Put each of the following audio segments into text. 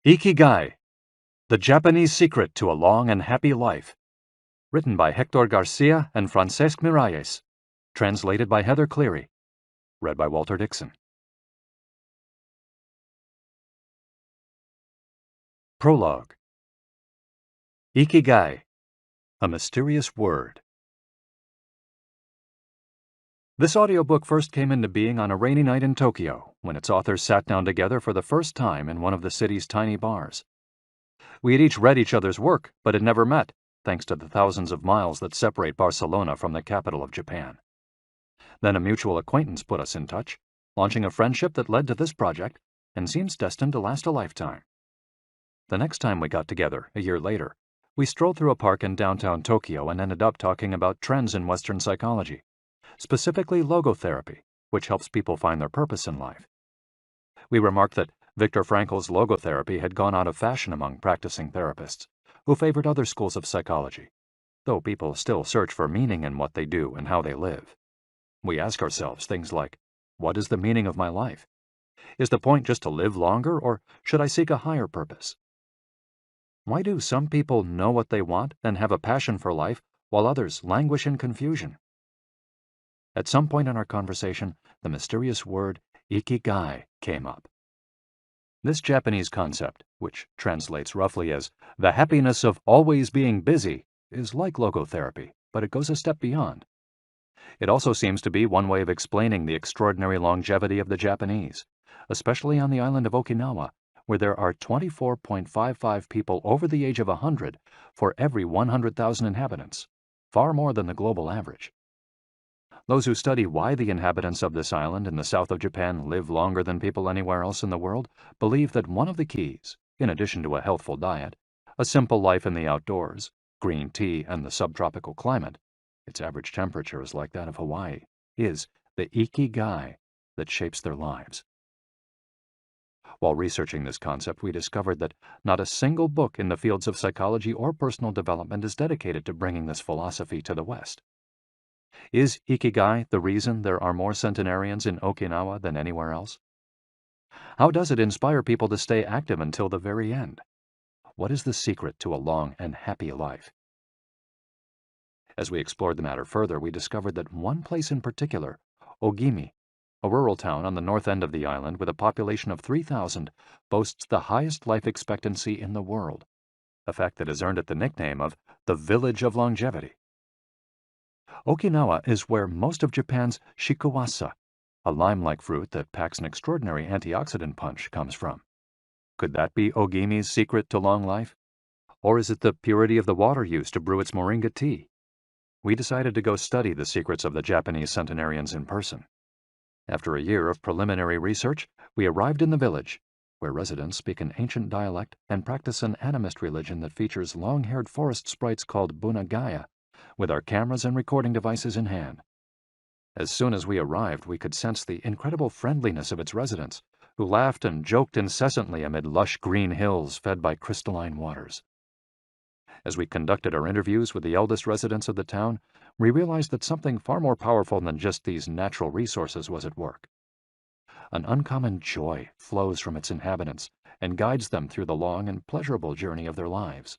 Ikigai, The Japanese Secret to a Long and Happy Life. Written by Hector Garcia and Francesc Miralles. Translated by Heather Cleary. Read by Walter Dixon. Prologue. Ikigai, A Mysterious Word. This audiobook first came into being on a rainy night in Tokyo, when its authors sat down together for the first time in one of the city's tiny bars. We had each read each other's work, but had never met, thanks to the thousands of miles that separate Barcelona from the capital of Japan. Then a mutual acquaintance put us in touch, launching a friendship that led to this project and seems destined to last a lifetime. The next time we got together, a year later, we strolled through a park in downtown Tokyo and ended up talking about trends in Western psychology, specifically logotherapy, which helps people find their purpose in life. We remarked that Viktor Frankl's logotherapy had gone out of fashion among practicing therapists, who favored other schools of psychology, though people still search for meaning in what they do and how they live. We ask ourselves things like, what is the meaning of my life? Is the point just to live longer, or should I seek a higher purpose? Why do some people know what they want and have a passion for life, while others languish in confusion? At some point in our conversation, the mysterious word ikigai came up. This Japanese concept, which translates roughly as the happiness of always being busy, is like logotherapy, but it goes a step beyond. It also seems to be one way of explaining the extraordinary longevity of the Japanese, especially on the island of Okinawa, where there are 24.55 people over the age of 100 for every 100,000 inhabitants, far more than the global average. Those who study why the inhabitants of this island in the south of Japan live longer than people anywhere else in the world believe that one of the keys, in addition to a healthful diet, a simple life in the outdoors, green tea, and the subtropical climate — its average temperature is like that of Hawaii — is the ikigai that shapes their lives. While researching this concept, we discovered that not a single book in the fields of psychology or personal development is dedicated to bringing this philosophy to the West. Is ikigai the reason there are more centenarians in Okinawa than anywhere else? How does it inspire people to stay active until the very end? What is the secret to a long and happy life? As we explored the matter further, we discovered that one place in particular, Ogimi, a rural town on the north end of the island with a population of 3,000, boasts the highest life expectancy in the world, a fact that has earned it the nickname of the Village of Longevity. Okinawa is where most of Japan's shikuwasa, a lime-like fruit that packs an extraordinary antioxidant punch, comes from. Could that be Ogimi's secret to long life? Or is it the purity of the water used to brew its moringa tea? We decided to go study the secrets of the Japanese centenarians in person. After a year of preliminary research, we arrived in the village, where residents speak an ancient dialect and practice an animist religion that features long-haired forest sprites called bunagaya, with our cameras and recording devices in hand. As soon as we arrived, we could sense the incredible friendliness of its residents, who laughed and joked incessantly amid lush green hills fed by crystalline waters. As we conducted our interviews with the eldest residents of the town, we realized that something far more powerful than just these natural resources was at work. An uncommon joy flows from its inhabitants and guides them through the long and pleasurable journey of their lives.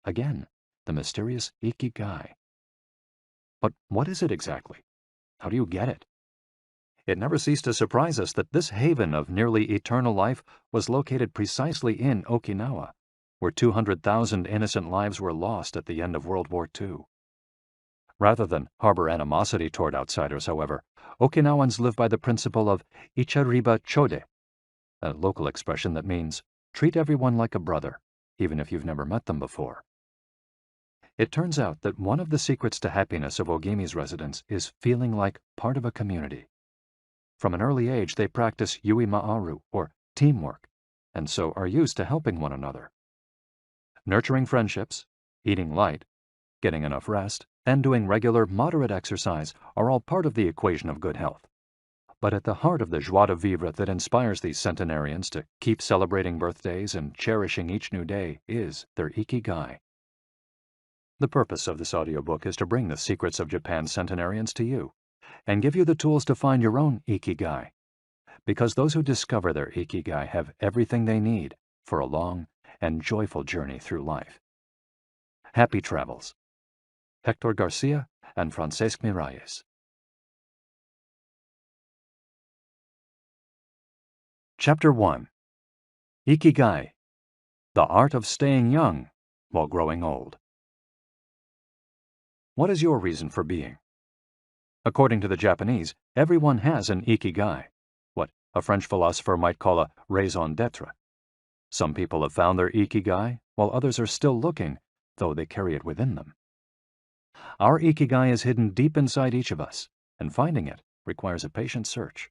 Again, the mysterious ikigai. But what is it exactly? How do you get it? It never ceased to surprise us that this haven of nearly eternal life was located precisely in Okinawa, where 200,000 innocent lives were lost at the end of World War II. Rather than harbor animosity toward outsiders, however, Okinawans live by the principle of ichariba chode, a local expression that means treat everyone like a brother, even if you've never met them before. It turns out that one of the secrets to happiness of Ogimi's residents is feeling like part of a community. From an early age, they practice yui ma'aru, or teamwork, and so are used to helping one another. Nurturing friendships, eating light, getting enough rest, and doing regular, moderate exercise are all part of the equation of good health. But at the heart of the joie de vivre that inspires these centenarians to keep celebrating birthdays and cherishing each new day is their ikigai. The purpose of this audiobook is to bring the secrets of Japan's centenarians to you and give you the tools to find your own ikigai, because those who discover their ikigai have everything they need for a long and joyful journey through life. Happy travels. Hector Garcia and Francesc Miralles. Chapter 1. Ikigai, the art of staying young while growing old. What is your reason for being? According to the Japanese, everyone has an ikigai, what a French philosopher might call a raison d'être. Some people have found their ikigai, while others are still looking, though they carry it within them. Our ikigai is hidden deep inside each of us, and finding it requires a patient search.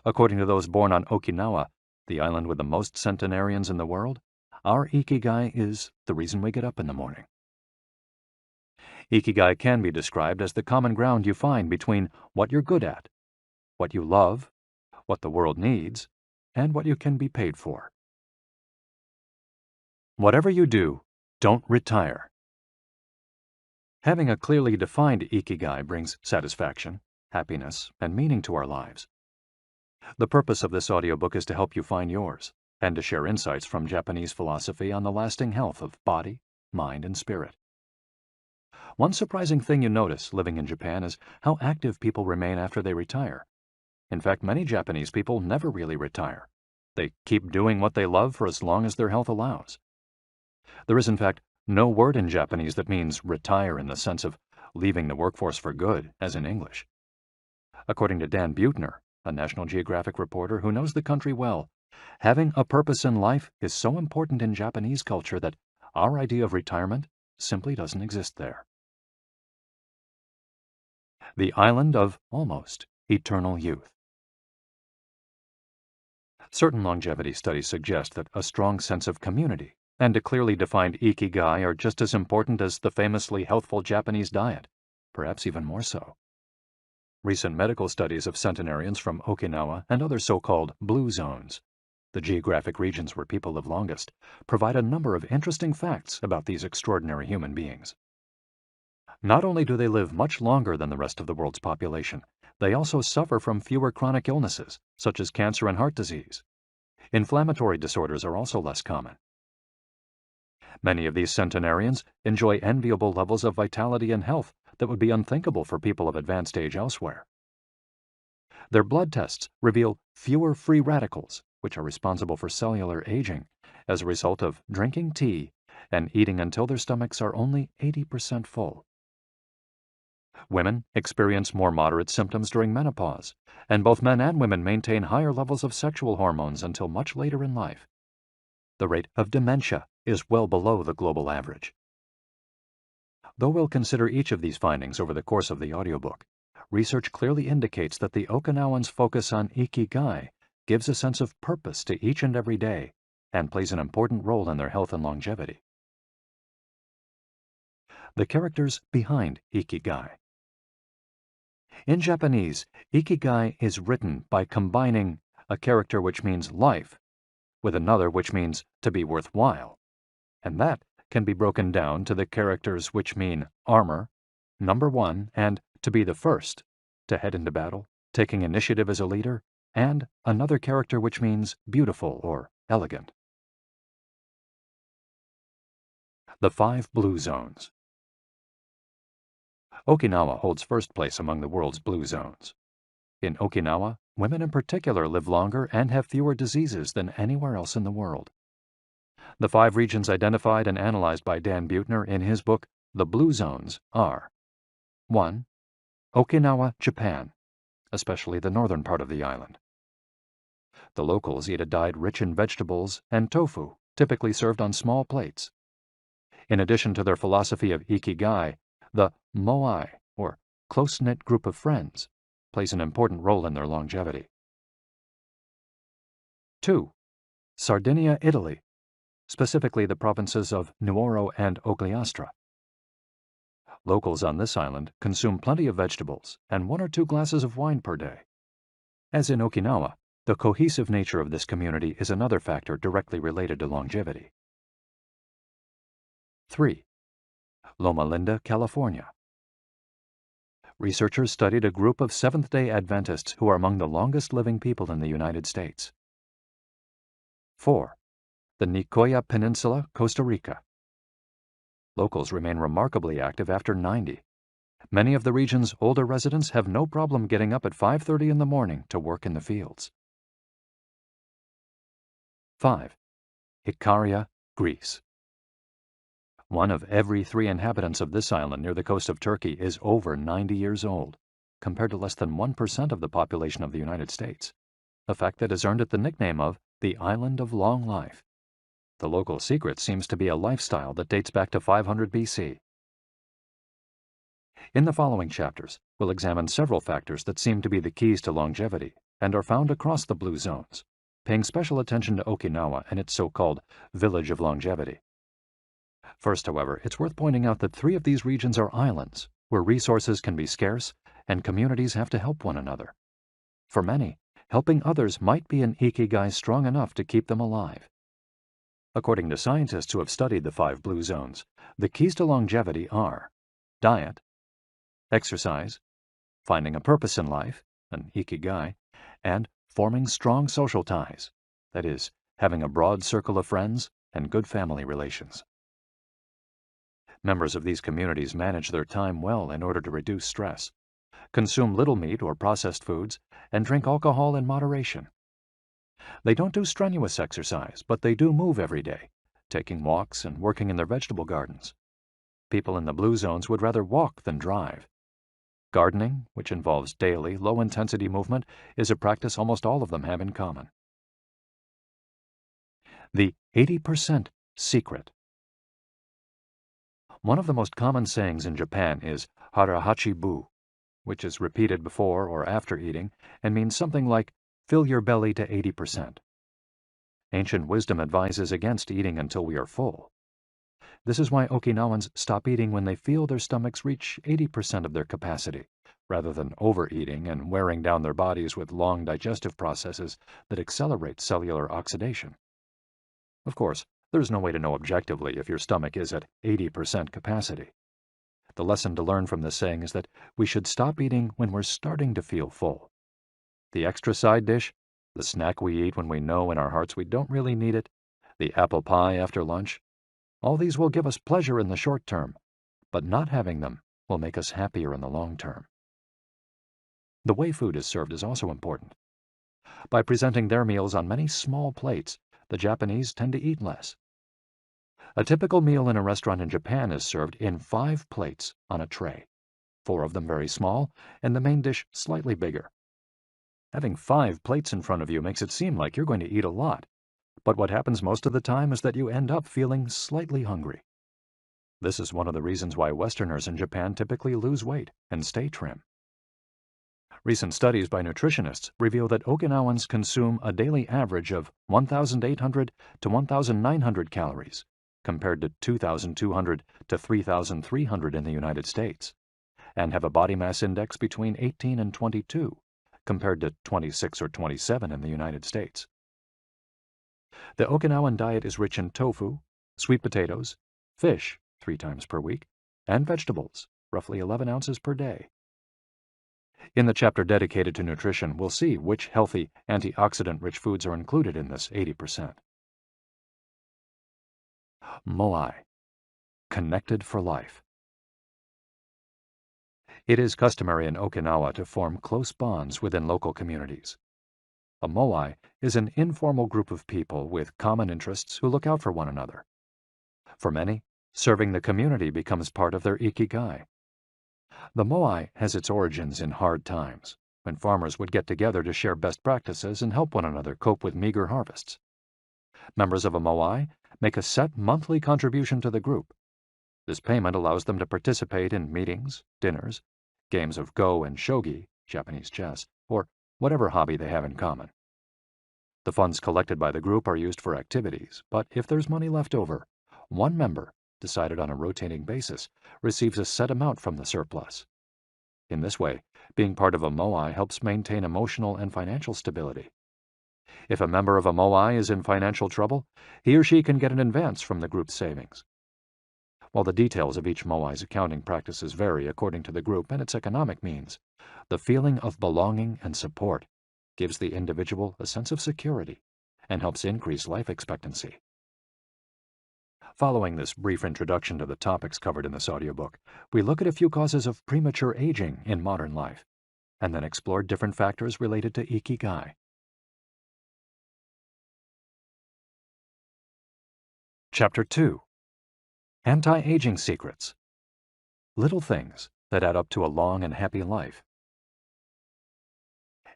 According to those born on Okinawa, the island with the most centenarians in the world, our ikigai is the reason we get up in the morning. Ikigai can be described as the common ground you find between what you're good at, what you love, what the world needs, and what you can be paid for. Whatever you do, don't retire. Having a clearly defined ikigai brings satisfaction, happiness, and meaning to our lives. The purpose of this audiobook is to help you find yours, and to share insights from Japanese philosophy on the lasting health of body, mind, and spirit. One surprising thing you notice living in Japan is how active people remain after they retire. In fact, many Japanese people never really retire. They keep doing what they love for as long as their health allows. There is, in fact, no word in Japanese that means retire in the sense of leaving the workforce for good, as in English. According to Dan Buettner, a National Geographic reporter who knows the country well, having a purpose in life is so important in Japanese culture that our idea of retirement simply doesn't exist there. The island of almost eternal youth. Certain longevity studies suggest that a strong sense of community and a clearly defined ikigai are just as important as the famously healthful Japanese diet, perhaps even more so. Recent medical studies of centenarians from Okinawa and other so-called blue zones, the geographic regions where people live longest, provide a number of interesting facts about these extraordinary human beings. Not only do they live much longer than the rest of the world's population, they also suffer from fewer chronic illnesses, such as cancer and heart disease. Inflammatory disorders are also less common. Many of these centenarians enjoy enviable levels of vitality and health that would be unthinkable for people of advanced age elsewhere. Their blood tests reveal fewer free radicals, which are responsible for cellular aging, as a result of drinking tea and eating until their stomachs are only 80% full. Women experience more moderate symptoms during menopause, and both men and women maintain higher levels of sexual hormones until much later in life. The rate of dementia is well below the global average. Though we'll consider each of these findings over the course of the audiobook, research clearly indicates that the Okinawans' focus on ikigai gives a sense of purpose to each and every day and plays an important role in their health and longevity. The characters behind ikigai. In Japanese, ikigai is written by combining a character which means life with another which means to be worthwhile, and that can be broken down to the characters which mean armor, number one, and to be the first, to head into battle, taking initiative as a leader, and another character which means beautiful or elegant. The 5 blue zones. Okinawa holds first place among the world's blue zones. In Okinawa, women in particular live longer and have fewer diseases than anywhere else in the world. The 5 regions identified and analyzed by Dan Buettner in his book, The Blue Zones, are 1. Okinawa, Japan, especially the northern part of the island. The locals eat a diet rich in vegetables and tofu, typically served on small plates. In addition to their philosophy of ikigai, the moai, or close-knit group of friends, plays an important role in their longevity. 2. Sardinia, Italy, specifically the provinces of Nuoro and Ogliastra. Locals on this island consume plenty of vegetables and 1 or 2 glasses of wine per day. As in Okinawa, the cohesive nature of this community is another factor directly related to longevity. 3. Loma Linda, California. Researchers studied a group of Seventh-day Adventists who are among the longest living people in the United States. 4. the Nicoya Peninsula, Costa Rica. Locals remain remarkably active after 90. Many of the region's older residents have no problem getting up at 5:30 in the morning to work in the fields. 5. Ikaria, Greece. One of every 3 inhabitants of this island near the coast of Turkey is over 90 years old, compared to less than 1% of the population of the United States, a fact that has earned it the nickname of the Island of Long Life. The local secret seems to be a lifestyle that dates back to 500 BC. In the following chapters, we'll examine several factors that seem to be the keys to longevity and are found across the blue zones, paying special attention to Okinawa and its so-called Village of Longevity. First, however, it's worth pointing out that 3 of these regions are islands, where resources can be scarce and communities have to help one another. For many, helping others might be an ikigai strong enough to keep them alive. According to scientists who have studied the 5 blue zones, the keys to longevity are diet, exercise, finding a purpose in life, an ikigai, and forming strong social ties, that is, having a broad circle of friends and good family relations. Members of these communities manage their time well in order to reduce stress, consume little meat or processed foods, and drink alcohol in moderation. They don't do strenuous exercise, but they do move every day, taking walks and working in their vegetable gardens. People in the blue zones would rather walk than drive. Gardening, which involves daily, low-intensity movement, is a practice almost all of them have in common. The 80% secret. One of the most common sayings in Japan is harahachi-bu, which is repeated before or after eating and means something like, fill your belly to 80%. Ancient wisdom advises against eating until we are full. This is why Okinawans stop eating when they feel their stomachs reach 80% of their capacity, rather than overeating and wearing down their bodies with long digestive processes that accelerate cellular oxidation. Of course, there's no way to know objectively if your stomach is at 80% capacity. The lesson to learn from this saying is that we should stop eating when we're starting to feel full. The extra side dish, the snack we eat when we know in our hearts we don't really need it, the apple pie after lunch, all these will give us pleasure in the short term, but not having them will make us happier in the long term. The way food is served is also important. By presenting their meals on many small plates, the Japanese tend to eat less. A typical meal in a restaurant in Japan is served in 5 plates on a tray, 4 of them very small, and the main dish slightly bigger. Having 5 plates in front of you makes it seem like you're going to eat a lot, but what happens most of the time is that you end up feeling slightly hungry. This is one of the reasons why Westerners in Japan typically lose weight and stay trim. Recent studies by nutritionists reveal that Okinawans consume a daily average of 1,800 to 1,900 calories, compared to 2,200 to 3,300 in the United States, and have a body mass index between 18 and 22, compared to 26 or 27 in the United States. The Okinawan diet is rich in tofu, sweet potatoes, fish 3 times per week, and vegetables, roughly 11 ounces per day. In the chapter dedicated to nutrition, we'll see which healthy, antioxidant-rich foods are included in this 80%. Moai, connected for life. It is customary in Okinawa to form close bonds within local communities. A moai is an informal group of people with common interests who look out for one another. For many, serving the community becomes part of their ikigai. The moai has its origins in hard times, when farmers would get together to share best practices and help one another cope with meager harvests. Members of a moai make a set monthly contribution to the group. This payment allows them to participate in meetings, dinners, games of go and shogi, Japanese chess, or whatever hobby they have in common. The funds collected by the group are used for activities, but if there's money left over, one member, decided on a rotating basis, receives a set amount from the surplus. In this way, being part of a moai helps maintain emotional and financial stability. If a member of a moai is in financial trouble, he or she can get an advance from the group's savings. While the details of each moai's accounting practices vary according to the group and its economic means, the feeling of belonging and support gives the individual a sense of security and helps increase life expectancy. Following this brief introduction to the topics covered in this audiobook, we look at a few causes of premature aging in modern life, and then explore different factors related to Ikigai. Chapter 2. Anti-Aging Secrets. Little things that add up to a long and happy life.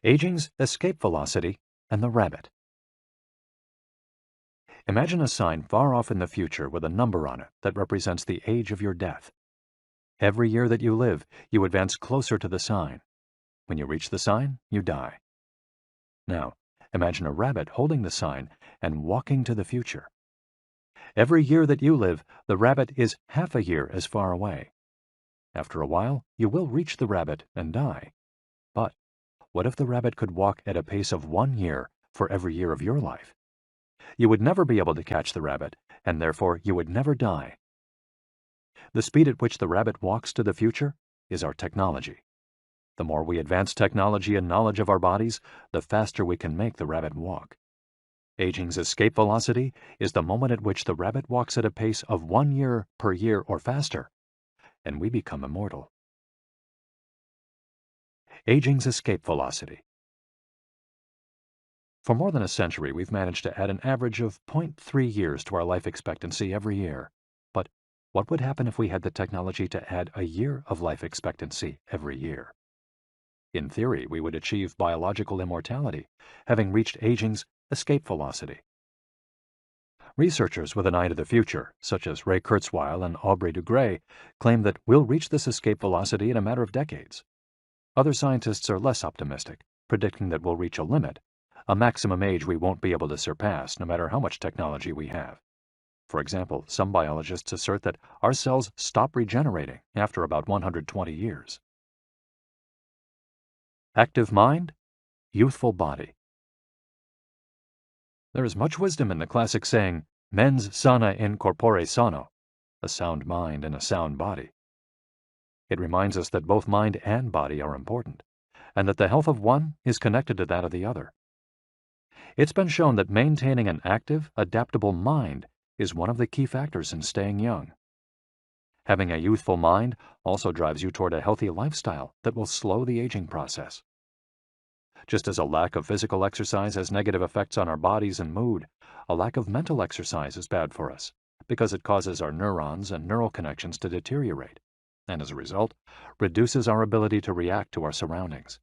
Aging's escape velocity and the rabbit. Imagine a sign far off in the future with a number on it that represents the age of your death. Every year that you live, you advance closer to the sign. When you reach the sign, you die. Now, imagine a rabbit holding the sign and walking to the future. Every year that you live, the rabbit is half a year as far away. After a while, you will reach the rabbit and die. But what if the rabbit could walk at a pace of 1 year for every year of your life? You would never be able to catch the rabbit, and therefore you would never die. The speed at which the rabbit walks to the future is our technology. The more we advance technology and knowledge of our bodies, the faster we can make the rabbit walk. Aging's escape velocity is the moment at which the rabbit walks at a pace of 1 year per year or faster, and we become immortal. Aging's escape velocity. For more than a century, we've managed to add an average of 0.3 years to our life expectancy every year. But what would happen if we had the technology to add a year of life expectancy every year? In theory, we would achieve biological immortality, having reached aging's escape velocity. Researchers with an eye to the future, such as Ray Kurzweil and Aubrey de Grey, claim that we'll reach this escape velocity in a matter of decades. Other scientists are less optimistic, predicting that we'll reach a limit, a maximum age we won't be able to surpass no matter how much technology we have. For example, some biologists assert that our cells stop regenerating after about 120 years. Active mind, youthful body. There is much wisdom in the classic saying, mens sana in corpore sano, a sound mind in a sound body. It reminds us that both mind and body are important, and that the health of one is connected to that of the other. It's been shown that maintaining an active, adaptable mind is one of the key factors in staying young. Having a youthful mind also drives you toward a healthy lifestyle that will slow the aging process. Just as a lack of physical exercise has negative effects on our bodies and mood, a lack of mental exercise is bad for us because it causes our neurons and neural connections to deteriorate, and as a result, reduces our ability to react to our surroundings.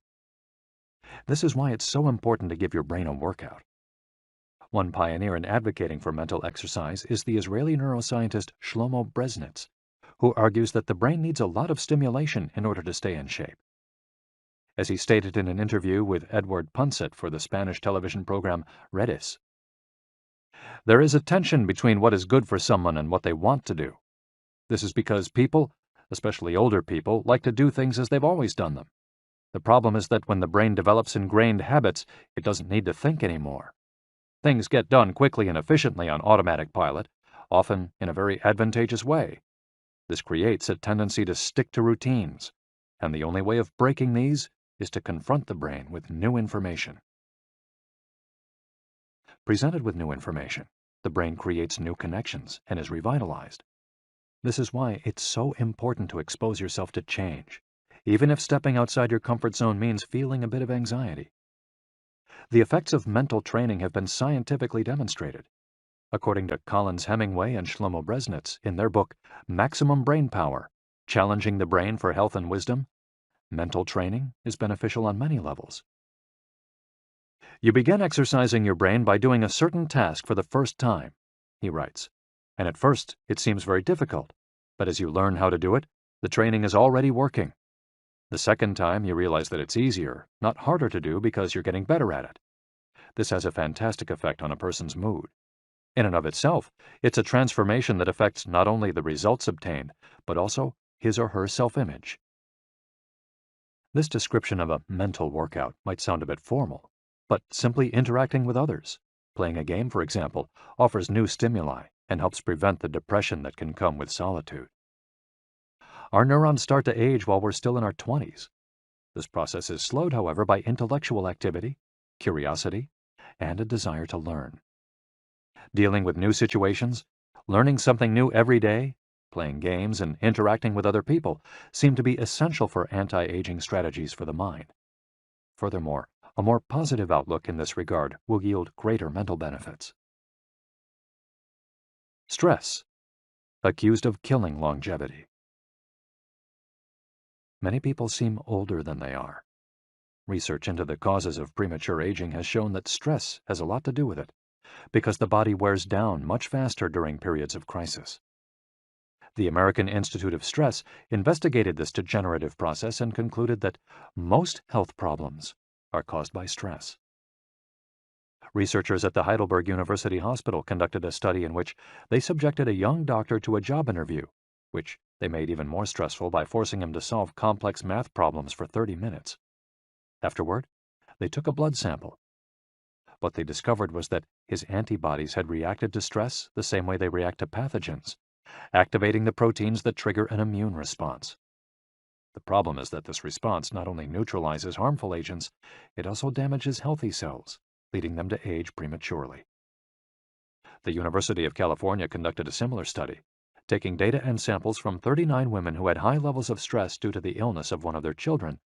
This is why it's so important to give your brain a workout. One pioneer in advocating for mental exercise is the Israeli neuroscientist Shlomo Bresnitz, who argues that the brain needs a lot of stimulation in order to stay in shape. As he stated in an interview with Edward Punset for the Spanish television program Redis, there is a tension between what is good for someone and what they want to do. This is because people, especially older people, like to do things as they've always done them. The problem is that when the brain develops ingrained habits, it doesn't need to think anymore. Things get done quickly and efficiently on automatic pilot, often in a very advantageous way. This creates a tendency to stick to routines, and the only way of breaking these is to confront the brain with new information. Presented with new information, the brain creates new connections and is revitalized. This is why it's so important to expose yourself to change, even if stepping outside your comfort zone means feeling a bit of anxiety. The effects of mental training have been scientifically demonstrated. According to Collins Hemingway and Shlomo Bresnitz in their book Maximum Brain Power, Challenging the Brain for Health and Wisdom, mental training is beneficial on many levels. You begin exercising your brain by doing a certain task for the first time, he writes, and at first it seems very difficult, but as you learn how to do it, the training is already working. The second time you realize that it's easier, not harder to do because you're getting better at it. This has a fantastic effect on a person's mood. In and of itself, it's a transformation that affects not only the results obtained, but also his or her self-image. This description of a mental workout might sound a bit formal, but simply interacting with others, playing a game, for example, offers new stimuli and helps prevent the depression that can come with solitude. Our neurons start to age while we're still in our 20s. This process is slowed, however, by intellectual activity, curiosity, and a desire to learn. Dealing with new situations, Learning something new every day, playing games, and interacting with other people seem to be essential for anti-aging strategies for the mind. Furthermore, a more positive outlook in this regard will yield greater mental benefits. Stress, accused of killing longevity. Many people seem older than they are. Research into the causes of premature aging has shown that stress has a lot to do with it, because the body wears down much faster during periods of crisis. The American Institute of Stress investigated this degenerative process and concluded that most health problems are caused by stress. Researchers at the Heidelberg University Hospital conducted a study in which they subjected a young doctor to a job interview, which they made even more stressful by forcing him to solve complex math problems for 30 minutes. Afterward, they took a blood sample. What they discovered was that his antibodies had reacted to stress the same way they react to pathogens, activating the proteins that trigger an immune response. The problem is that this response not only neutralizes harmful agents, it also damages healthy cells, leading them to age prematurely. The University of California conducted a similar study, taking data and samples from 39 women who had high levels of stress due to the illness of one of their children,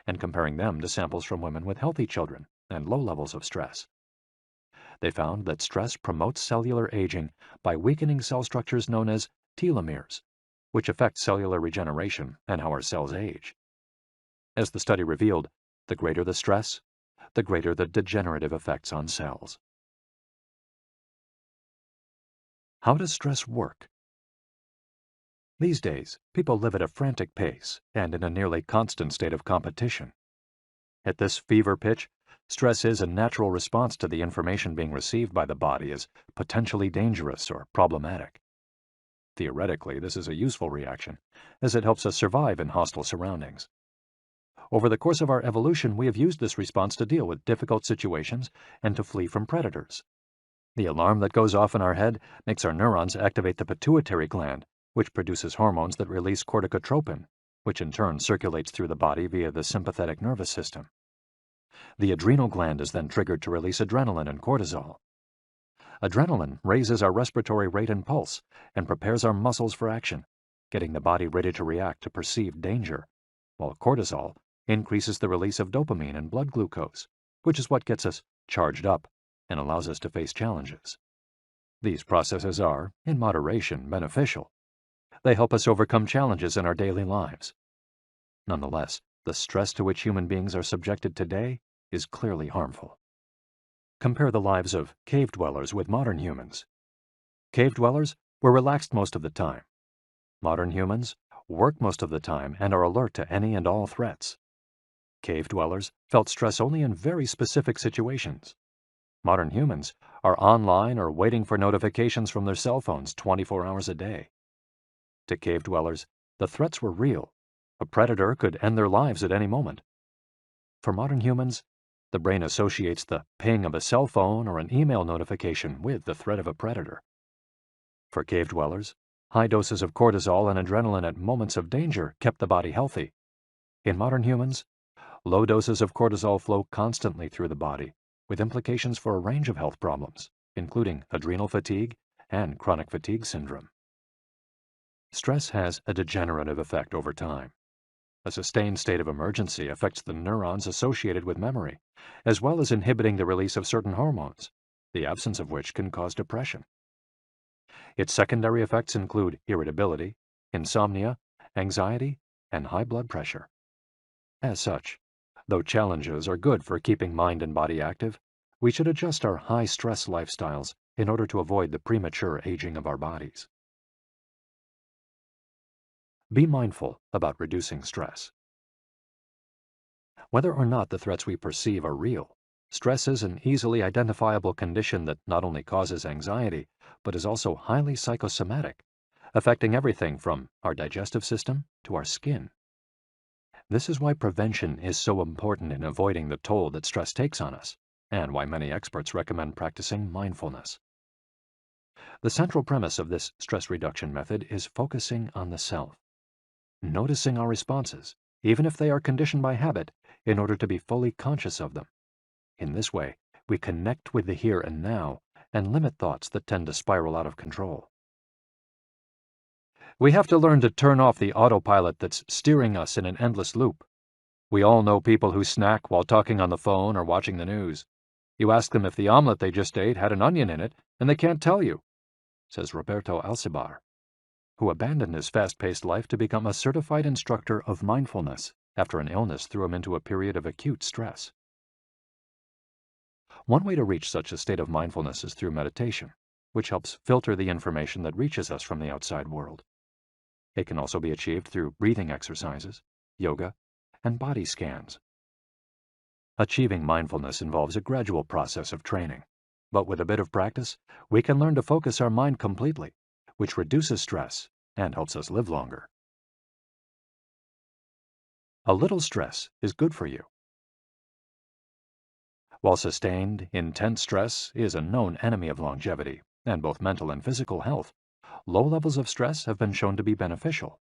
and comparing them to samples from women with healthy children and low levels of stress. They found that stress promotes cellular aging by weakening cell structures known as telomeres, which affect cellular regeneration and how our cells age. As the study revealed, the greater the stress, the greater the degenerative effects on cells. How does stress work? These days, people live at a frantic pace and in a nearly constant state of competition. At this fever pitch, stress is a natural response to the information being received by the body as potentially dangerous or problematic. Theoretically, this is a useful reaction, as it helps us survive in hostile surroundings. Over the course of our evolution, we have used this response to deal with difficult situations and to flee from predators. The alarm that goes off in our head makes our neurons activate the pituitary gland, which produces hormones that release corticotropin, which in turn circulates through the body via the sympathetic nervous system. The adrenal gland is then triggered to release adrenaline and cortisol. Adrenaline raises our respiratory rate and pulse and prepares our muscles for action, getting the body ready to react to perceived danger, while cortisol increases the release of dopamine and blood glucose, which is what gets us charged up and allows us to face challenges. These processes are, in moderation, beneficial. They help us overcome challenges in our daily lives. Nonetheless, the stress to which human beings are subjected today is clearly harmful. Compare the lives of cave dwellers with modern humans. Cave dwellers were relaxed most of the time. Modern humans work most of the time and are alert to any and all threats. Cave dwellers felt stress only in very specific situations. Modern humans are online or waiting for notifications from their cell phones 24 hours a day. To cave dwellers, the threats were real. A predator could end their lives at any moment. For modern humans, the brain associates the ping of a cell phone or an email notification with the threat of a predator. For cave dwellers, high doses of cortisol and adrenaline at moments of danger kept the body healthy. In modern humans, low doses of cortisol flow constantly through the body, with implications for a range of health problems, including adrenal fatigue and chronic fatigue syndrome. Stress has a degenerative effect over time. A sustained state of emergency affects the neurons associated with memory, as well as inhibiting the release of certain hormones, the absence of which can cause depression. Its secondary effects include irritability, insomnia, anxiety, and high blood pressure. As such, though challenges are good for keeping mind and body active, we should adjust our high-stress lifestyles in order to avoid the premature aging of our bodies. Be mindful about reducing stress. Whether or not the threats we perceive are real, stress is an easily identifiable condition that not only causes anxiety, but is also highly psychosomatic, affecting everything from our digestive system to our skin. This is why prevention is so important in avoiding the toll that stress takes on us, and why many experts recommend practicing mindfulness. The central premise of this stress reduction method is focusing on the self, noticing our responses, even if they are conditioned by habit, in order to be fully conscious of them. In this way, we connect with the here and now and limit thoughts that tend to spiral out of control. We have to learn to turn off the autopilot that's steering us in an endless loop. We all know people who snack while talking on the phone or watching the news. You ask them if the omelet they just ate had an onion in it, and they can't tell you, says Roberto Alcibar, who abandoned his fast-paced life to become a certified instructor of mindfulness after an illness threw him into a period of acute stress. One way to reach such a state of mindfulness is through meditation, which helps filter the information that reaches us from the outside world. It can also be achieved through breathing exercises, yoga, and body scans. Achieving mindfulness involves a gradual process of training, but with a bit of practice, we can learn to focus our mind completely, which reduces stress and helps us live longer. A little stress is good for you. While sustained, intense stress is a known enemy of longevity and both mental and physical health, low levels of stress have been shown to be beneficial.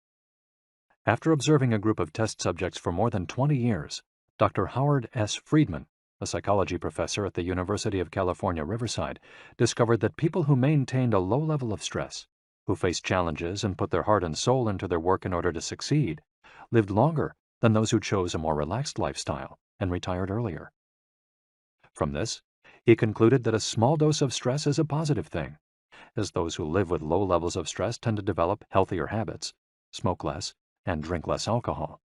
After observing a group of test subjects for more than 20 years, Dr. Howard S. Friedman, a psychology professor at the University of California, Riverside, discovered that people who maintained a low level of stress, who faced challenges and put their heart and soul into their work in order to succeed, lived longer than those who chose a more relaxed lifestyle and retired earlier. From this, he concluded that a small dose of stress is a positive thing, as those who live with low levels of stress tend to develop healthier habits, smoke less, and drink less alcohol.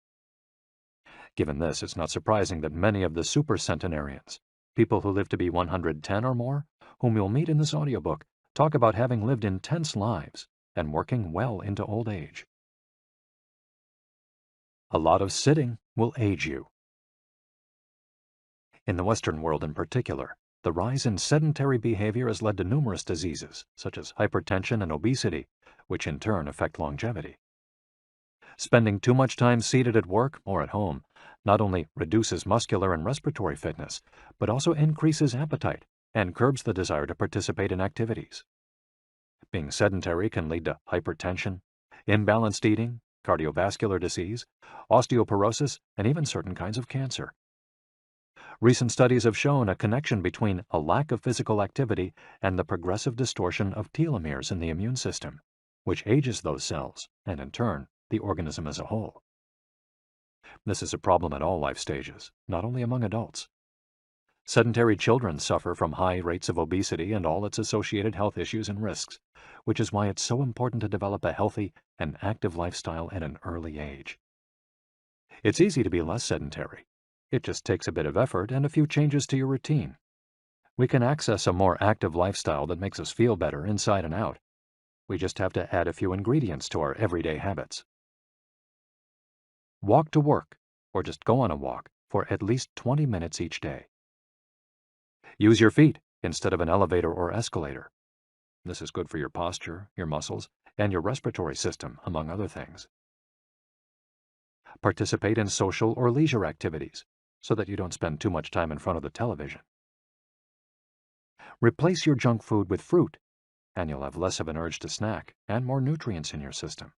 Given this, it's not surprising that many of the supercentenarians, people who live to be 110 or more, whom you'll meet in this audiobook, talk about having lived intense lives and working well into old age. A lot of sitting will age you. In the Western world in particular, the rise in sedentary behavior has led to numerous diseases, such as hypertension and obesity, which in turn affect longevity. Spending too much time seated at work or at home not only reduces muscular and respiratory fitness, but also increases appetite and curbs the desire to participate in activities. Being sedentary can lead to hypertension, imbalanced eating, cardiovascular disease, osteoporosis, and even certain kinds of cancer. Recent studies have shown a connection between a lack of physical activity and the progressive distortion of telomeres in the immune system, which ages those cells and, in turn, the organism as a whole. This is a problem at all life stages, not only among adults. Sedentary children suffer from high rates of obesity and all its associated health issues and risks, which is why it's so important to develop a healthy and active lifestyle at an early age. It's easy to be less sedentary. It just takes a bit of effort and a few changes to your routine. We can access a more active lifestyle that makes us feel better inside and out. We just have to add a few ingredients to our everyday habits. Walk to work, or just go on a walk, for at least 20 minutes each day. Use your feet instead of an elevator or escalator. This is good for your posture, your muscles, and your respiratory system, among other things. Participate in social or leisure activities, so that you don't spend too much time in front of the television. Replace your junk food with fruit, and you'll have less of an urge to snack and more nutrients in your system.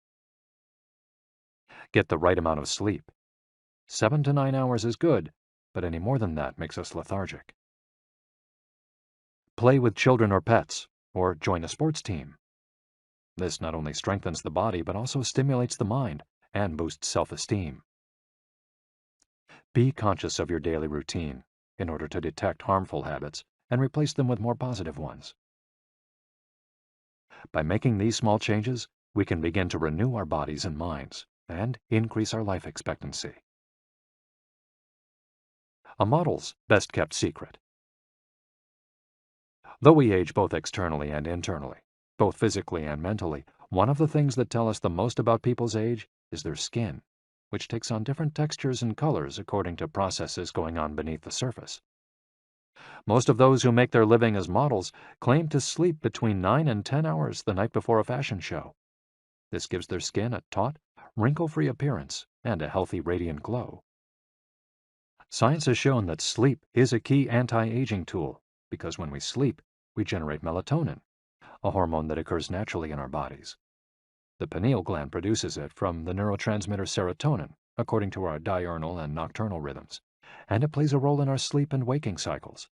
Get the right amount of sleep. 7 to 9 hours is good, but any more than that makes us lethargic. Play with children or pets, or join a sports team. This not only strengthens the body, but also stimulates the mind and boosts self-esteem. Be conscious of your daily routine in order to detect harmful habits and replace them with more positive ones. By making these small changes, we can begin to renew our bodies and minds and increase our life expectancy. A model's best-kept secret. Though we age both externally and internally, both physically and mentally, one of the things that tell us the most about people's age is their skin, which takes on different textures and colors according to processes going on beneath the surface. Most of those who make their living as models claim to sleep between 9 and 10 hours the night before a fashion show. This gives their skin a taut, wrinkle-free appearance and a healthy, radiant glow. Science has shown that sleep is a key anti-aging tool because when we sleep, we generate melatonin, a hormone that occurs naturally in our bodies. The pineal gland produces it from the neurotransmitter serotonin, according to our diurnal and nocturnal rhythms, and it plays a role in our sleep and waking cycles.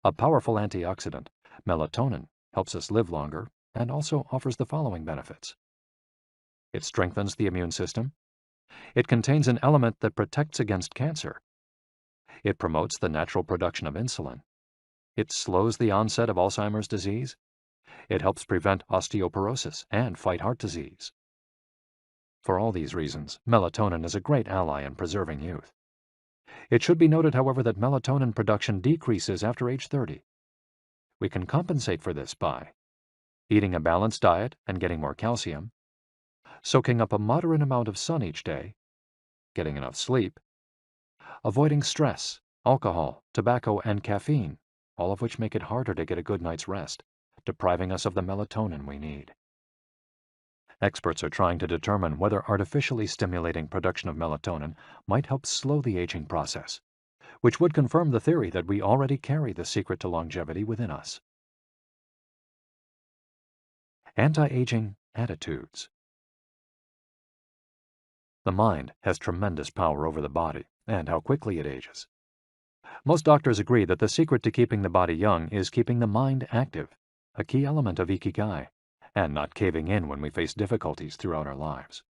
A powerful antioxidant, melatonin helps us live longer and also offers the following benefits. It strengthens the immune system. It contains an element that protects against cancer. It promotes the natural production of insulin. It slows the onset of Alzheimer's disease. It helps prevent osteoporosis and fight heart disease. For all these reasons, melatonin is a great ally in preserving youth. It should be noted, however, that melatonin production decreases after age 30. We can compensate for this by eating a balanced diet and getting more calcium, soaking up a moderate amount of sun each day, getting enough sleep, avoiding stress, alcohol, tobacco, and caffeine, all of which make it harder to get a good night's rest, depriving us of the melatonin we need. Experts are trying to determine whether artificially stimulating production of melatonin might help slow the aging process, which would confirm the theory that we already carry the secret to longevity within us. Anti-aging attitudes. The mind has tremendous power over the body and how quickly it ages. Most doctors agree that the secret to keeping the body young is keeping the mind active, a key element of IKIGAI, and not caving in when we face difficulties throughout our lives.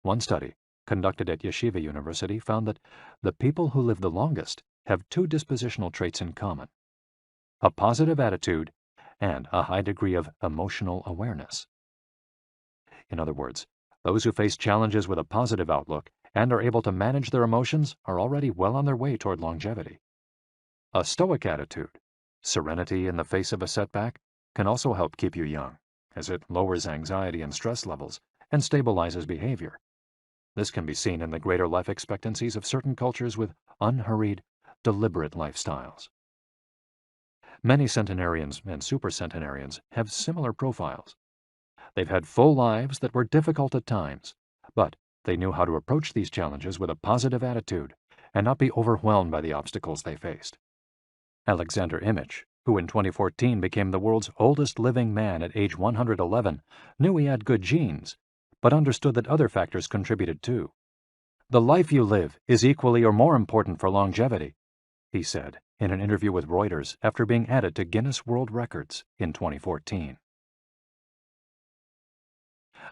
One study, conducted at Yeshiva University, found that the people who live the longest have two dispositional traits in common: a positive attitude and a high degree of emotional awareness. In other words, those who face challenges with a positive outlook and are able to manage their emotions are already well on their way toward longevity. A stoic attitude, serenity in the face of a setback, can also help keep you young, as it lowers anxiety and stress levels and stabilizes behavior. This can be seen in the greater life expectancies of certain cultures with unhurried, deliberate lifestyles. Many centenarians and supercentenarians have similar profiles. They've had full lives that were difficult at times, but they knew how to approach these challenges with a positive attitude and not be overwhelmed by the obstacles they faced. Alexander Imich, who in 2014 became the world's oldest living man at age 111, knew he had good genes, but understood that other factors contributed too. "The life you live is equally or more important for longevity," he said in an interview with Reuters after being added to Guinness World Records in 2014.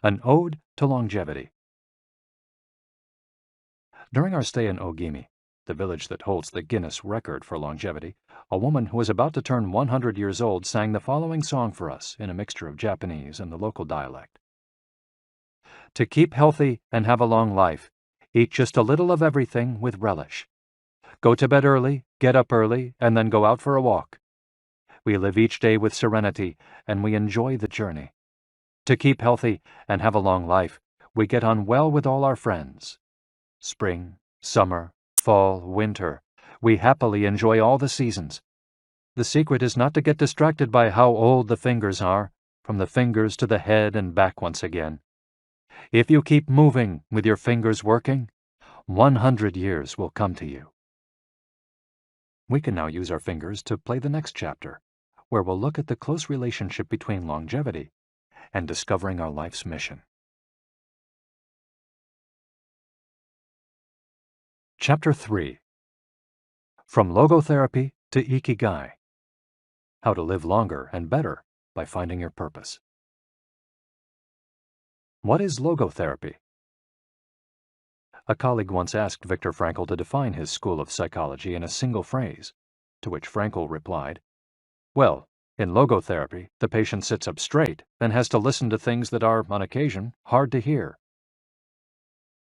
An Ode to Longevity. During our stay in Ogimi, the village that holds the Guinness record for longevity, a woman who was about to turn 100 years old sang the following song for us in a mixture of Japanese and the local dialect. "To keep healthy and have a long life, eat just a little of everything with relish. Go to bed early, get up early, and then go out for a walk. We live each day with serenity, and we enjoy the journey. To keep healthy and have a long life, we get on well with all our friends. Spring, summer, fall, winter, we happily enjoy all the seasons. The secret is not to get distracted by how old the fingers are, from the fingers to the head and back once again. If you keep moving with your fingers working, 100 years will come to you." We can now use our fingers to play the next chapter, where we'll look at the close relationship between longevity and discovering our life's mission. Chapter 3. From Logotherapy to Ikigai. How to live longer and better by finding your purpose. What is logotherapy? A colleague once asked Viktor Frankl to define his school of psychology in a single phrase, to which Frankl replied, "Well, in logotherapy, the patient sits up straight and has to listen to things that are, on occasion, hard to hear."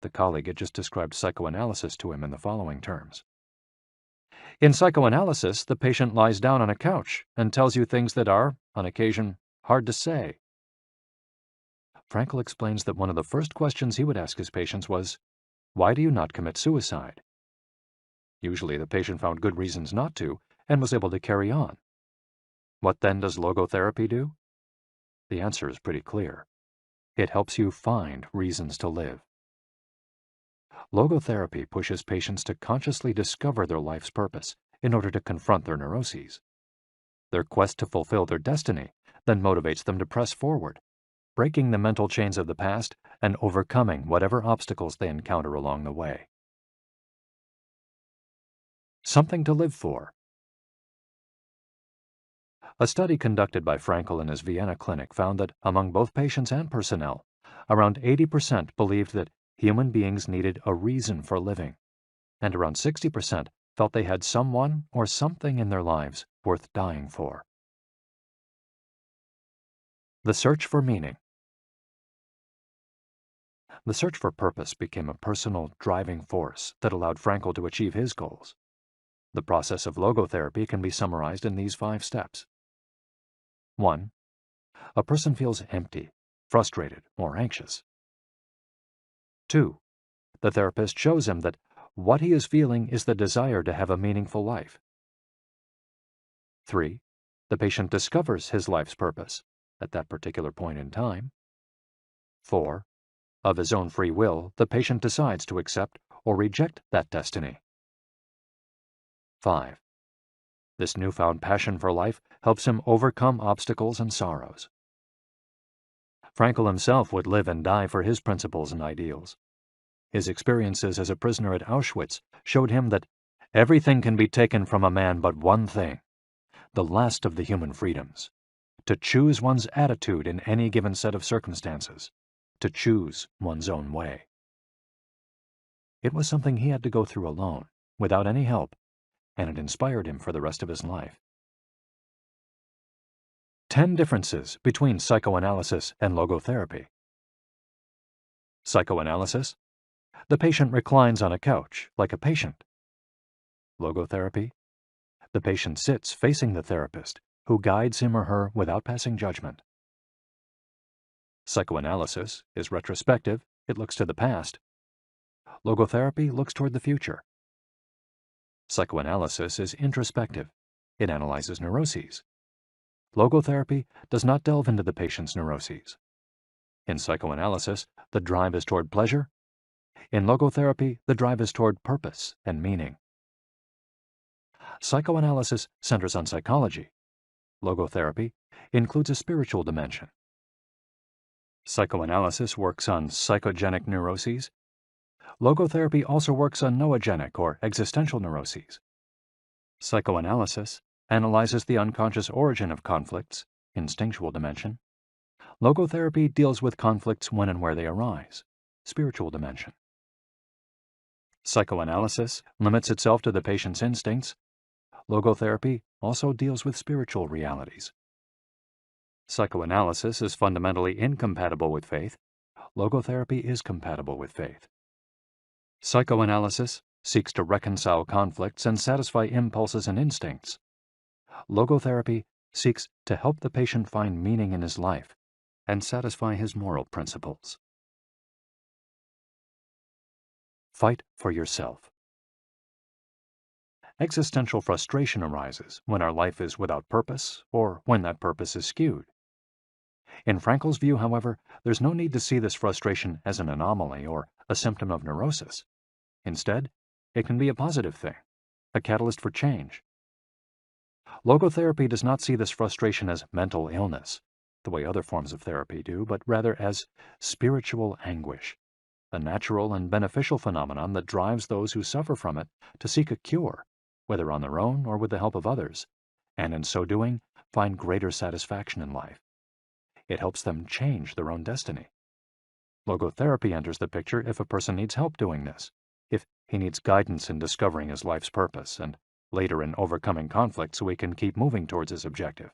The colleague had just described psychoanalysis to him in the following terms. "In psychoanalysis, the patient lies down on a couch and tells you things that are, on occasion, hard to say." Frankl explains that one of the first questions he would ask his patients was, "Why do you not commit suicide?" Usually the patient found good reasons not to and was able to carry on. What then does logotherapy do? The answer is pretty clear. It helps you find reasons to live. Logotherapy pushes patients to consciously discover their life's purpose in order to confront their neuroses. Their quest to fulfill their destiny then motivates them to press forward, breaking the mental chains of the past and overcoming whatever obstacles they encounter along the way. Something to live for. A study conducted by Frankl in his Vienna clinic found that among both patients and personnel, Around 80% believed that human beings needed a reason for living, and around 60% felt they had someone or something in their lives worth dying for. The search for meaning. The search for purpose became a personal driving force that allowed Frankl to achieve his goals. The process of logotherapy can be summarized in these 5 steps. 1. A person feels empty, frustrated, or anxious. 2. The therapist shows him that what he is feeling is the desire to have a meaningful life. 3. The patient discovers his life's purpose at that particular point in time. 4. Of his own free will, the patient decides to accept or reject that destiny. 5. This newfound passion for life helps him overcome obstacles and sorrows. Frankl himself would live and die for his principles and ideals. His experiences as a prisoner at Auschwitz showed him that everything can be taken from a man but one thing, the last of the human freedoms: to choose one's attitude in any given set of circumstances, to choose one's own way. It was something he had to go through alone, without any help, and it inspired him for the rest of his life. 10 differences between psychoanalysis and logotherapy. Psychoanalysis: the patient reclines on a couch like a patient. Logotherapy: the patient sits facing the therapist, who guides him or her without passing judgment. Psychoanalysis is retrospective, it looks to the past. Logotherapy looks toward the future. Psychoanalysis is introspective, it analyzes neuroses. Logotherapy does not delve into the patient's neuroses. In psychoanalysis, the drive is toward pleasure. In logotherapy, the drive is toward purpose and meaning. Psychoanalysis centers on psychology. Logotherapy includes a spiritual dimension. Psychoanalysis works on psychogenic neuroses. Logotherapy also works on noogenic or existential neuroses. Psychoanalysis analyzes the unconscious origin of conflicts, instinctual dimension. Logotherapy deals with conflicts when and where they arise, spiritual dimension. Psychoanalysis limits itself to the patient's instincts. Logotherapy also deals with spiritual realities. Psychoanalysis is fundamentally incompatible with faith. Logotherapy is compatible with faith. Psychoanalysis seeks to reconcile conflicts and satisfy impulses and instincts. Logotherapy seeks to help the patient find meaning in his life and satisfy his moral principles. Fight for yourself. Existential frustration arises when our life is without purpose or when that purpose is skewed. In Frankl's view, however, there's no need to see this frustration as an anomaly or a symptom of neurosis. Instead, it can be a positive thing, a catalyst for change. Logotherapy does not see this frustration as mental illness, the way other forms of therapy do, but rather as spiritual anguish, a natural and beneficial phenomenon that drives those who suffer from it to seek a cure, whether on their own or with the help of others, and in so doing, find greater satisfaction in life. It helps them change their own destiny. Logotherapy enters the picture if a person needs help doing this, if he needs guidance in discovering his life's purpose, and later in overcoming conflict so he can keep moving towards his objective.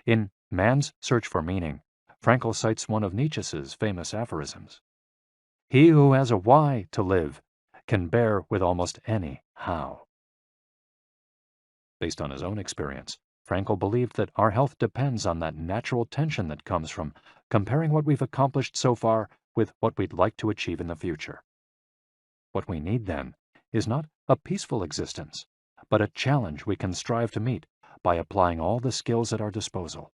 In Man's Search for Meaning, Frankl cites one of Nietzsche's famous aphorisms: "He who has a why to live can bear with almost any how." Based on his own experience, Frankl believed that our health depends on that natural tension that comes from comparing what we've accomplished so far with what we'd like to achieve in the future. What we need, then, is not a peaceful existence, but a challenge we can strive to meet by applying all the skills at our disposal.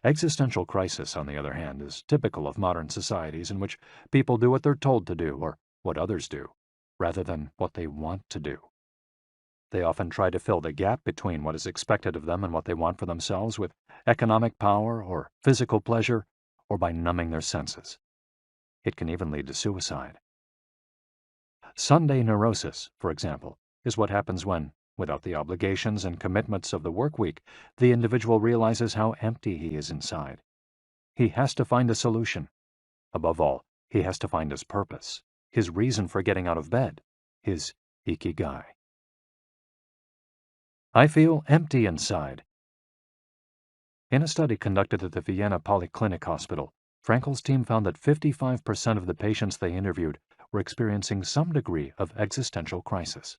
Existential crisis, on the other hand, is typical of modern societies in which people do what they're told to do or what others do, rather than what they want to do. They often try to fill the gap between what is expected of them and what they want for themselves with economic power or physical pleasure, or by numbing their senses. It can even lead to suicide. Sunday neurosis, for example, is what happens when, without the obligations and commitments of the work week, the individual realizes how empty he is inside. He has to find a solution. Above all, he has to find his purpose, his reason for getting out of bed, his ikigai. I feel empty inside. In a study conducted at the Vienna Polyclinic Hospital, Frankl's team found that 55% of the patients they interviewed were experiencing some degree of existential crisis.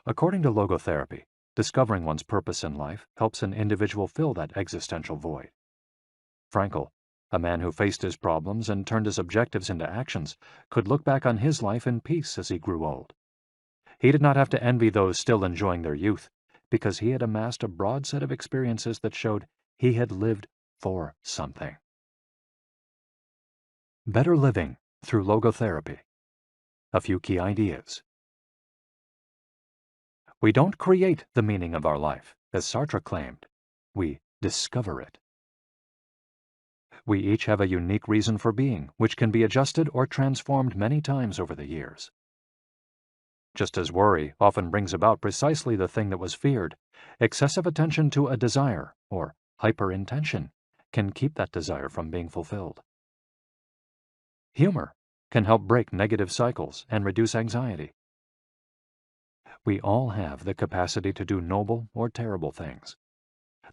According to logotherapy, discovering one's purpose in life helps an individual fill that existential void. Frankl, a man who faced his problems and turned his objectives into actions, could look back on his life in peace as he grew old. He did not have to envy those still enjoying their youth, because he had amassed a broad set of experiences that showed he had lived for something. Better living through logotherapy. A few key ideas. We don't create the meaning of our life, as Sartre claimed. We discover it. We each have a unique reason for being, which can be adjusted or transformed many times over the years. Just as worry often brings about precisely the thing that was feared, excessive attention to a desire, or hyperintention, can keep that desire from being fulfilled. Humor can help break negative cycles and reduce anxiety. We all have the capacity to do noble or terrible things.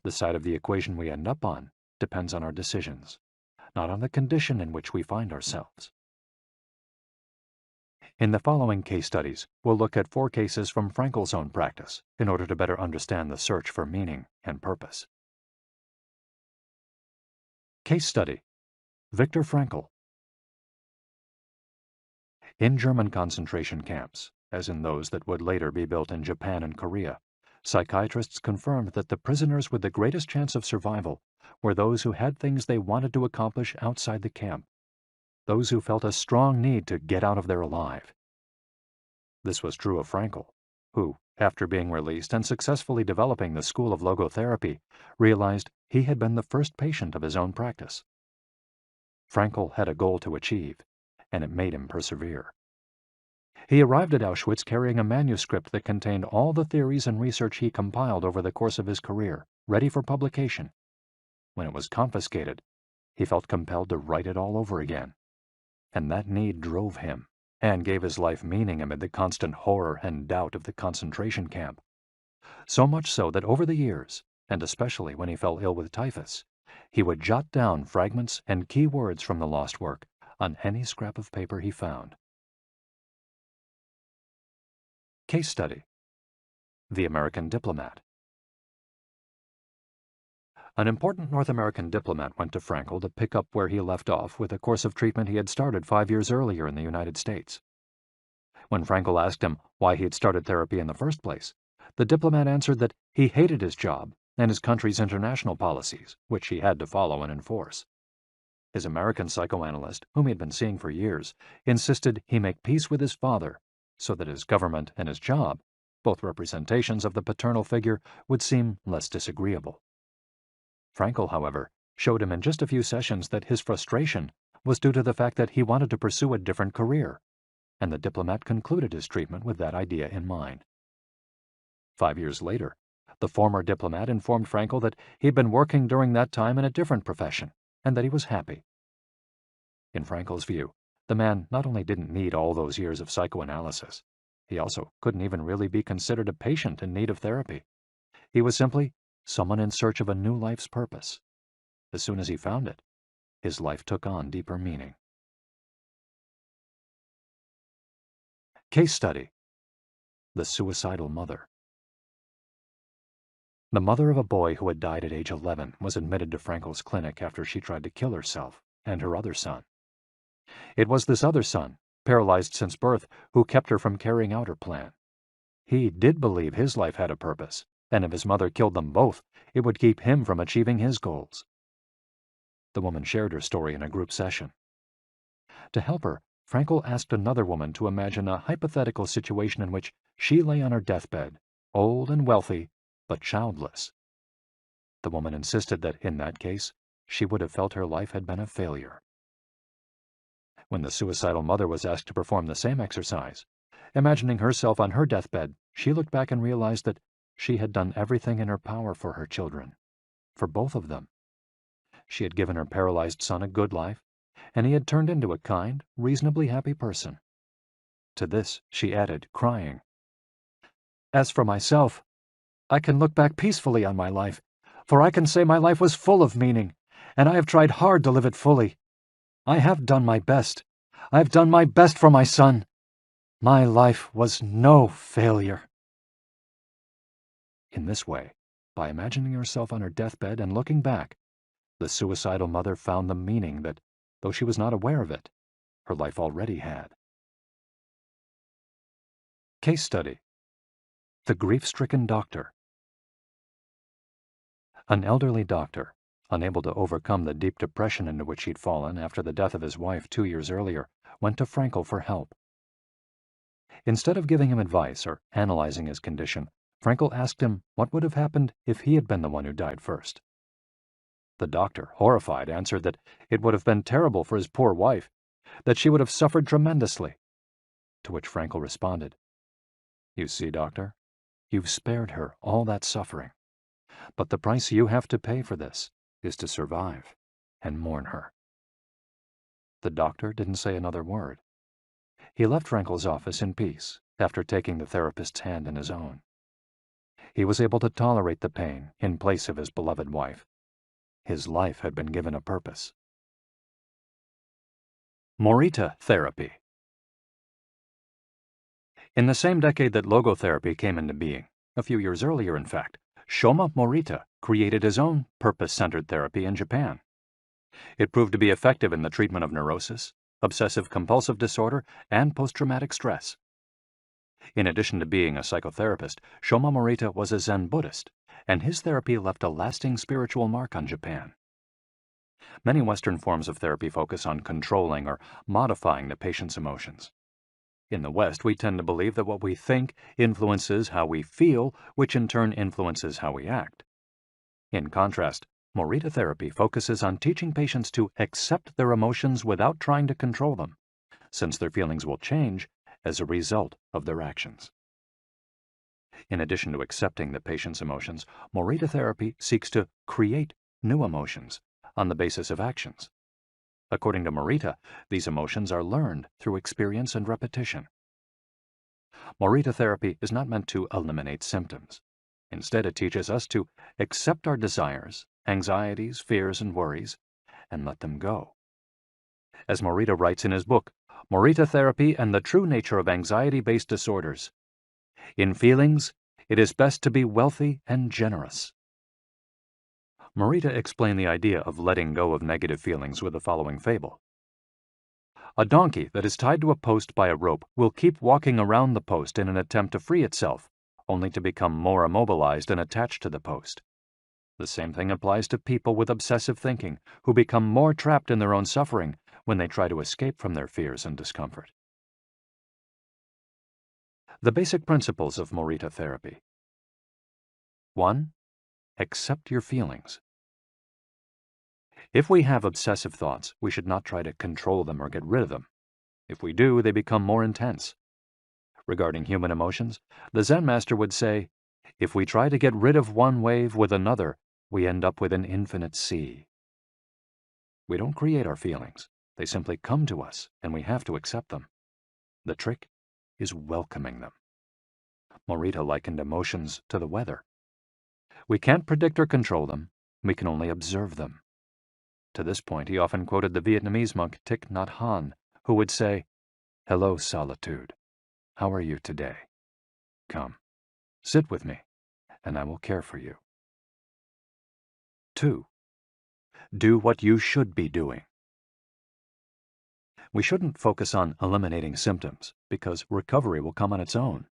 The side of the equation we end up on depends on our decisions, not on the condition in which we find ourselves. In the following case studies, we'll look at 4 cases from Frankl's own practice in order to better understand the search for meaning and purpose. Case study: Viktor Frankl. In German concentration camps, as in those that would later be built in Japan and Korea, psychiatrists confirmed that the prisoners with the greatest chance of survival were those who had things they wanted to accomplish outside the camp, those who felt a strong need to get out of there alive. This was true of Frankl, who, after being released and successfully developing the school of logotherapy, realized he had been the first patient of his own practice. Frankl had a goal to achieve, and it made him persevere. He arrived at Auschwitz carrying a manuscript that contained all the theories and research he compiled over the course of his career, ready for publication. When it was confiscated, he felt compelled to write it all over again. And that need drove him, and gave his life meaning amid the constant horror and doubt of the concentration camp. So much so that over the years, and especially when he fell ill with typhus, he would jot down fragments and key words from the lost work on any scrap of paper he found. Case study: The American Diplomat. An important North American diplomat went to Frankl to pick up where he left off with a course of treatment he had started 5 years earlier in the United States. When Frankl asked him why he had started therapy in the first place, the diplomat answered that he hated his job and his country's international policies, which he had to follow and enforce. His American psychoanalyst, whom he had been seeing for years, insisted he make peace with his father so that his government and his job, both representations of the paternal figure, would seem less disagreeable. Frankl, however, showed him in just a few sessions that his frustration was due to the fact that he wanted to pursue a different career, and the diplomat concluded his treatment with that idea in mind. 5 years later, the former diplomat informed Frankl that he had been working during that time in a different profession, and that he was happy. In Frankl's view, the man not only didn't need all those years of psychoanalysis, he also couldn't even really be considered a patient in need of therapy. He was simply someone in search of a new life's purpose. As soon as he found it, his life took on deeper meaning. Case study: The Suicidal Mother. The mother of a boy who had died at age 11 was admitted to Frankl's clinic after she tried to kill herself and her other son. It was this other son, paralyzed since birth, who kept her from carrying out her plan. He did believe his life had a purpose, and if his mother killed them both, it would keep him from achieving his goals. The woman shared her story in a group session. To help her, Frankl asked another woman to imagine a hypothetical situation in which she lay on her deathbed, old and wealthy, but childless. The woman insisted that, in that case, she would have felt her life had been a failure. When the suicidal mother was asked to perform the same exercise, imagining herself on her deathbed, she looked back and realized that she had done everything in her power for her children. for both of them. She had given her paralyzed son a good life, and he had turned into a kind, reasonably happy person. To this she added, crying, "As for myself, I can look back peacefully on my life, for I can say my life was full of meaning, and I have tried hard to live it fully. I have done my best. I have done my best for my son. My life was no failure." In this way, by imagining herself on her deathbed and looking back, the suicidal mother found the meaning that, though she was not aware of it, her life already had. Case Study: The Grief-Stricken Doctor. An elderly doctor, unable to overcome the deep depression into which he'd fallen after the death of his wife 2 years earlier, went to Frankl for help. Instead of giving him advice or analyzing his condition, Frankl asked him what would have happened if he had been the one who died first. The doctor, horrified, answered that it would have been terrible for his poor wife, that she would have suffered tremendously. To which Frankl responded, "You see, doctor, you've spared her all that suffering, but the price you have to pay for this is to survive and mourn her." The doctor didn't say another word. He left Frankl's office in peace after taking the therapist's hand in his own. He was able to tolerate the pain in place of his beloved wife. His life had been given a purpose. Morita Therapy. In the same decade that logotherapy came into being, a few years earlier in fact, Shoma Morita created his own purpose-centered therapy in Japan. It proved to be effective in the treatment of neurosis, obsessive-compulsive disorder, and post-traumatic stress. In addition to being a psychotherapist, Shoma Morita was a Zen Buddhist, and his therapy left a lasting spiritual mark on Japan. Many Western forms of therapy focus on controlling or modifying the patient's emotions. In the West, we tend to believe that what we think influences how we feel, which in turn influences how we act. In contrast, Morita Therapy focuses on teaching patients to accept their emotions without trying to control them, since their feelings will change as a result of their actions. In addition to accepting the patient's emotions, Morita Therapy seeks to create new emotions on the basis of actions. According to Morita, these emotions are learned through experience and repetition. Morita Therapy is not meant to eliminate symptoms. Instead, it teaches us to accept our desires, anxieties, fears, and worries, and let them go. As Morita writes in his book, Morita Therapy and the True Nature of Anxiety-Based Disorders, "In feelings, it is best to be wealthy and generous." Morita explained the idea of letting go of negative feelings with the following fable. A donkey that is tied to a post by a rope will keep walking around the post in an attempt to free itself, only to become more immobilized and attached to the post. The same thing applies to people with obsessive thinking, who become more trapped in their own suffering when they try to escape from their fears and discomfort. The basic principles of Morita Therapy. 1. Accept your feelings. If we have obsessive thoughts, we should not try to control them or get rid of them. If we do, they become more intense. Regarding human emotions, the Zen master would say, if we try to get rid of one wave with another, we end up with an infinite sea. We don't create our feelings. They simply come to us, and we have to accept them. The trick is welcoming them. Morita likened emotions to the weather. We can't predict or control them. We can only observe them. To this point, he often quoted the Vietnamese monk Thich Nhat Hanh, who would say, "Hello, solitude. How are you today? Come, sit with me, and I will care for you." 2. Do what you should be doing. We shouldn't focus on eliminating symptoms, because recovery will come on its own.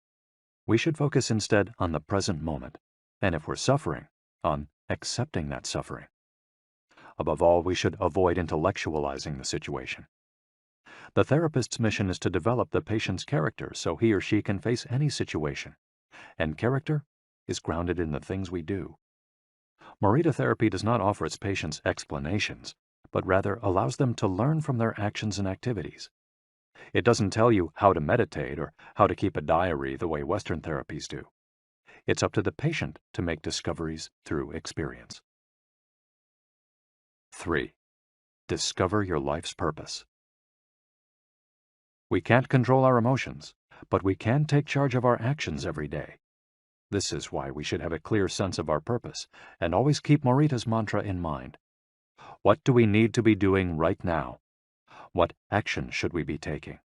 We should focus instead on the present moment, and if we're suffering, on accepting that suffering. Above all, we should avoid intellectualizing the situation. The therapist's mission is to develop the patient's character so he or she can face any situation, and character is grounded in the things we do. Morita Therapy does not offer its patients explanations, but rather allows them to learn from their actions and activities. It doesn't tell you how to meditate or how to keep a diary the way Western therapies do. It's up to the patient to make discoveries through experience. 3. Discover your life's purpose. We can't control our emotions, but we can take charge of our actions every day. This is why we should have a clear sense of our purpose and always keep Morita's mantra in mind. What do we need to be doing right now? What action should we be taking?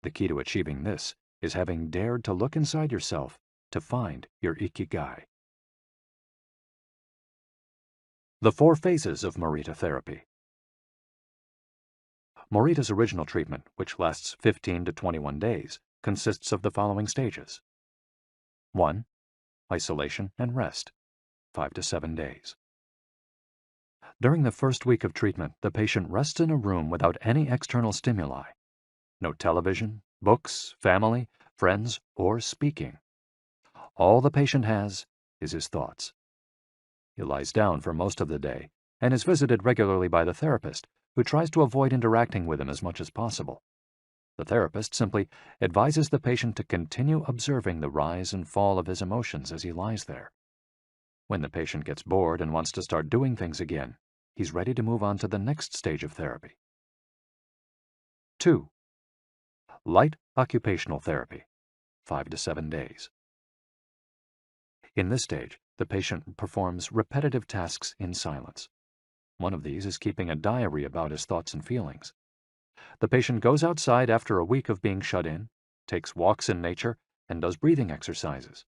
The key to achieving this is having dared to look inside yourself to find your Ikigai. The 4 phases of Morita Therapy. Morita's original treatment, which lasts 15 to 21 days, consists of the following stages. 1. Isolation and rest, 5 to 7 days. During the first week of treatment, the patient rests in a room without any external stimuli. No television, books, family, friends, or speaking. All the patient has is his thoughts. He lies down for most of the day and is visited regularly by the therapist, who tries to avoid interacting with him as much as possible. The therapist simply advises the patient to continue observing the rise and fall of his emotions as he lies there. When the patient gets bored and wants to start doing things again, he's ready to move on to the next stage of therapy. 2. Light occupational therapy, 5 to 7 days. In this stage, the patient performs repetitive tasks in silence. One of these is keeping a diary about his thoughts and feelings. The patient goes outside after a week of being shut in, takes walks in nature, and does breathing exercises.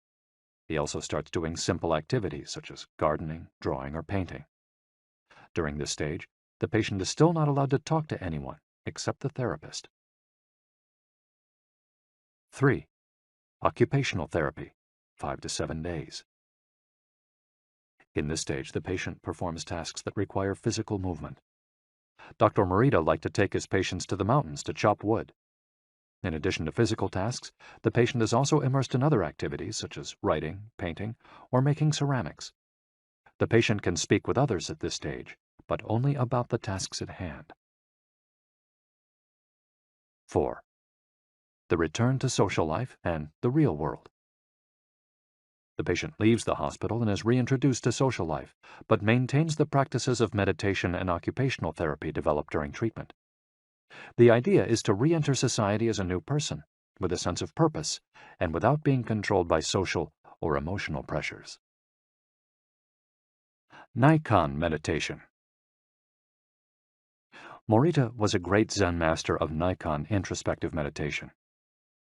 He also starts doing simple activities such as gardening, drawing, or painting. During this stage, the patient is still not allowed to talk to anyone except the therapist. 3. Occupational therapy, 5 to 7 days. In this stage, the patient performs tasks that require physical movement. Dr. Morita liked to take his patients to the mountains to chop wood. In addition to physical tasks, the patient is also immersed in other activities such as writing, painting, or making ceramics. The patient can speak with others at this stage, but only about the tasks at hand. 4. The return to social life and the real world. The patient leaves the hospital and is reintroduced to social life, but maintains the practices of meditation and occupational therapy developed during treatment. The idea is to re-enter society as a new person, with a sense of purpose, and without being controlled by social or emotional pressures. Nikon meditation. Morita was a great Zen master of Nikon introspective meditation.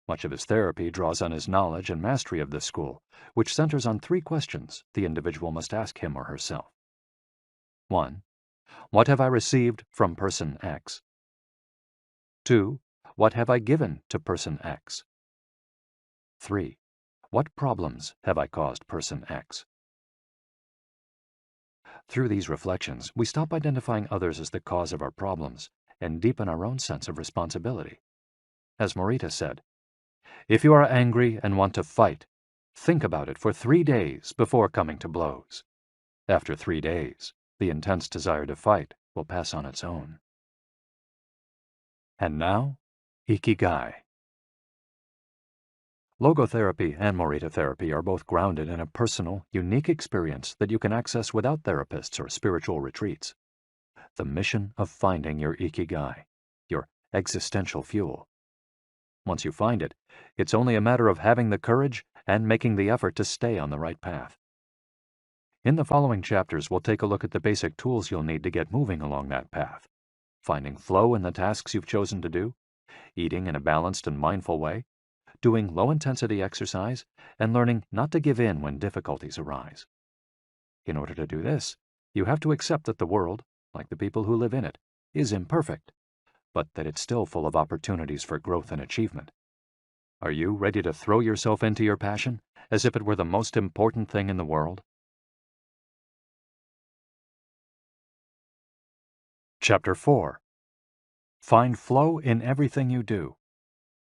Much of his therapy draws on his knowledge and mastery of this school, which centers on 3 questions the individual must ask him or herself. 1. What have I received from person X? 2. What have I given to person X? 3. What problems have I caused person X? Through these reflections, we stop identifying others as the cause of our problems and deepen our own sense of responsibility. As Morita said, if you are angry and want to fight, think about it for 3 days before coming to blows. After 3 days, the intense desire to fight will pass on its own. And now, Ikigai. Logotherapy and Morita Therapy are both grounded in a personal, unique experience that you can access without therapists or spiritual retreats. The mission of finding your Ikigai, your existential fuel. Once you find it, it's only a matter of having the courage and making the effort to stay on the right path. In the following chapters, we'll take a look at the basic tools you'll need to get moving along that path. Finding flow in the tasks you've chosen to do, eating in a balanced and mindful way, doing low-intensity exercise, and learning not to give in when difficulties arise. In order to do this, you have to accept that the world, like the people who live in it, is imperfect, but that it's still full of opportunities for growth and achievement. Are you ready to throw yourself into your passion as if it were the most important thing in the world? Chapter 4. Find flow in everything you do.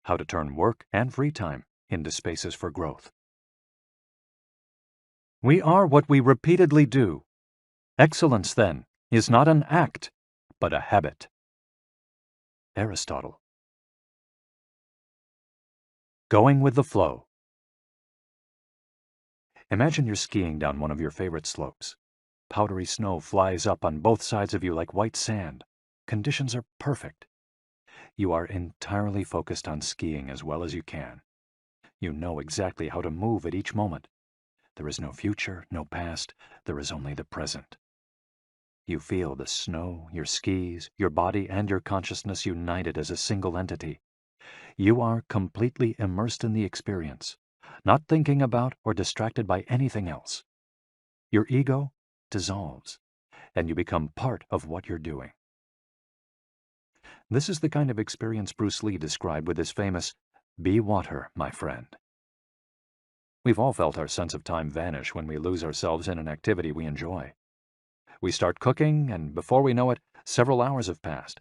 How to turn work and free time into spaces for growth. We are what we repeatedly do. Excellence, then, is not an act, but a habit. Aristotle. Going with the flow. Imagine you're skiing down one of your favorite slopes. Powdery snow flies up on both sides of you like white sand. Conditions are perfect. You are entirely focused on skiing as well as you can. You know exactly how to move at each moment. There is no future, no past. There is only the present. You feel the snow, your skis, your body, and your consciousness united as a single entity. You are completely immersed in the experience, not thinking about or distracted by anything else. Your ego dissolves, and you become part of what you're doing. This is the kind of experience Bruce Lee described with his famous, "Be water, my friend." We've all felt our sense of time vanish when we lose ourselves in an activity we enjoy. We start cooking, and before we know it, several hours have passed.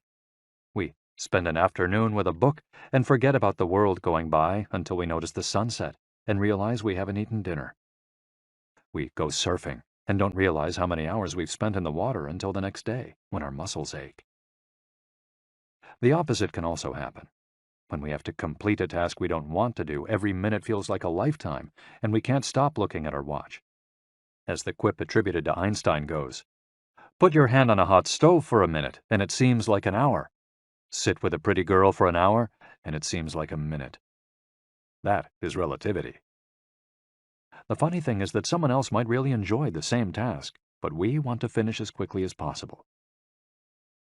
We spend an afternoon with a book and forget about the world going by until we notice the sunset and realize we haven't eaten dinner. We go surfing and don't realize how many hours we've spent in the water until the next day when our muscles ache. The opposite can also happen. When we have to complete a task we don't want to do, every minute feels like a lifetime, and we can't stop looking at our watch. As the quip attributed to Einstein goes, "Put your hand on a hot stove for a minute, and it seems like an hour. Sit with a pretty girl for an hour, and it seems like a minute." That is relativity. The funny thing is that someone else might really enjoy the same task, but we want to finish as quickly as possible.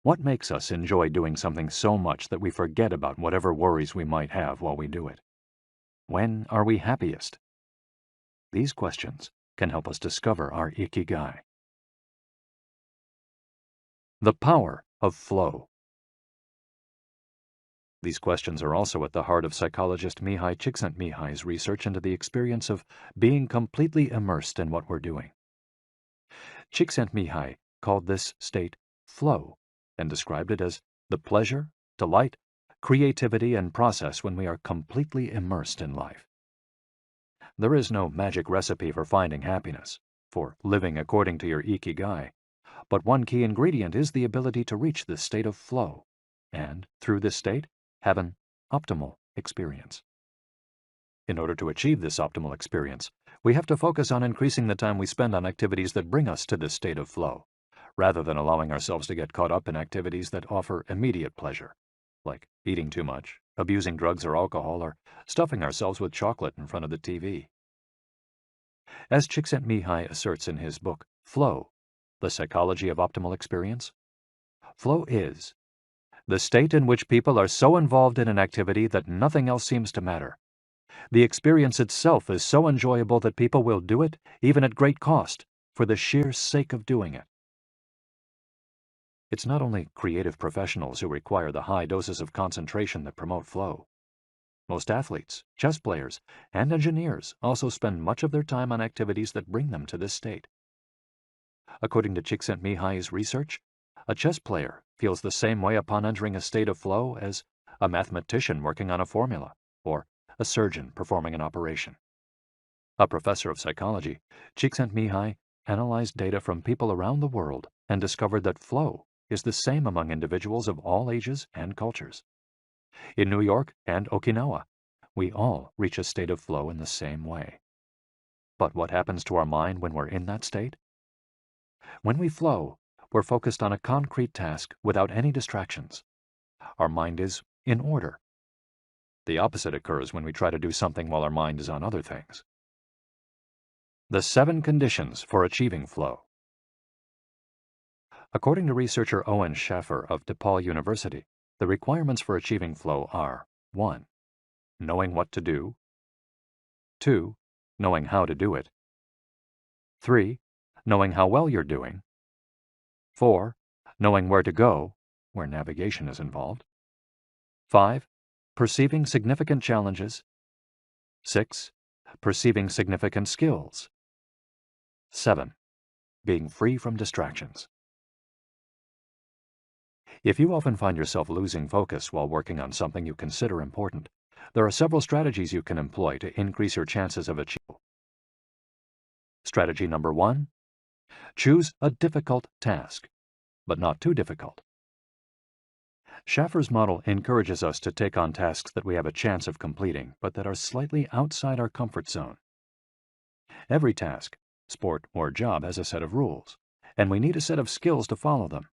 What makes us enjoy doing something so much that we forget about whatever worries we might have while we do it? When are we happiest? These questions can help us discover our Ikigai. The power of flow. These questions are also at the heart of psychologist Mihai Csikszentmihalyi's research into the experience of being completely immersed in what we're doing. Csikszentmihalyi called this state flow and described it as the pleasure, delight, creativity, and process when we are completely immersed in life. There is no magic recipe for finding happiness, for living according to your Ikigai, but one key ingredient is the ability to reach this state of flow, and, through this state, have an optimal experience. In order to achieve this optimal experience, we have to focus on increasing the time we spend on activities that bring us to this state of flow, rather than allowing ourselves to get caught up in activities that offer immediate pleasure, like eating too much, abusing drugs or alcohol, or stuffing ourselves with chocolate in front of the TV. As Csikszentmihalyi asserts in his book, Flow, The Psychology of Optimal Experience, flow is the state in which people are so involved in an activity that nothing else seems to matter. The experience itself is so enjoyable that people will do it, even at great cost, for the sheer sake of doing it. It's not only creative professionals who require the high doses of concentration that promote flow. Most athletes, chess players, and engineers also spend much of their time on activities that bring them to this state. According to Csikszentmihalyi's research, a chess player feels the same way upon entering a state of flow as a mathematician working on a formula, or a surgeon performing an operation. A professor of psychology, Csikszentmihalyi analyzed data from people around the world and discovered that flow is the same among individuals of all ages and cultures. In New York and Okinawa, we all reach a state of flow in the same way. But what happens to our mind when we're in that state? When we flow, we're focused on a concrete task without any distractions. Our mind is in order. The opposite occurs when we try to do something while our mind is on other things. The 7 conditions for achieving flow. According to researcher Owen Schaffer of DePaul University, the requirements for achieving flow are 1. Knowing what to do. 2. Knowing how to do it. 3. Knowing how well you're doing. 4. Knowing where to go, where navigation is involved. 5. Perceiving significant challenges. 6. Perceiving significant skills. 7. Being free from distractions. If you often find yourself losing focus while working on something you consider important, there are several strategies you can employ to increase your chances of achieving. Strategy number 1. Choose a difficult task, but not too difficult. Schaffer's model encourages us to take on tasks that we have a chance of completing, but that are slightly outside our comfort zone. Every task, sport or job has a set of rules, and we need a set of skills to follow them.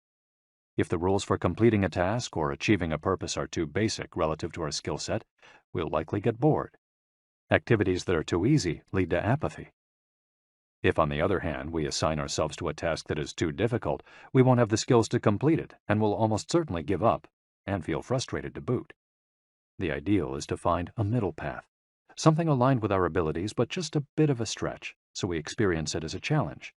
If the rules for completing a task or achieving a purpose are too basic relative to our skill set, we'll likely get bored. Activities that are too easy lead to apathy. If, on the other hand, we assign ourselves to a task that is too difficult, we won't have the skills to complete it and will almost certainly give up and feel frustrated to boot. The ideal is to find a middle path, something aligned with our abilities but just a bit of a stretch, so we experience it as a challenge.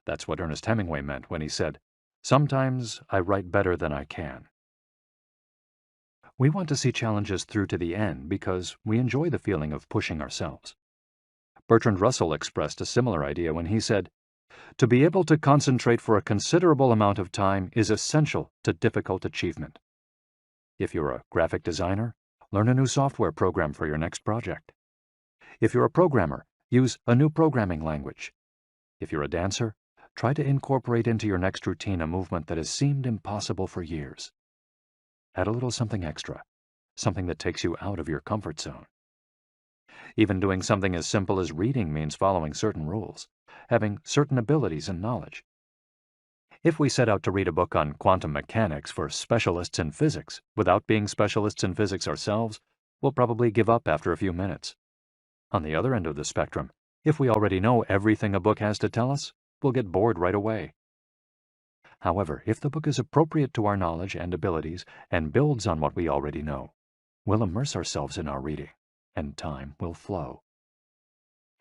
That's what Ernest Hemingway meant when he said, "Sometimes I write better than I can." We want to see challenges through to the end because we enjoy the feeling of pushing ourselves. Bertrand Russell expressed a similar idea when he said, "To be able to concentrate for a considerable amount of time is essential to difficult achievement." If you're a graphic designer, learn a new software program for your next project. If you're a programmer, use a new programming language. If you're a dancer, try to incorporate into your next routine a movement that has seemed impossible for years. Add a little something extra, something that takes you out of your comfort zone. Even doing something as simple as reading means following certain rules, having certain abilities and knowledge. If we set out to read a book on quantum mechanics for specialists in physics without being specialists in physics ourselves, we'll probably give up after a few minutes. On the other end of the spectrum, if we already know everything a book has to tell us, we'll get bored right away. However, if the book is appropriate to our knowledge and abilities and builds on what we already know, we'll immerse ourselves in our reading, and time will flow.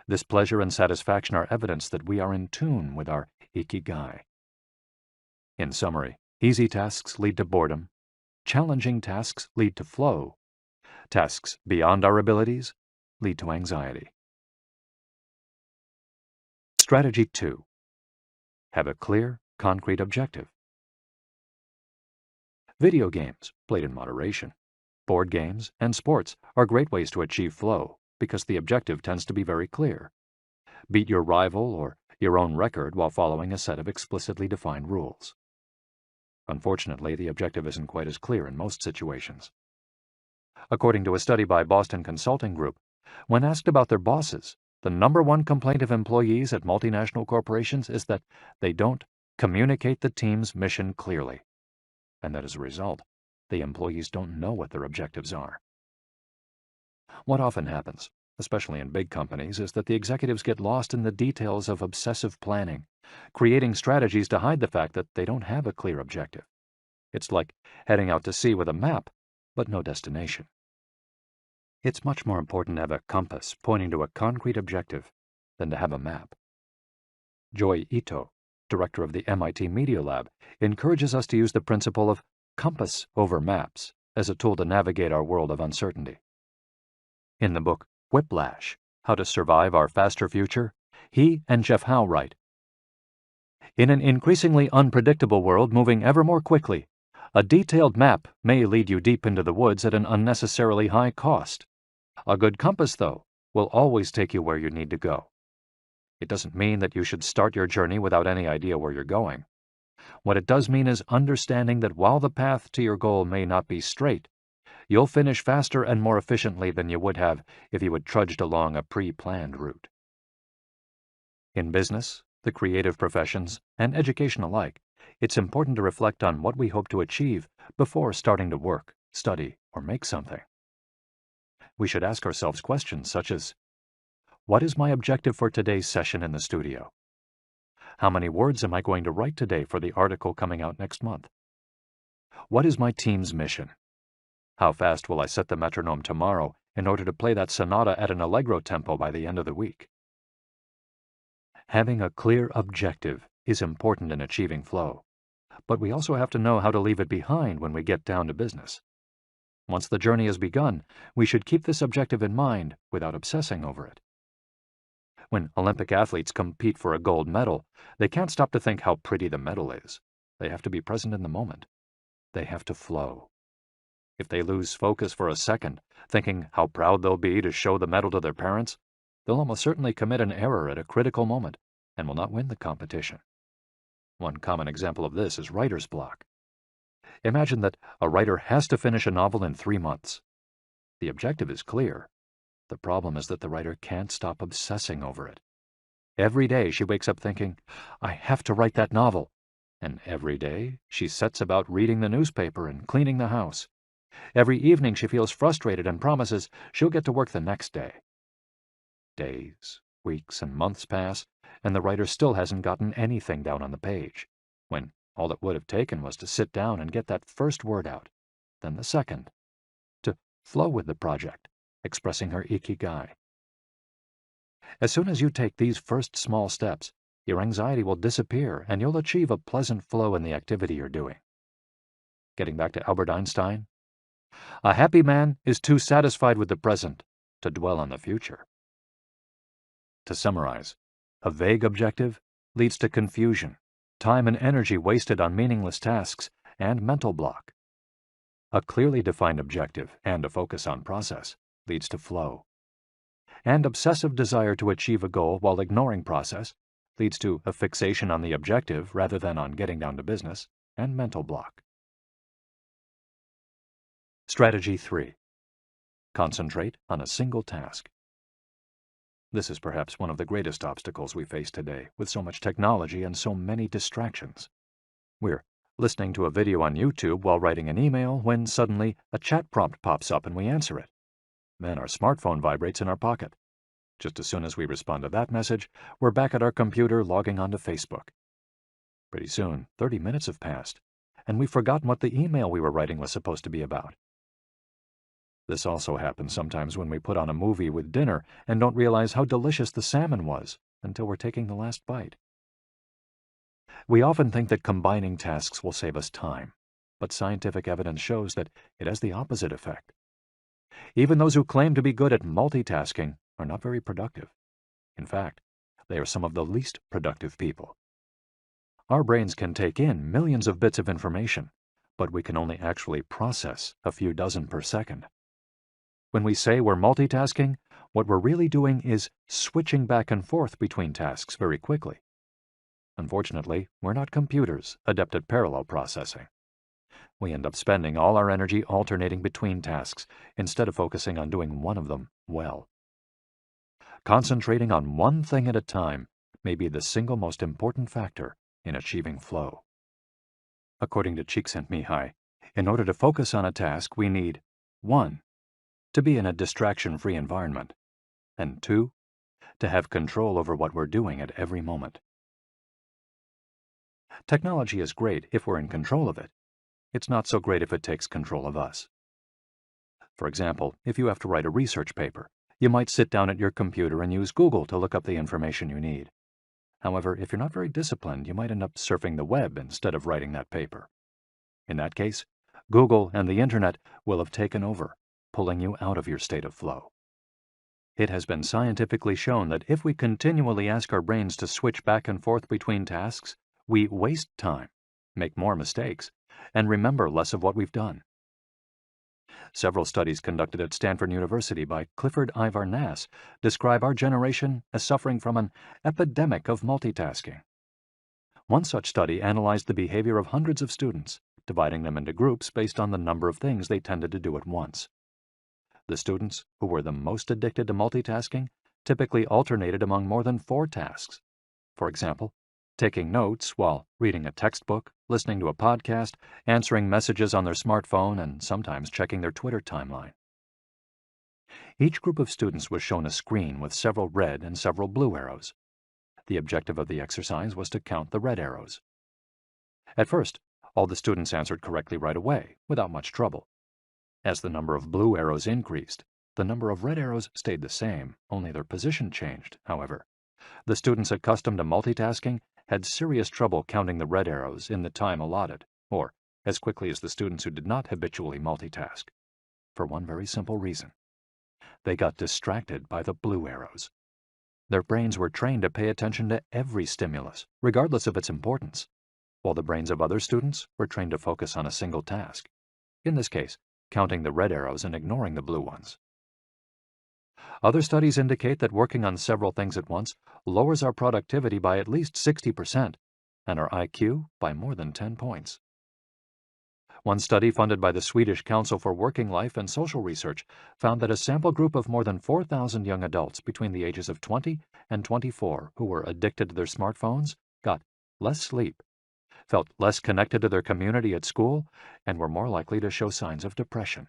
This pleasure and satisfaction are evidence that we are in tune with our IKIGAI. In summary, easy tasks lead to boredom, challenging tasks lead to flow, tasks beyond our abilities lead to anxiety. Strategy 2. Have a clear, concrete objective. Video games, played in moderation, board games, and sports are great ways to achieve flow because the objective tends to be very clear. Beat your rival or your own record while following a set of explicitly defined rules. Unfortunately, the objective isn't quite as clear in most situations. According to a study by Boston Consulting Group, when asked about their bosses, the #1 complaint of employees at multinational corporations is that they don't communicate the team's mission clearly, and that as a result, the employees don't know what their objectives are. What often happens, especially in big companies, is that the executives get lost in the details of obsessive planning, creating strategies to hide the fact that they don't have a clear objective. It's like heading out to sea with a map, but no destination. It's much more important to have a compass pointing to a concrete objective than to have a map. Joy Ito, director of the MIT Media Lab, encourages us to use the principle of compass over maps as a tool to navigate our world of uncertainty. In the book Whiplash, How to Survive Our Faster Future, he and Jeff Howe write, "In an increasingly unpredictable world moving ever more quickly, a detailed map may lead you deep into the woods at an unnecessarily high cost. A good compass, though, will always take you where you need to go. It doesn't mean that you should start your journey without any idea where you're going. What it does mean is understanding that while the path to your goal may not be straight, you'll finish faster and more efficiently than you would have if you had trudged along a pre-planned route." In business, the creative professions, and education alike, it's important to reflect on what we hope to achieve before starting to work, study, or make something. We should ask ourselves questions such as, what is my objective for today's session in the studio? How many words am I going to write today for the article coming out next month? What is my team's mission? How fast will I set the metronome tomorrow in order to play that sonata at an allegro tempo by the end of the week? Having a clear objective is important in achieving flow, but we also have to know how to leave it behind when we get down to business. Once the journey has begun, we should keep this objective in mind without obsessing over it. When Olympic athletes compete for a gold medal, they can't stop to think how pretty the medal is. They have to be present in the moment. They have to flow. If they lose focus for a second, thinking how proud they'll be to show the medal to their parents, they'll almost certainly commit an error at a critical moment and will not win the competition. One common example of this is writer's block. Imagine that a writer has to finish a novel in 3 months. The objective is clear. The problem is that the writer can't stop obsessing over it. Every day she wakes up thinking, I have to write that novel. And every day she sets about reading the newspaper and cleaning the house. Every evening she feels frustrated and promises she'll get to work the next day. Days, weeks, and months pass, and the writer still hasn't gotten anything down on the page, when all it would have taken was to sit down and get that first word out, then the second, to flow with the project, expressing her ikigai. As soon as you take these first small steps, your anxiety will disappear and you'll achieve a pleasant flow in the activity you're doing. Getting back to Albert Einstein, a happy man is too satisfied with the present to dwell on the future. To summarize, a vague objective leads to confusion, time and energy wasted on meaningless tasks, and mental block. A clearly defined objective and a focus on process leads to flow. And obsessive desire to achieve a goal while ignoring process leads to a fixation on the objective rather than on getting down to business, and mental block. Strategy 3. Concentrate on a single task. This is perhaps one of the greatest obstacles we face today, with so much technology and so many distractions. We're listening to a video on YouTube while writing an email when suddenly a chat prompt pops up and we answer it. Then our smartphone vibrates in our pocket. Just as soon as we respond to that message, we're back at our computer logging onto Facebook. Pretty soon, 30 minutes have passed, and we've forgotten what the email we were writing was supposed to be about. This also happens sometimes when we put on a movie with dinner and don't realize how delicious the salmon was until we're taking the last bite. We often think that combining tasks will save us time, but scientific evidence shows that it has the opposite effect. Even those who claim to be good at multitasking are not very productive. In fact, they are some of the least productive people. Our brains can take in millions of bits of information, but we can only actually process a few dozen per second. When we say we're multitasking, what we're really doing is switching back and forth between tasks very quickly. Unfortunately, we're not computers adept at parallel processing. We end up spending all our energy alternating between tasks instead of focusing on doing one of them well. Concentrating on one thing at a time may be the single most important factor in achieving flow. According to Csikszentmihalyi, in order to focus on a task, we need 1. To be in a distraction-free environment, and 2. To have control over what we're doing at every moment. Technology is great if we're in control of it. It's not so great if it takes control of us. For example, if you have to write a research paper, you might sit down at your computer and use Google to look up the information you need. However, if you're not very disciplined, you might end up surfing the web instead of writing that paper. In that case, Google and the Internet will have taken over, pulling you out of your state of flow. It has been scientifically shown that if we continually ask our brains to switch back and forth between tasks, we waste time, make more mistakes, and remember less of what we've done. Several studies conducted at Stanford University by Clifford Ivar Nass describe our generation as suffering from an epidemic of multitasking. One such study analyzed the behavior of hundreds of students, dividing them into groups based on the number of things they tended to do at once. The students who were the most addicted to multitasking typically alternated among more than 4 tasks. For example, taking notes while reading a textbook, listening to a podcast, answering messages on their smartphone, and sometimes checking their Twitter timeline. Each group of students was shown a screen with several red and several blue arrows. The objective of the exercise was to count the red arrows. At first, all the students answered correctly right away, without much trouble. As the number of blue arrows increased, the number of red arrows stayed the same, only their position changed, however. The students accustomed to multitasking had serious trouble counting the red arrows in the time allotted, or as quickly as the students who did not habitually multitask, for one very simple reason. They got distracted by the blue arrows. Their brains were trained to pay attention to every stimulus, regardless of its importance, while the brains of other students were trained to focus on a single task, in this case, counting the red arrows and ignoring the blue ones. Other studies indicate that working on several things at once lowers our productivity by at least 60% and our IQ by more than 10 points. One study funded by the Swedish Council for Working Life and Social Research found that a sample group of more than 4,000 young adults between the ages of 20 and 24 who were addicted to their smartphones got less sleep, felt less connected to their community at school, and were more likely to show signs of depression.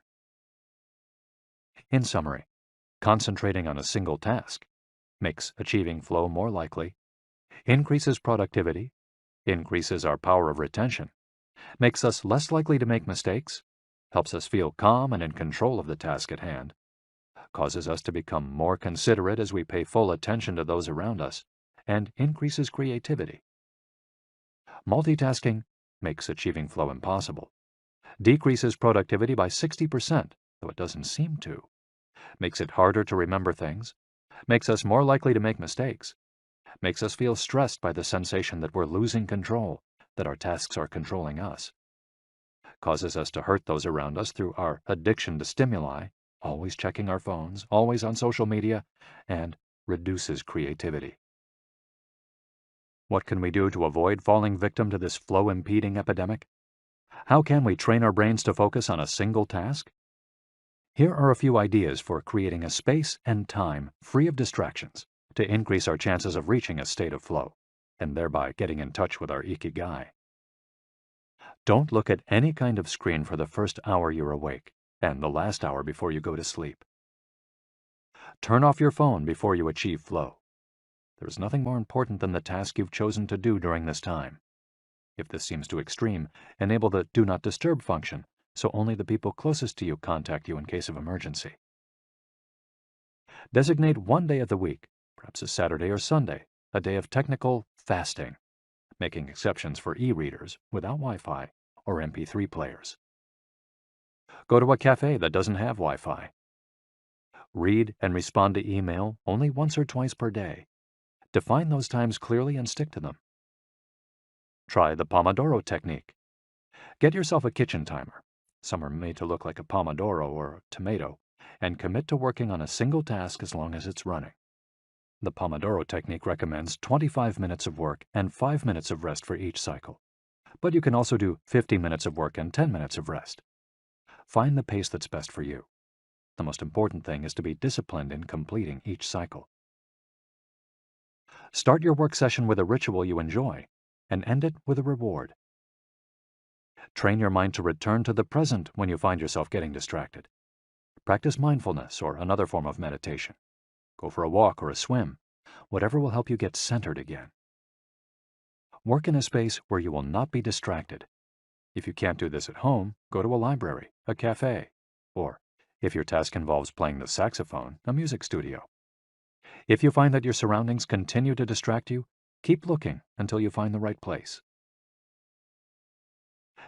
In summary, concentrating on a single task makes achieving flow more likely, increases productivity, increases our power of retention, makes us less likely to make mistakes, helps us feel calm and in control of the task at hand, causes us to become more considerate as we pay full attention to those around us, and increases creativity. Multitasking makes achieving flow impossible, decreases productivity by 60%, though it doesn't seem to, makes it harder to remember things, makes us more likely to make mistakes, makes us feel stressed by the sensation that we're losing control, that our tasks are controlling us, causes us to hurt those around us through our addiction to stimuli, always checking our phones, always on social media, and reduces creativity. What can we do to avoid falling victim to this flow-impeding epidemic? How can we train our brains to focus on a single task? Here are a few ideas for creating a space and time free of distractions to increase our chances of reaching a state of flow, and thereby getting in touch with our Ikigai. Don't look at any kind of screen for the first hour you're awake and the last hour before you go to sleep. Turn off your phone before you achieve flow. There's nothing more important than the task you've chosen to do during this time. If this seems too extreme, enable the Do Not Disturb function, so only the people closest to you contact you in case of emergency. Designate one day of the week, perhaps a Saturday or Sunday, a day of technical fasting, making exceptions for e-readers without Wi-Fi or MP3 players. Go to a cafe that doesn't have Wi-Fi. Read and respond to email only once or twice per day. Define those times clearly and stick to them. Try the Pomodoro technique. Get yourself a kitchen timer. Some are made to look like a pomodoro or a tomato, and commit to working on a single task as long as it's running. The Pomodoro technique recommends 25 minutes of work and 5 minutes of rest for each cycle, but you can also do 50 minutes of work and 10 minutes of rest. Find the pace that's best for you. The most important thing is to be disciplined in completing each cycle. Start your work session with a ritual you enjoy, and end it with a reward. Train your mind to return to the present when you find yourself getting distracted. Practice mindfulness or another form of meditation. Go for a walk or a swim, whatever will help you get centered again. Work in a space where you will not be distracted. If you can't do this at home, go to a library, a cafe, or, if your task involves playing the saxophone, a music studio. If you find that your surroundings continue to distract you, keep looking until you find the right place.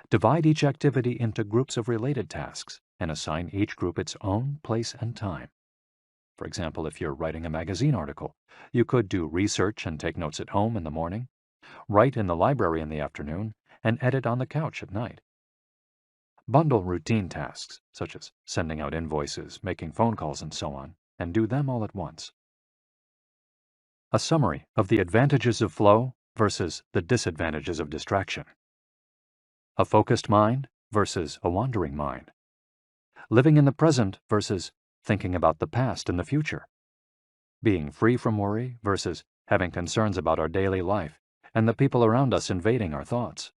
Divide each activity into groups of related tasks and assign each group its own place and time. For example, if you're writing a magazine article, you could do research and take notes at home in the morning, write in the library in the afternoon, and edit on the couch at night. Bundle routine tasks, such as sending out invoices, making phone calls, and so on, and do them all at once. A summary of the advantages of flow versus the disadvantages of distraction. A focused mind versus a wandering mind. Living in the present versus thinking about the past and the future. Being free from worry versus having concerns about our daily life and the people around us invading our thoughts.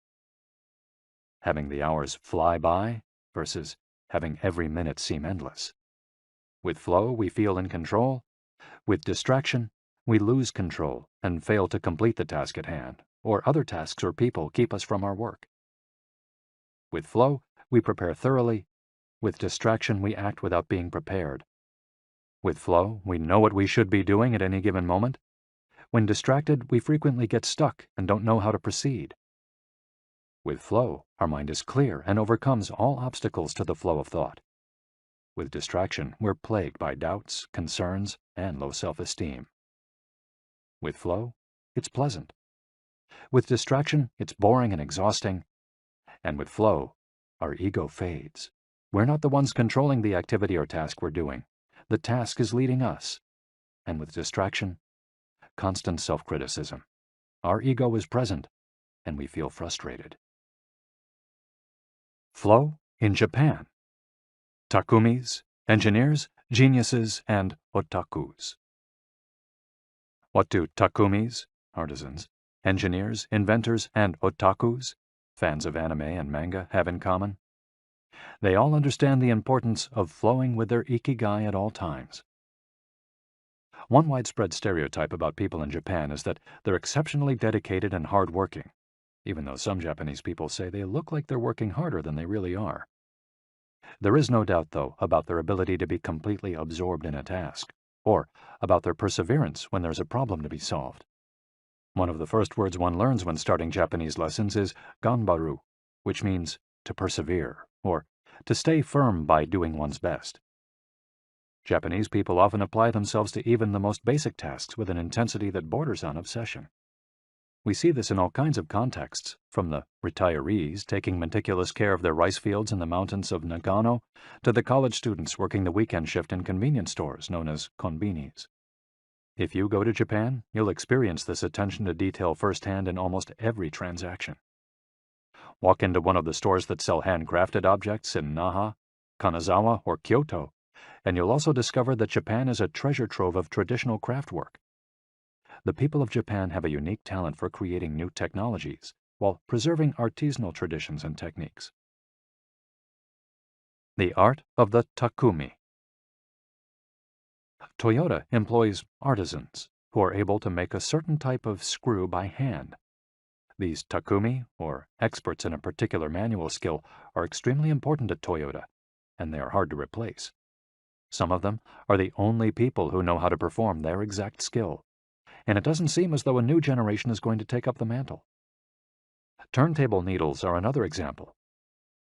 Having the hours fly by versus having every minute seem endless. With flow, we feel in control. With distraction, we lose control and fail to complete the task at hand, or other tasks or people keep us from our work. With flow, we prepare thoroughly. With distraction, we act without being prepared. With flow, we know what we should be doing at any given moment. When distracted, we frequently get stuck and don't know how to proceed. With flow, our mind is clear and overcomes all obstacles to the flow of thought. With distraction, we're plagued by doubts, concerns, and low self-esteem. With flow, it's pleasant. With distraction, it's boring and exhausting. And with flow, our ego fades. We're not the ones controlling the activity or task we're doing. The task is leading us. And with distraction, constant self-criticism. Our ego is present, and we feel frustrated. Flow in Japan. Takumis, engineers, geniuses, and otakus. What do takumis, artisans, engineers, inventors, and otakus, fans of anime and manga, have in common? They all understand the importance of flowing with their ikigai at all times. One widespread stereotype about people in Japan is that they're exceptionally dedicated and hard-working, even though some Japanese people say they look like they're working harder than they really are. There is no doubt, though, about their ability to be completely absorbed in a task, or about their perseverance when there's a problem to be solved. One of the first words one learns when starting Japanese lessons is ganbaru, which means to persevere, or to stay firm by doing one's best. Japanese people often apply themselves to even the most basic tasks with an intensity that borders on obsession. We see this in all kinds of contexts, from the retirees taking meticulous care of their rice fields in the mountains of Nagano to the college students working the weekend shift in convenience stores known as konbinis. If you go to Japan, you'll experience this attention to detail firsthand in almost every transaction. Walk into one of the stores that sell handcrafted objects in Naha, Kanazawa, or Kyoto, and you'll also discover that Japan is a treasure trove of traditional craftwork. The people of Japan have a unique talent for creating new technologies while preserving artisanal traditions and techniques. The art of the takumi. Toyota employs artisans who are able to make a certain type of screw by hand. These takumi, or experts in a particular manual skill, are extremely important to Toyota, and they are hard to replace. Some of them are the only people who know how to perform their exact skill, and it doesn't seem as though a new generation is going to take up the mantle. Turntable needles are another example.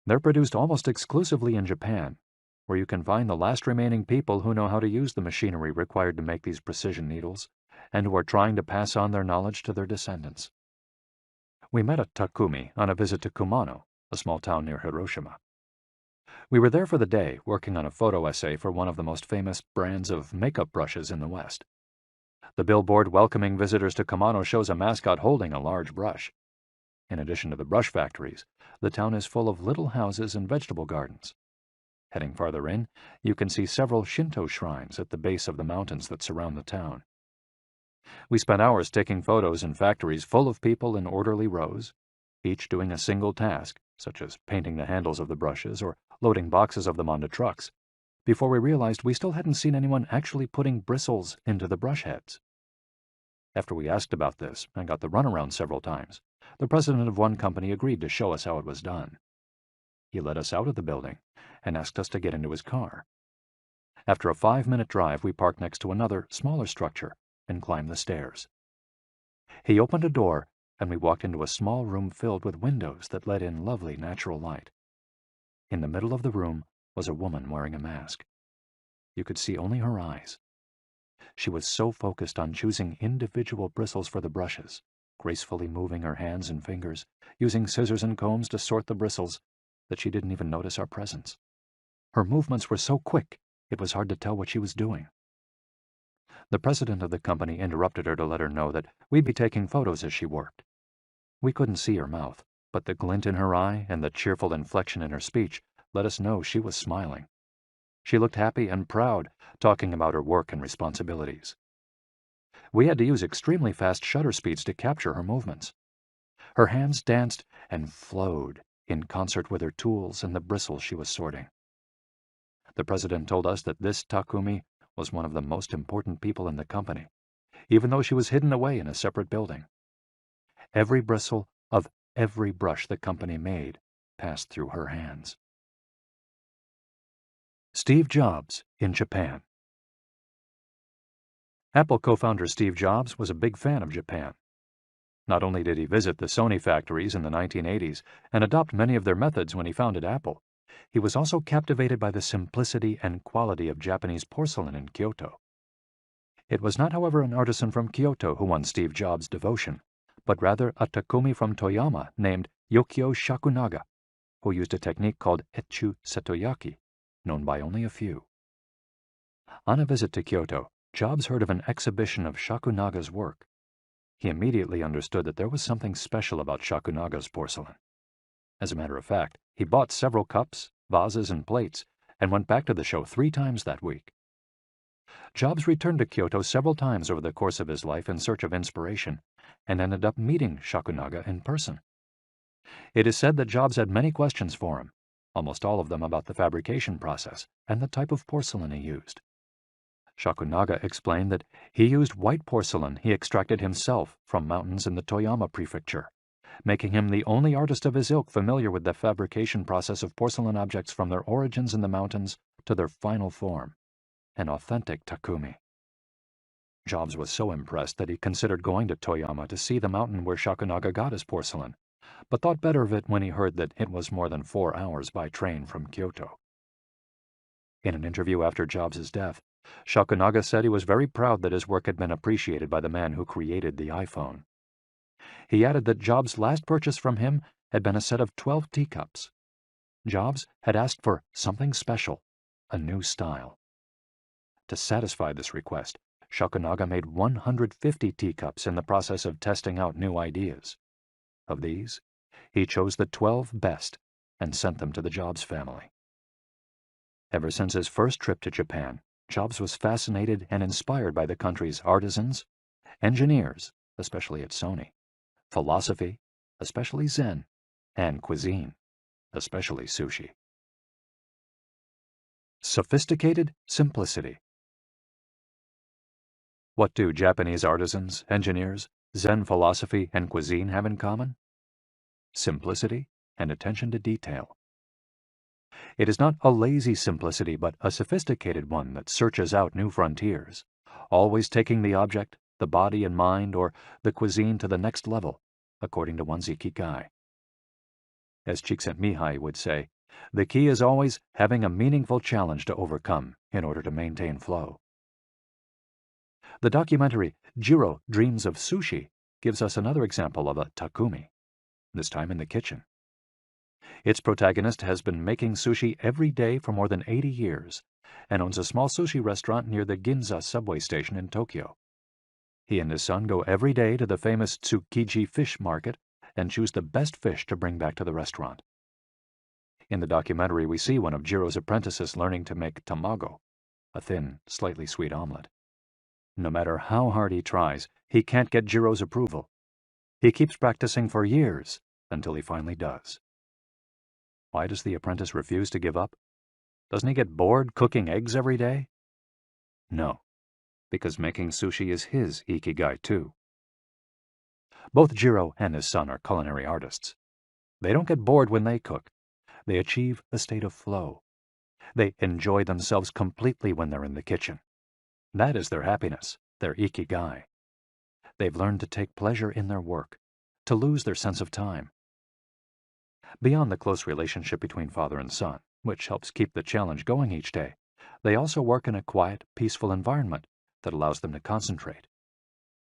They're produced almost exclusively in Japan, where you can find the last remaining people who know how to use the machinery required to make these precision needles, and who are trying to pass on their knowledge to their descendants. We met a takumi on a visit to Kumano, a small town near Hiroshima. We were there for the day, working on a photo essay for one of the most famous brands of makeup brushes in the West. The billboard welcoming visitors to Kumano shows a mascot holding a large brush. In addition to the brush factories, the town is full of little houses and vegetable gardens. Heading farther in, you can see several Shinto shrines at the base of the mountains that surround the town. We spent hours taking photos in factories full of people in orderly rows, each doing a single task, such as painting the handles of the brushes or loading boxes of them onto trucks, before we realized we still hadn't seen anyone actually putting bristles into the brush heads. After we asked about this and got the runaround several times, the president of one company agreed to show us how it was done. He led us out of the building and asked us to get into his car. After a 5-minute drive, we parked next to another, smaller structure and climbed the stairs. He opened a door, and we walked into a small room filled with windows that let in lovely natural light. In the middle of the room was a woman wearing a mask. You could see only her eyes. She was so focused on choosing individual bristles for the brushes, gracefully moving her hands and fingers, using scissors and combs to sort the bristles, that she didn't even notice our presence. Her movements were so quick, it was hard to tell what she was doing. The president of the company interrupted her to let her know that we'd be taking photos as she worked. We couldn't see her mouth, but the glint in her eye and the cheerful inflection in her speech let us know she was smiling. She looked happy and proud, talking about her work and responsibilities. We had to use extremely fast shutter speeds to capture her movements. Her hands danced and flowed in concert with her tools and the bristles she was sorting. The president told us that this takumi was one of the most important people in the company, even though she was hidden away in a separate building. Every bristle of every brush the company made passed through her hands. Steve Jobs in Japan. Apple co-founder Steve Jobs was a big fan of Japan. Not only did he visit the Sony factories in the 1980s and adopt many of their methods when he founded Apple, he was also captivated by the simplicity and quality of Japanese porcelain in Kyoto. It was not, however, an artisan from Kyoto who won Steve Jobs' devotion, but rather a takumi from Toyama named Yokio Shakunaga, who used a technique called Etchu Setoyaki, known by only a few. On a visit to Kyoto, Jobs heard of an exhibition of Shakunaga's work. He immediately understood that there was something special about Shakunaga's porcelain. As a matter of fact, He bought several cups, vases, and plates, and went back to the show 3 times that week. Jobs returned to Kyoto several times over the course of his life in search of inspiration, and ended up meeting Shakunaga in person. It is said that Jobs had many questions for him, almost all of them about the fabrication process and the type of porcelain he used. Shakunaga explained that he used white porcelain he extracted himself from mountains in the Toyama prefecture, making him the only artist of his ilk familiar with the fabrication process of porcelain objects from their origins in the mountains to their final form, an authentic Takumi. Jobs was so impressed that he considered going to Toyama to see the mountain where Shakunaga got his porcelain, but thought better of it when he heard that it was more than 4 hours by train from Kyoto. In an interview after Jobs' death, Shakunaga said he was very proud that his work had been appreciated by the man who created the iPhone. He added that Jobs' last purchase from him had been a set of 12 teacups. Jobs had asked for something special, a new style. To satisfy this request, Shakunaga made 150 teacups in the process of testing out new ideas. Of these, he chose the 12 best and sent them to the Jobs family. Ever since his first trip to Japan, Jobs was fascinated and inspired by the country's artisans, engineers, especially at Sony, philosophy, especially Zen, and cuisine, especially sushi. Sophisticated simplicity. What do Japanese artisans, engineers, Zen philosophy, and cuisine have in common? Simplicity and attention to detail. It is not a lazy simplicity, but a sophisticated one that searches out new frontiers, always taking the object, the body and mind, or the cuisine to the next level, according to one's ikigai. As Csikszentmihalyi would say, the key is always having a meaningful challenge to overcome in order to maintain flow. The documentary Jiro Dreams of Sushi gives us another example of a Takumi, this time in the kitchen. Its protagonist has been making sushi every day for more than 80 years and owns a small sushi restaurant near the Ginza subway station in Tokyo. He and his son go every day to the famous Tsukiji fish market and choose the best fish to bring back to the restaurant. In the documentary, we see one of Jiro's apprentices learning to make tamago, a thin, slightly sweet omelet. No matter how hard he tries, he can't get Jiro's approval. He keeps practicing for years until he finally does. Why does the apprentice refuse to give up? Doesn't he get bored cooking eggs every day? No, because making sushi is his ikigai too. Both Jiro and his son are culinary artists. They don't get bored when they cook. They achieve a state of flow. They enjoy themselves completely when they're in the kitchen. That is their happiness, their ikigai. They've learned to take pleasure in their work, to lose their sense of time. Beyond the close relationship between father and son, which helps keep the challenge going each day, they also work in a quiet, peaceful environment that allows them to concentrate.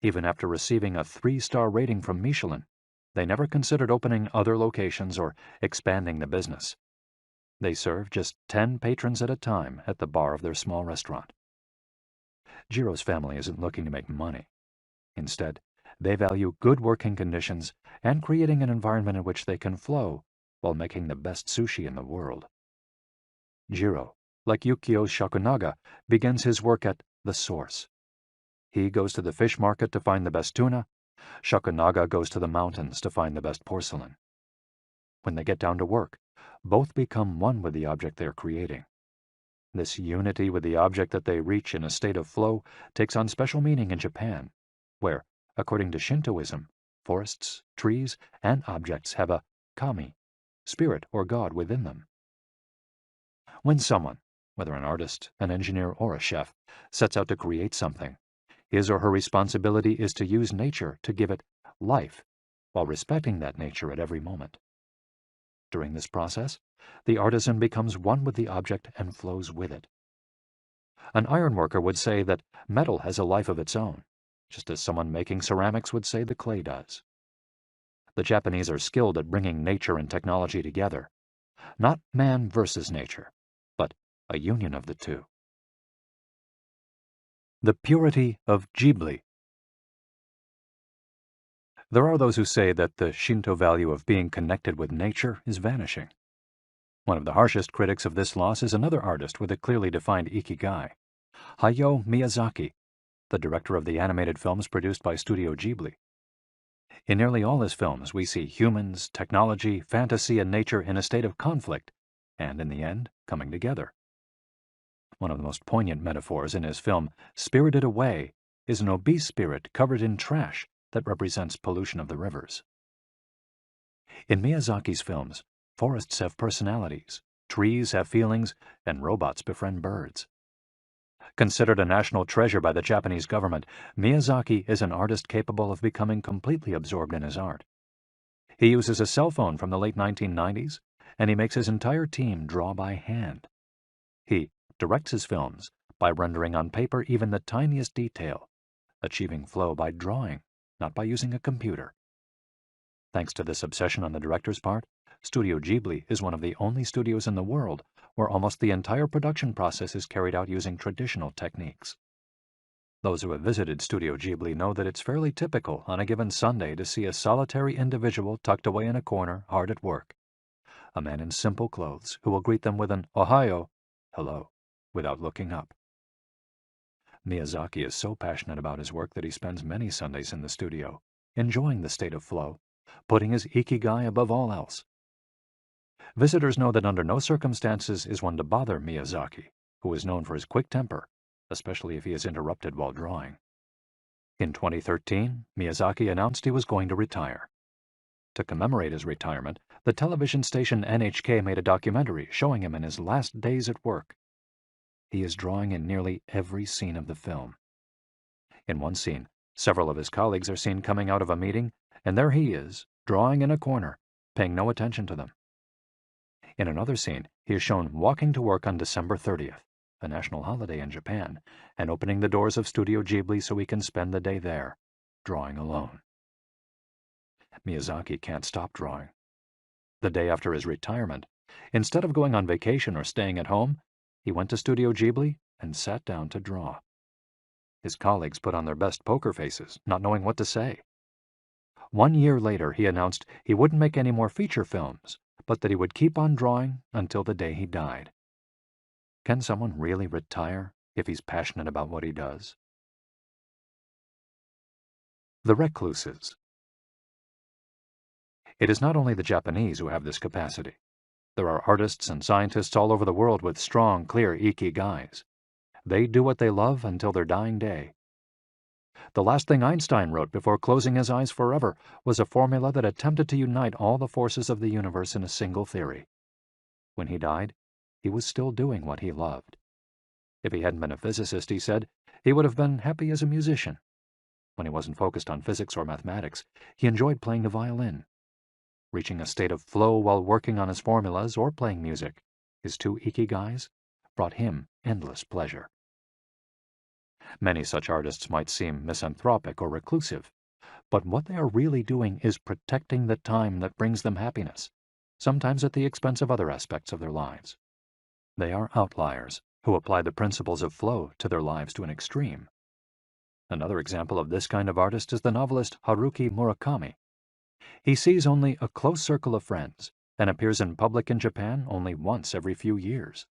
Even after receiving a 3-star rating from Michelin, they never considered opening other locations or expanding the business. They serve just 10 patrons at a time at the bar of their small restaurant. Jiro's family isn't looking to make money. Instead, they value good working conditions and creating an environment in which they can flow while making the best sushi in the world. Jiro, like Yukio Shakunaga, begins his work at the source. He goes to the fish market to find the best tuna. Shakunaga goes to the mountains to find the best porcelain. When they get down to work, both become one with the object they are creating. This unity with the object that they reach in a state of flow takes on special meaning in Japan, where, according to Shintoism, forests, trees, and objects have a kami, spirit or god within them. When someone, whether an artist, an engineer, or a chef, sets out to create something, his or her responsibility is to use nature to give it life, while respecting that nature at every moment. During this process, the artisan becomes one with the object and flows with it. An ironworker would say that metal has a life of its own, just as someone making ceramics would say the clay does. The Japanese are skilled at bringing nature and technology together, not man versus nature, but a union of the two. The purity of Ghibli. There are those who say that the Shinto value of being connected with nature is vanishing. One of the harshest critics of this loss is another artist with a clearly defined ikigai, Hayao Miyazaki, the director of the animated films produced by Studio Ghibli. In nearly all his films, we see humans, technology, fantasy, and nature in a state of conflict, and in the end, coming together. One of the most poignant metaphors in his film, Spirited Away, is an obese spirit covered in trash that represents pollution of the rivers. In Miyazaki's films, forests have personalities, trees have feelings, and robots befriend birds. Considered a national treasure by the Japanese government, Miyazaki is an artist capable of becoming completely absorbed in his art. He uses a cell phone from the late 1990s, and he makes his entire team draw by hand. He directs his films by rendering on paper even the tiniest detail, achieving flow by drawing, not by using a computer. Thanks to this obsession on the director's part, Studio Ghibli is one of the only studios in the world where almost the entire production process is carried out using traditional techniques. Those who have visited Studio Ghibli know that it's fairly typical on a given Sunday to see a solitary individual tucked away in a corner, hard at work. A man in simple clothes who will greet them with an "Ohayo," hello, without looking up. Miyazaki is so passionate about his work that he spends many Sundays in the studio, enjoying the state of flow, putting his ikigai above all else. Visitors know that under no circumstances is one to bother Miyazaki, who is known for his quick temper, especially if he is interrupted while drawing. In 2013, Miyazaki announced he was going to retire. To commemorate his retirement, the television station NHK made a documentary showing him in his last days at work. He is drawing in nearly every scene of the film. In one scene, several of his colleagues are seen coming out of a meeting, and there he is, drawing in a corner, paying no attention to them. In another scene, he is shown walking to work on December 30th, a national holiday in Japan, and opening the doors of Studio Ghibli so he can spend the day there, drawing alone. Miyazaki can't stop drawing. The day after his retirement, instead of going on vacation or staying at home, he went to Studio Ghibli and sat down to draw. His colleagues put on their best poker faces, not knowing what to say. 1 year later, he announced he wouldn't make any more feature films, but that he would keep on drawing until the day he died. Can someone really retire if he's passionate about what he does? The recluses. It is not only the Japanese who have this capacity. There are artists and scientists all over the world with strong, clear ikigais. They do what they love until their dying day. The last thing Einstein wrote before closing his eyes forever was a formula that attempted to unite all the forces of the universe in a single theory. When he died, he was still doing what he loved. If he hadn't been a physicist, he said, he would have been happy as a musician. When he wasn't focused on physics or mathematics, he enjoyed playing the violin. Reaching a state of flow while working on his formulas or playing music, his two ikigais, brought him endless pleasure. Many such artists might seem misanthropic or reclusive, but what they are really doing is protecting the time that brings them happiness, sometimes at the expense of other aspects of their lives. They are outliers who apply the principles of flow to their lives to an extreme. Another example of this kind of artist is the novelist Haruki Murakami. He sees only a close circle of friends and appears in public in Japan only once every few years.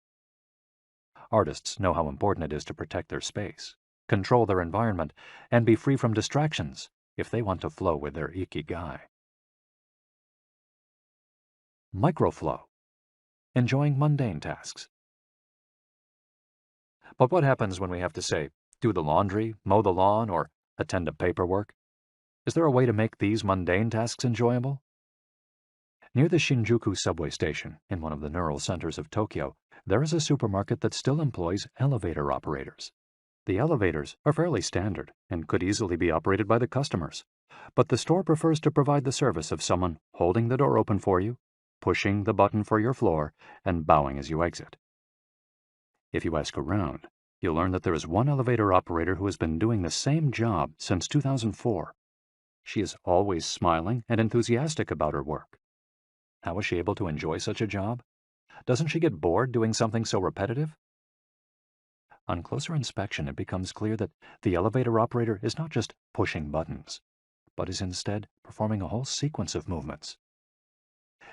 Artists know how important it is to protect their space, control their environment, and be free from distractions if they want to flow with their ikigai. Microflow. Enjoying mundane tasks. But what happens when we have to, say, do the laundry, mow the lawn, or attend to paperwork? Is there a way to make these mundane tasks enjoyable? Near the Shinjuku subway station, in one of the neural centers of Tokyo, there is a supermarket that still employs elevator operators. The elevators are fairly standard and could easily be operated by the customers, but the store prefers to provide the service of someone holding the door open for you, pushing the button for your floor, and bowing as you exit. If you ask around, you'll learn that there is one elevator operator who has been doing the same job since 2004. She is always smiling and enthusiastic about her work. How is she able to enjoy such a job? Doesn't she get bored doing something so repetitive? On closer inspection, it becomes clear that the elevator operator is not just pushing buttons, but is instead performing a whole sequence of movements.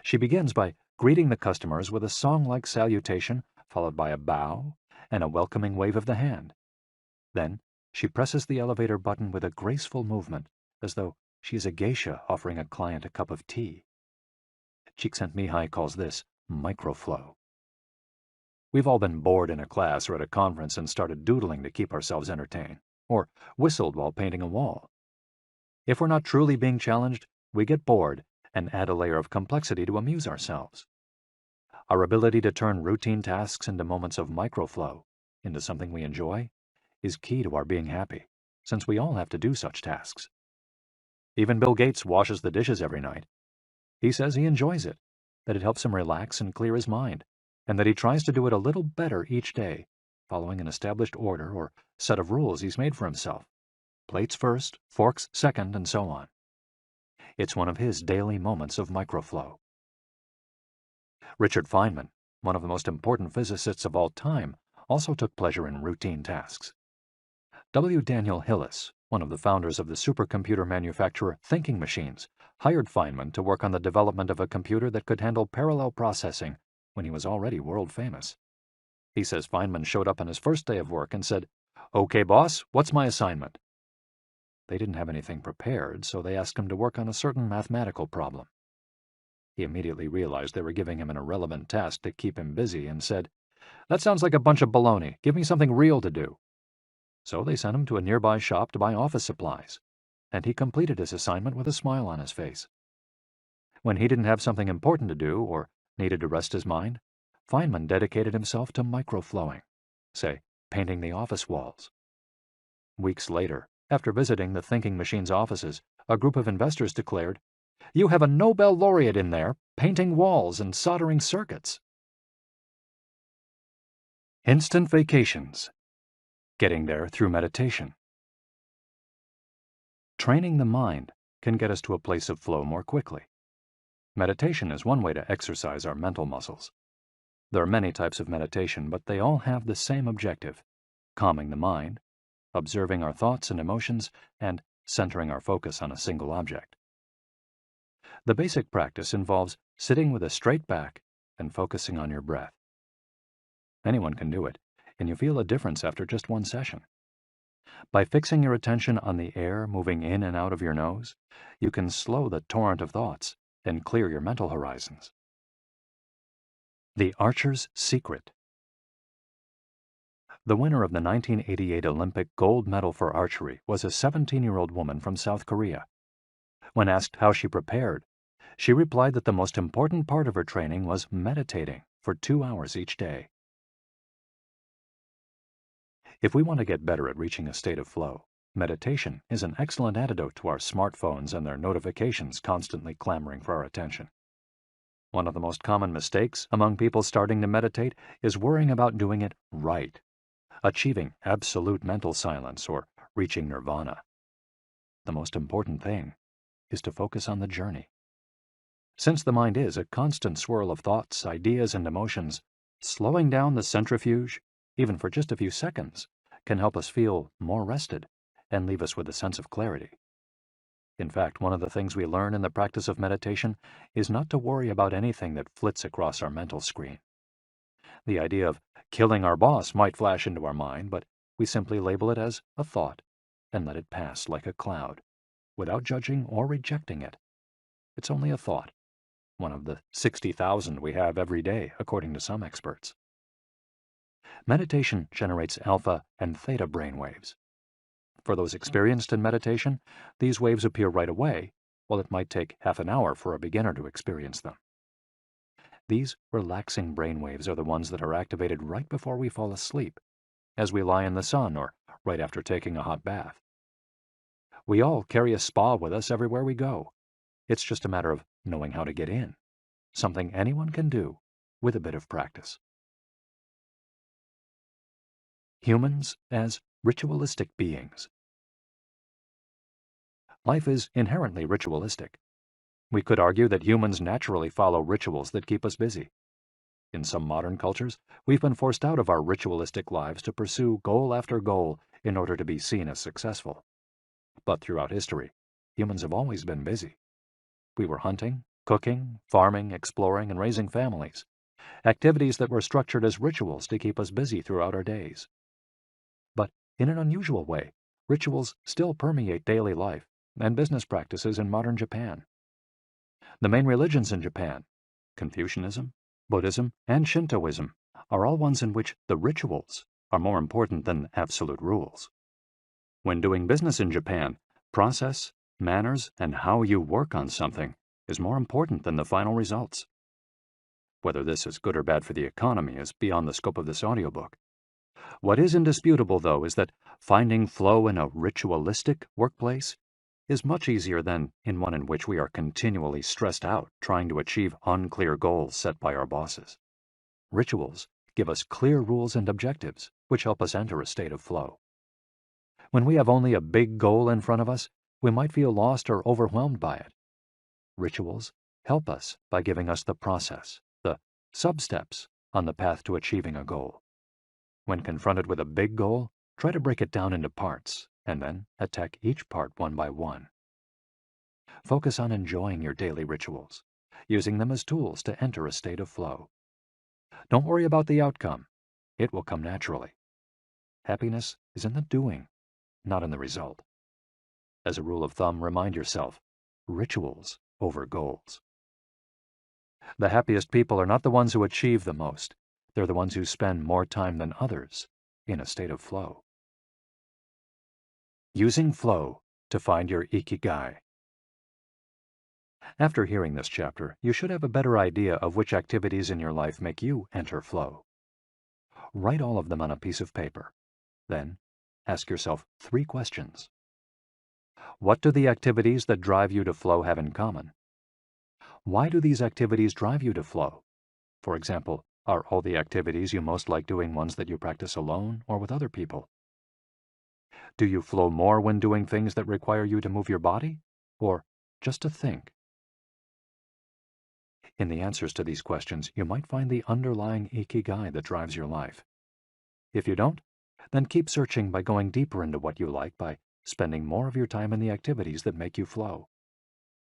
She begins by greeting the customers with a song-like salutation followed by a bow and a welcoming wave of the hand. Then she presses the elevator button with a graceful movement, as though she is a geisha offering a client a cup of tea. Csikszentmihalyi calls this microflow. We've all been bored in a class or at a conference and started doodling to keep ourselves entertained, or whistled while painting a wall. If we're not truly being challenged, we get bored and add a layer of complexity to amuse ourselves. Our ability to turn routine tasks into moments of microflow, into something we enjoy, is key to our being happy, since we all have to do such tasks. Even Bill Gates washes the dishes every night. He says he enjoys it, that it helps him relax and clear his mind, and that he tries to do it a little better each day, following an established order or set of rules he's made for himself. Plates first, forks second, and so on. It's one of his daily moments of microflow. Richard Feynman, one of the most important physicists of all time, also took pleasure in routine tasks. W. Daniel Hillis, one of the founders of the supercomputer manufacturer Thinking Machines, hired Feynman to work on the development of a computer that could handle parallel processing when he was already world famous. He says Feynman showed up on his first day of work and said, "Okay, boss, what's my assignment?" They didn't have anything prepared, so they asked him to work on a certain mathematical problem. He immediately realized they were giving him an irrelevant task to keep him busy and said, "That sounds like a bunch of baloney. Give me something real to do." So they sent him to a nearby shop to buy office supplies, and he completed his assignment with a smile on his face. When he didn't have something important to do or needed to rest his mind, Feynman dedicated himself to microflowing, say, painting the office walls. Weeks later, after visiting the Thinking Machines offices, a group of investors declared, "You have a Nobel laureate in there, painting walls and soldering circuits." Instant vacations. Getting there through meditation. Training the mind can get us to a place of flow more quickly. Meditation is one way to exercise our mental muscles. There are many types of meditation, but they all have the same objective: calming the mind, observing our thoughts and emotions, and centering our focus on a single object. The basic practice involves sitting with a straight back and focusing on your breath. Anyone can do it, and you feel a difference after just one session. By fixing your attention on the air moving in and out of your nose, you can slow the torrent of thoughts and clear your mental horizons. The Archer's Secret. The winner of the 1988 Olympic gold medal for archery was a 17-year-old woman from South Korea. When asked how she prepared, she replied that the most important part of her training was meditating for 2 hours each day. If we want to get better at reaching a state of flow, meditation is an excellent antidote to our smartphones and their notifications constantly clamoring for our attention. One of the most common mistakes among people starting to meditate is worrying about doing it right, achieving absolute mental silence or reaching nirvana. The most important thing is to focus on the journey. Since the mind is a constant swirl of thoughts, ideas, and emotions, slowing down the centrifuge, even for just a few seconds, can help us feel more rested and leave us with a sense of clarity. In fact, one of the things we learn in the practice of meditation is not to worry about anything that flits across our mental screen. The idea of killing our boss might flash into our mind, but we simply label it as a thought and let it pass like a cloud, without judging or rejecting it. It's only a thought, one of the 60,000 we have every day, according to some experts. Meditation generates alpha and theta brainwaves. For those experienced in meditation, these waves appear right away, while it might take half an hour for a beginner to experience them. These relaxing brainwaves are the ones that are activated right before we fall asleep, as we lie in the sun or right after taking a hot bath. We all carry a spa with us everywhere we go. It's just a matter of knowing how to get in, something anyone can do with a bit of practice. Humans as ritualistic beings. Life is inherently ritualistic. We could argue that humans naturally follow rituals that keep us busy. In some modern cultures, we've been forced out of our ritualistic lives to pursue goal after goal in order to be seen as successful. But throughout history, humans have always been busy. We were hunting, cooking, farming, exploring, and raising families, activities that were structured as rituals to keep us busy throughout our days. But in an unusual way, rituals still permeate daily life and business practices in modern Japan. The main religions in Japan, Confucianism, Buddhism, and Shintoism, are all ones in which the rituals are more important than absolute rules. When doing business in Japan, process, manners, and how you work on something is more important than the final results. Whether this is good or bad for the economy is beyond the scope of this audiobook. What is indisputable, though, is that finding flow in a ritualistic workplace is much easier than in one in which we are continually stressed out trying to achieve unclear goals set by our bosses. Rituals give us clear rules and objectives, which help us enter a state of flow. When we have only a big goal in front of us, we might feel lost or overwhelmed by it. Rituals help us by giving us the process, the sub-steps on the path to achieving a goal. When confronted with a big goal, try to break it down into parts, and then attack each part one by one. Focus on enjoying your daily rituals, using them as tools to enter a state of flow. Don't worry about the outcome. It will come naturally. Happiness is in the doing, not in the result. As a rule of thumb, remind yourself, rituals over goals. The happiest people are not the ones who achieve the most. They're the ones who spend more time than others in a state of flow. Using flow to find your ikigai. After hearing this chapter, you should have a better idea of which activities in your life make you enter flow. Write all of them on a piece of paper. Then, ask yourself 3 questions. What do the activities that drive you to flow have in common? Why do these activities drive you to flow? For example, are all the activities you most like doing ones that you practice alone or with other people? Do you flow more when doing things that require you to move your body, or just to think? In the answers to these questions, you might find the underlying ikigai that drives your life. If you don't, then keep searching by going deeper into what you like by spending more of your time in the activities that make you flow.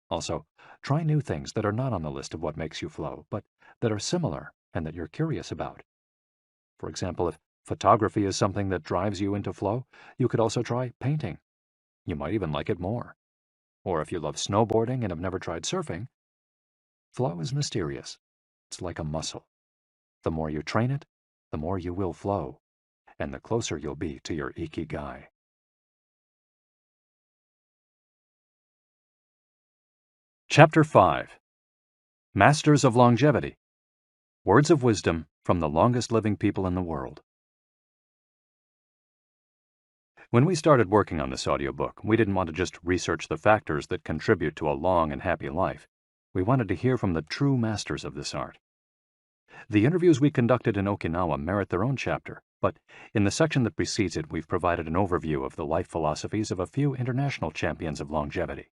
Also, try new things that are not on the list of what makes you flow, but that are similar and that you're curious about. For example, if photography is something that drives you into flow, you could also try painting. You might even like it more. Or if you love snowboarding and have never tried surfing, flow is mysterious. It's like a muscle. The more you train it, the more you will flow, and the closer you'll be to your ikigai. Chapter 5. Masters of Longevity. Words of wisdom from the longest living people in the world. When we started working on this audiobook, we didn't want to just research the factors that contribute to a long and happy life. We wanted to hear from the true masters of this art. The interviews we conducted in Okinawa merit their own chapter, but in the section that precedes it, we've provided an overview of the life philosophies of a few international champions of longevity.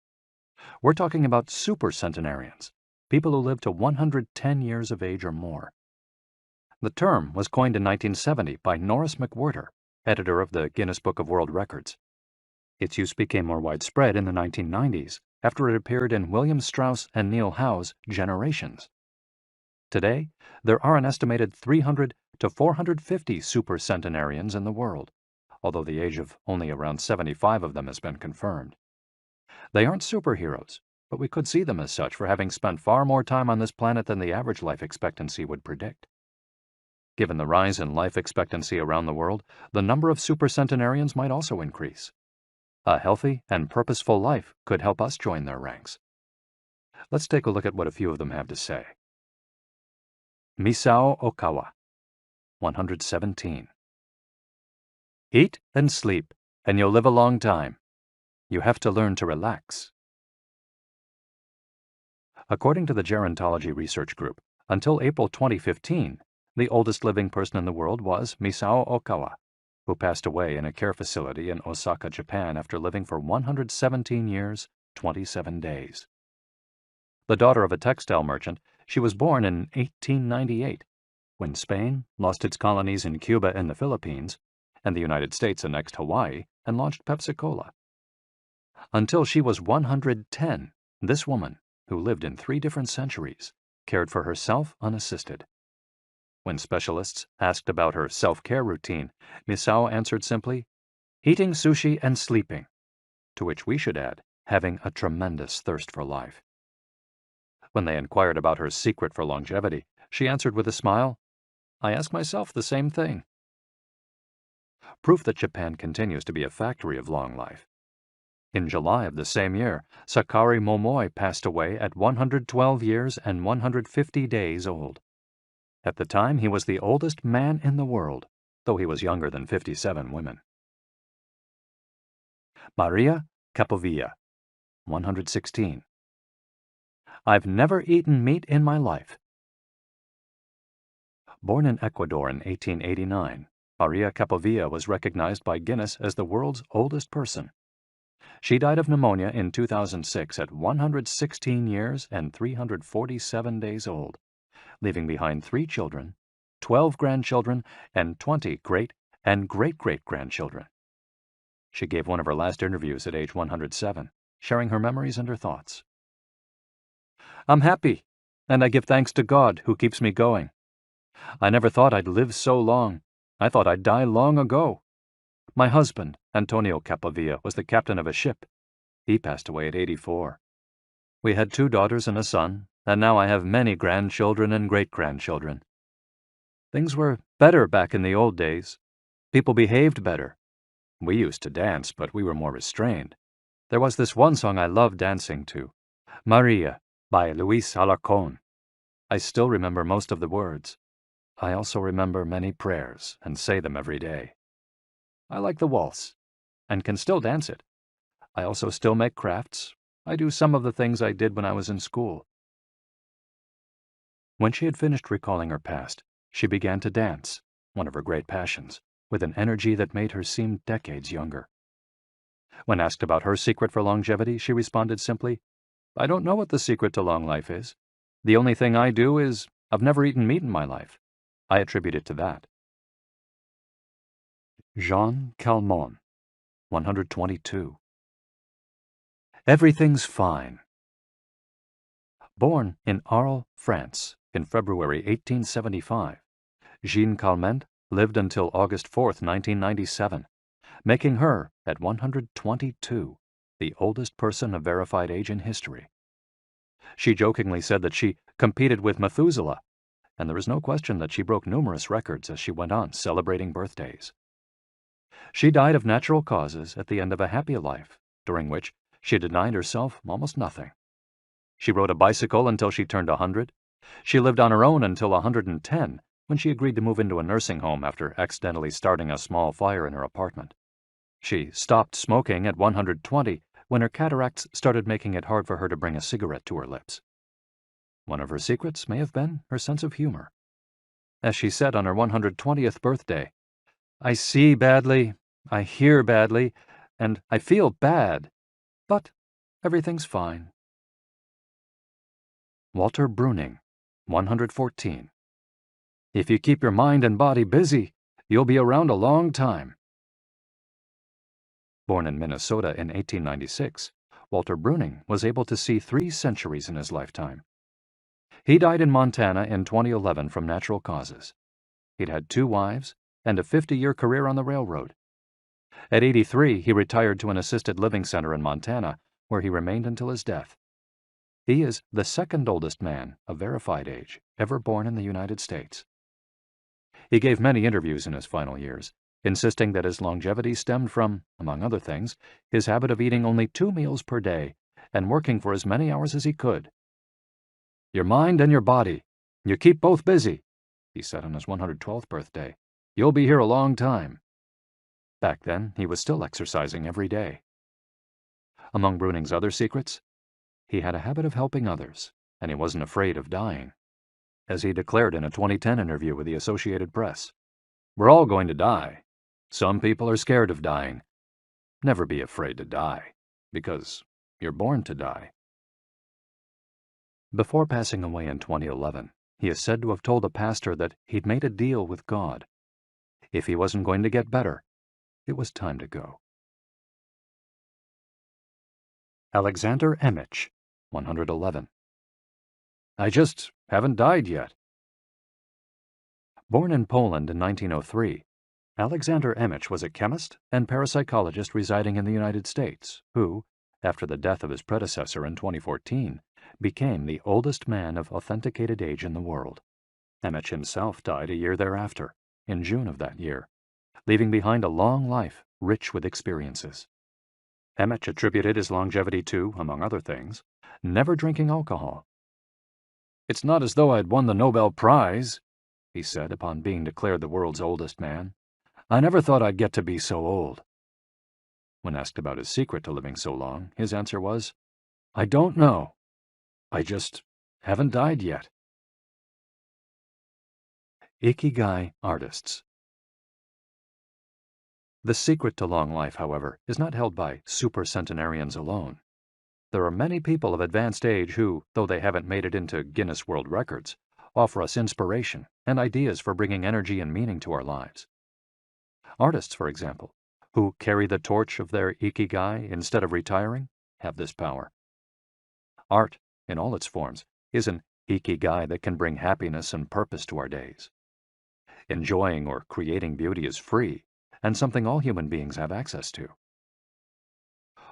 We're talking about super centenarians, people who live to 110 years of age or more. The term was coined in 1970 by Norris McWhirter, editor of the Guinness Book of World Records. Its use became more widespread in the 1990s after it appeared in William Strauss and Neil Howe's Generations. Today, there are an estimated 300 to 450 supercentenarians in the world, although the age of only around 75 of them has been confirmed. They aren't superheroes, but we could see them as such for having spent far more time on this planet than the average life expectancy would predict. Given the rise in life expectancy around the world, the number of supercentenarians might also increase. A healthy and purposeful life could help us join their ranks. Let's take a look at what a few of them have to say. Misao Okawa, 117. Eat and sleep, and you'll live a long time. You have to learn to relax. According to the Gerontology Research Group, until April 2015, the oldest living person in the world was Misao Okawa, who passed away in a care facility in Osaka, Japan after living for 117 years, 27 days. The daughter of a textile merchant, she was born in 1898, when Spain lost its colonies in Cuba and the Philippines, and the United States annexed Hawaii and launched Pepsi-Cola. Until she was 110, this woman, who lived in 3 different centuries, cared for herself unassisted. When specialists asked about her self-care routine, Misao answered simply, "Eating sushi and sleeping," to which we should add, having a tremendous thirst for life. When they inquired about her secret for longevity, she answered with a smile, "I ask myself the same thing." Proof that Japan continues to be a factory of long life. In July of the same year, Sakari Momoi passed away at 112 years and 150 days old. At the time, he was the oldest man in the world, though he was younger than 57 women. Maria Capovilla, 116. I've never eaten meat in my life. Born in Ecuador in 1889, Maria Capovilla was recognized by Guinness as the world's oldest person. She died of pneumonia in 2006 at 116 years and 347 days old, leaving behind 3 children, 12 grandchildren, and 20 great and great-great-grandchildren. She gave one of her last interviews at age 107, sharing her memories and her thoughts. I'm happy, and I give thanks to God who keeps me going. I never thought I'd live so long. I thought I'd die long ago. My husband, Antonio Capovilla, was the captain of a ship. He passed away at 84. We had 2 daughters and a son, and now I have many grandchildren and great-grandchildren. Things were better back in the old days. People behaved better. We used to dance, but we were more restrained. There was this one song I loved dancing to, Maria by Luis Alarcón. I still remember most of the words. I also remember many prayers and say them every day. I like the waltz, and can still dance it. I also still make crafts. I do some of the things I did when I was in school. When she had finished recalling her past, she began to dance, one of her great passions, with an energy that made her seem decades younger. When asked about her secret for longevity, she responded simply, I don't know what the secret to long life is. The only thing I do is I've never eaten meat in my life. I attribute it to that. Jean Calment, 122. Everything's fine. Born in Arles, France, in February 1875, Jean Calment lived until August 4, 1997, making her, at 122, the oldest person of verified age in history. She jokingly said that she competed with Methuselah, and there is no question that she broke numerous records as she went on celebrating birthdays. She died of natural causes at the end of a happy life, during which she denied herself almost nothing. She rode a bicycle until she turned 100. She lived on her own until 110, when she agreed to move into a nursing home after accidentally starting a small fire in her apartment. She stopped smoking at 120, when her cataracts started making it hard for her to bring a cigarette to her lips. One of her secrets may have been her sense of humor. As she said on her 120th birthday, I see badly, I hear badly, and I feel bad, but everything's fine. Walter Bruning, 114. If you keep your mind and body busy, you'll be around a long time. Born in Minnesota in 1896, Walter Bruning was able to see 3 centuries in his lifetime. He died in Montana in 2011 from natural causes. He'd had 2 wives and a 50-year career on the railroad. At 83, he retired to an assisted living center in Montana, where he remained until his death. He is the 2nd oldest man of verified age ever born in the United States. He gave many interviews in his final years, insisting that his longevity stemmed from, among other things, his habit of eating only 2 meals per day and working for as many hours as he could. Your mind and your body, you keep both busy, he said on his 112th birthday. You'll be here a long time. Back then, he was still exercising every day. Among Bruning's other secrets, he had a habit of helping others, and he wasn't afraid of dying. As he declared in a 2010 interview with the Associated Press, we're all going to die. Some people are scared of dying. Never be afraid to die, because you're born to die. Before passing away in 2011, he is said to have told a pastor that he'd made a deal with God. If he wasn't going to get better, it was time to go. Alexander Emich, 111. I just haven't died yet. Born in Poland in 1903, Alexander Emich was a chemist and parapsychologist residing in the United States who, after the death of his predecessor in 2014, became the oldest man of authenticated age in the world. Emich himself died a year thereafter, in June of that year, leaving behind a long life rich with experiences. Emich attributed his longevity to, among other things, never drinking alcohol. "It's not as though I'd won the Nobel Prize," he said upon being declared the world's oldest man. "I never thought I'd get to be so old." When asked about his secret to living so long, his answer was, "I don't know. I just haven't died yet." Ikigai Artists. The secret to long life, however, is not held by supercentenarians alone. There are many people of advanced age who, though they haven't made it into Guinness World Records, offer us inspiration and ideas for bringing energy and meaning to our lives. Artists, for example, who carry the torch of their ikigai instead of retiring, have this power. Art, in all its forms, is an ikigai that can bring happiness and purpose to our days. Enjoying or creating beauty is free, and something all human beings have access to.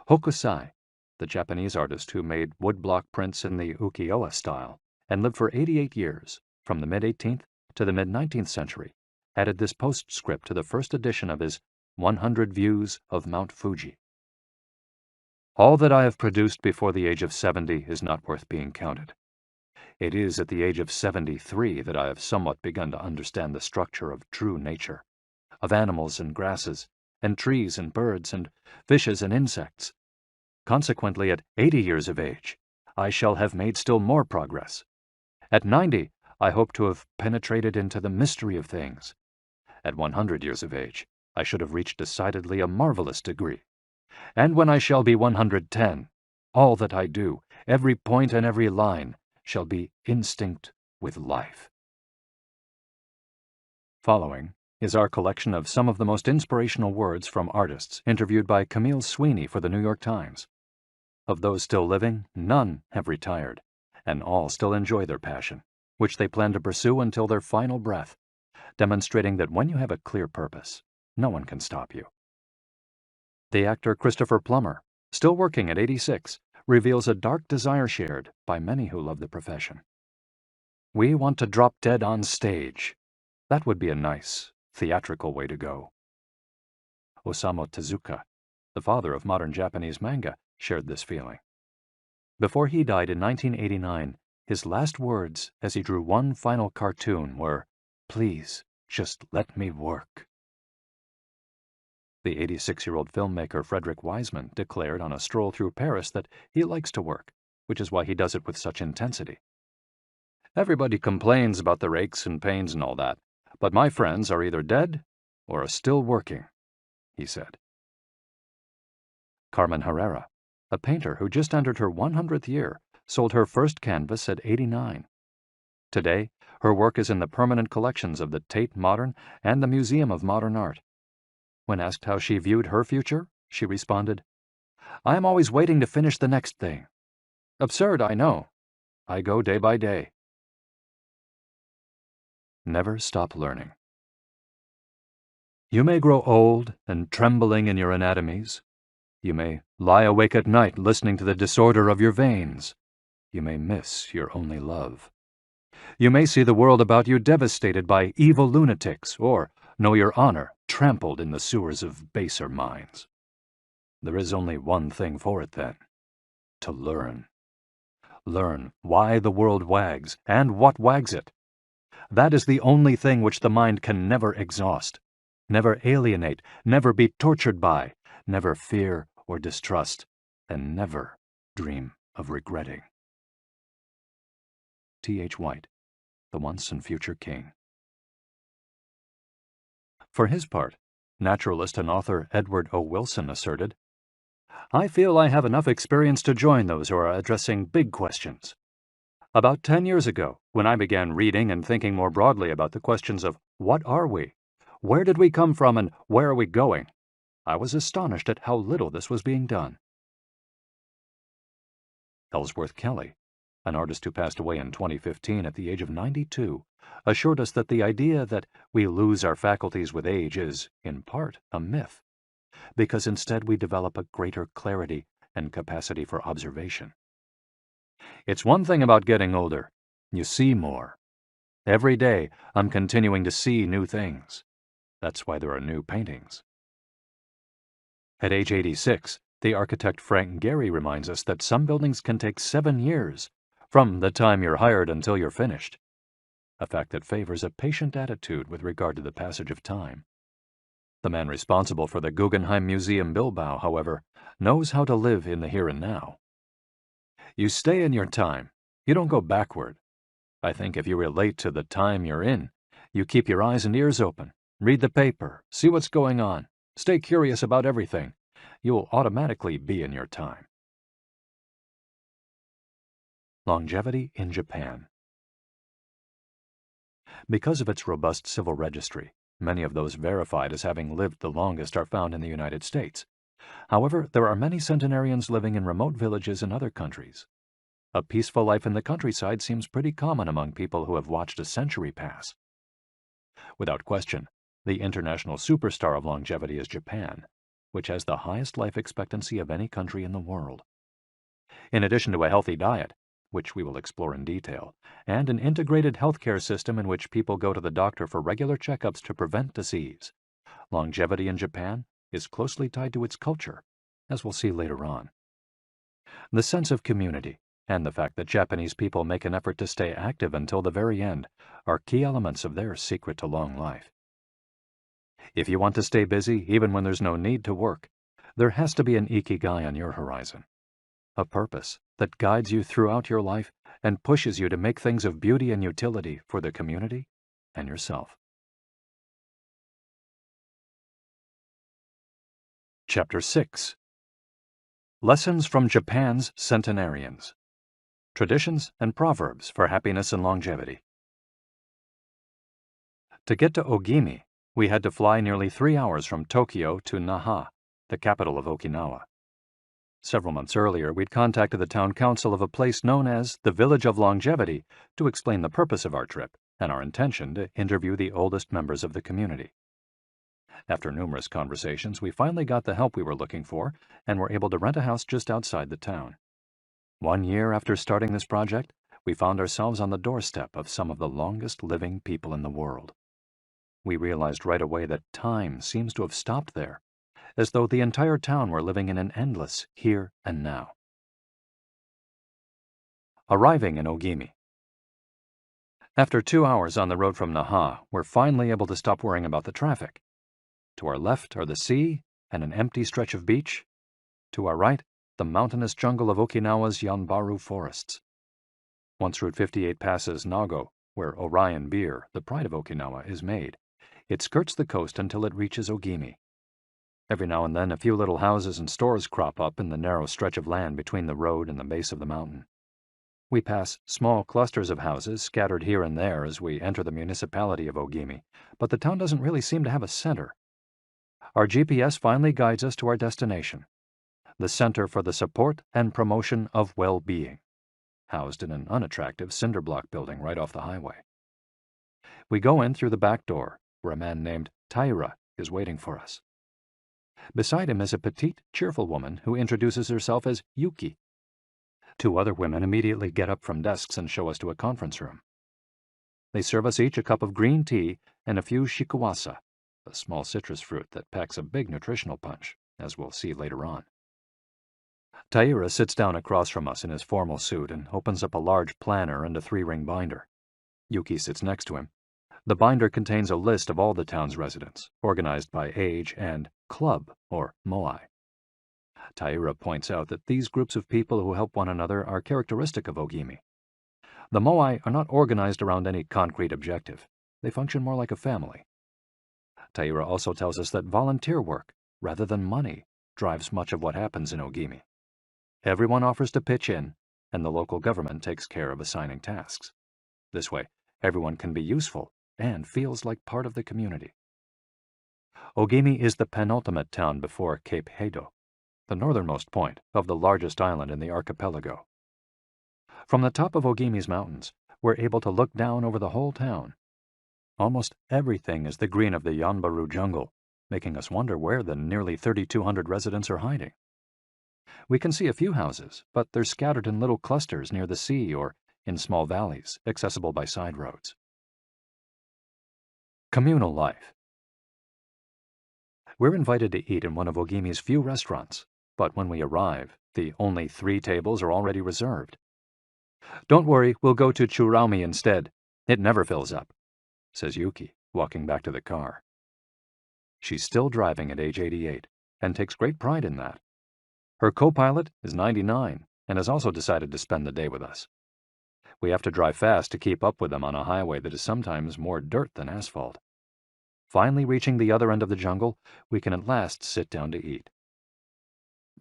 Hokusai, the Japanese artist who made woodblock prints in the ukiyo-e style and lived for 88 years, from the mid-18th to the mid-19th century, added this postscript to the first edition of his 100 Views of Mount Fuji. "All that I have produced before the age of 70 is not worth being counted. It is at the age of 73 that I have somewhat begun to understand the structure of true nature, of animals and grasses, and trees and birds, and fishes and insects. Consequently, at 80 years of age, I shall have made still more progress. At 90, I hope to have penetrated into the mystery of things. At 100 years of age, I should have reached decidedly a marvelous degree. And when I shall be 110, all that I do, every point and every line, shall be instinct with life." Following is our collection of some of the most inspirational words from artists interviewed by Camille Sweeney for the New York Times. Of those still living, none have retired, and all still enjoy their passion, which they plan to pursue until their final breath, demonstrating that when you have a clear purpose, no one can stop you. The actor Christopher Plummer, still working at 86, reveals a dark desire shared by many who love the profession. "We want to drop dead on stage. That would be a nice, theatrical way to go." Osamu Tezuka, the father of modern Japanese manga, shared this feeling. Before he died in 1989, his last words as he drew one final cartoon were, "Please, just let me work." The 86-year-old filmmaker Frederick Wiseman declared on a stroll through Paris that he likes to work, which is why he does it with such intensity. "Everybody complains about the aches and pains and all that, but my friends are either dead or are still working," he said. Carmen Herrera, a painter who just entered her 100th year, sold her first canvas at 89. Today, her work is in the permanent collections of the Tate Modern and the Museum of Modern Art. When asked how she viewed her future, she responded, "I am always waiting to finish the next thing. Absurd, I know. I go day by day." Never stop learning. You may grow old and trembling in your anatomies. You may lie awake at night listening to the disorder of your veins. You may miss your only love. You may see the world about you devastated by evil lunatics, or know your honor trampled in the sewers of baser minds. There is only one thing for it then: to learn. Learn why the world wags and what wags it. That is the only thing which the mind can never exhaust, never alienate, never be tortured by, never fear or distrust, and never dream of regretting. T.H. White, the once and future king. For his part, naturalist and author Edward O. Wilson asserted, "I feel I have enough experience to join those who are addressing big questions. About 10 years ago, when I began reading and thinking more broadly about the questions of what are we, where did we come from, and where are we going, I was astonished at how little this was being done." Ellsworth Kelly, an artist who passed away in 2015 at the age of 92, assured us that the idea that we lose our faculties with age is, in part, a myth, because instead we develop a greater clarity and capacity for observation. It's one thing about getting older. You see more. Every day, I'm continuing to see new things. That's why there are new paintings. At age 86, the architect Frank Gehry reminds us that some buildings can take 7 years, from the time you're hired until you're finished, a fact that favors a patient attitude with regard to the passage of time. The man responsible for the Guggenheim Museum Bilbao, however, knows how to live in the here and now. You stay in your time. You don't go backward. I think if you relate to the time you're in, you keep your eyes and ears open, read the paper, see what's going on, stay curious about everything, you'll automatically be in your time. Longevity in Japan. Because of its robust civil registry, many of those verified as having lived the longest are found in the United States. However, there are many centenarians living in remote villages in other countries. A peaceful life in the countryside seems pretty common among people who have watched a century pass. Without question, the international superstar of longevity is Japan, which has the highest life expectancy of any country in the world. In addition to a healthy diet, which we will explore in detail, and an integrated healthcare system in which people go to the doctor for regular checkups to prevent disease, longevity in Japan is closely tied to its culture, as we'll see later on. The sense of community and the fact that Japanese people make an effort to stay active until the very end are key elements of their secret to long life. If you want to stay busy even when there's no need to work, there has to be an ikigai on your horizon, a purpose that guides you throughout your life and pushes you to make things of beauty and utility for the community and yourself. Chapter 6. Lessons from Japan's Centenarians. Traditions and Proverbs for Happiness and Longevity. To get to Ogimi, we had to fly nearly 3 hours from Tokyo to Naha, the capital of Okinawa. Several months earlier, we'd contacted the town council of a place known as the Village of Longevity to explain the purpose of our trip and our intention to interview the oldest members of the community. After numerous conversations, we finally got the help we were looking for and were able to rent a house just outside the town. 1 year after starting this project, we found ourselves on the doorstep of some of the longest living people in the world. We realized right away that time seems to have stopped there, as though the entire town were living in an endless here and now. Arriving in Ogimi. After 2 hours on the road from Naha, we're finally able to stop worrying about the traffic. To our left are the sea and an empty stretch of beach. To our right, the mountainous jungle of Okinawa's Yanbaru forests. Once Route 58 passes Nago, where Orion beer, the pride of Okinawa, is made, it skirts the coast until it reaches Ogimi. Every now and then a few little houses and stores crop up in the narrow stretch of land between the road and the base of the mountain. We pass small clusters of houses scattered here and there as we enter the municipality of Ogimi, but the town doesn't really seem to have a center. Our GPS finally guides us to our destination, the Center for the Support and Promotion of Well-Being, housed in an unattractive cinder block building right off the highway. We go in through the back door, where a man named Taira is waiting for us. Beside him is a petite, cheerful woman who introduces herself as Yuki. 2 other women immediately get up from desks and show us to a conference room. They serve us each a cup of green tea and a few shikuwasa, a small citrus fruit that packs a big nutritional punch, as we'll see later on. Taira sits down across from us in his formal suit and opens up a large planner and a 3-ring binder. Yuki sits next to him. The binder contains a list of all the town's residents, organized by age and club, or moai. Taira points out that these groups of people who help one another are characteristic of Ogimi. The moai are not organized around any concrete objective. They function more like a family. Taira also tells us that volunteer work, rather than money, drives much of what happens in Ogimi. Everyone offers to pitch in, and the local government takes care of assigning tasks. This way, everyone can be useful and feels like part of the community. Ogimi is the penultimate town before Cape Hedo, the northernmost point of the largest island in the archipelago. From the top of Ogimi's mountains, we're able to look down over the whole town. Almost everything is the green of the Yanbaru jungle, making us wonder where the nearly 3,200 residents are hiding. We can see a few houses, but they're scattered in little clusters near the sea or in small valleys, accessible by side roads. Communal life. We're invited to eat in one of Ogimi's few restaurants, but when we arrive, the only 3 tables are already reserved. "Don't worry, we'll go to Churaumi instead. It never fills up," says Yuki, walking back to the car. She's still driving at age 88 and takes great pride in that. Her co-pilot is 99 and has also decided to spend the day with us. We have to drive fast to keep up with them on a highway that is sometimes more dirt than asphalt. Finally reaching the other end of the jungle, we can at last sit down to eat.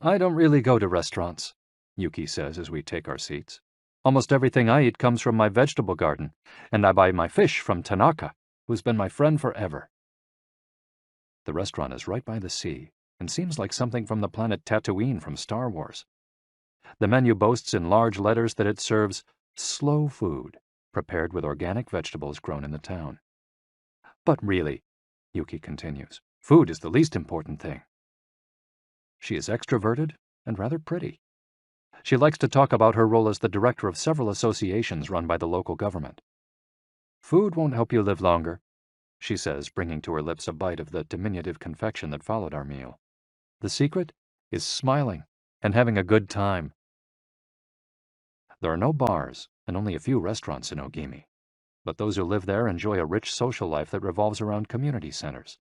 "I don't really go to restaurants," Yuki says as we take our seats. "Almost everything I eat comes from my vegetable garden, and I buy my fish from Tanaka, who's been my friend forever." The restaurant is right by the sea and seems like something from the planet Tatooine from Star Wars. The menu boasts in large letters that it serves slow food, prepared with organic vegetables grown in the town. "But really," Yuki continues, "food is the least important thing." She is extroverted and rather pretty. She likes to talk about her role as the director of several associations run by the local government. "Food won't help you live longer," she says, bringing to her lips a bite of the diminutive confection that followed our meal. "The secret is smiling and having a good time." There are no bars and only a few restaurants in Ogimi, but those who live there enjoy a rich social life that revolves around community centers.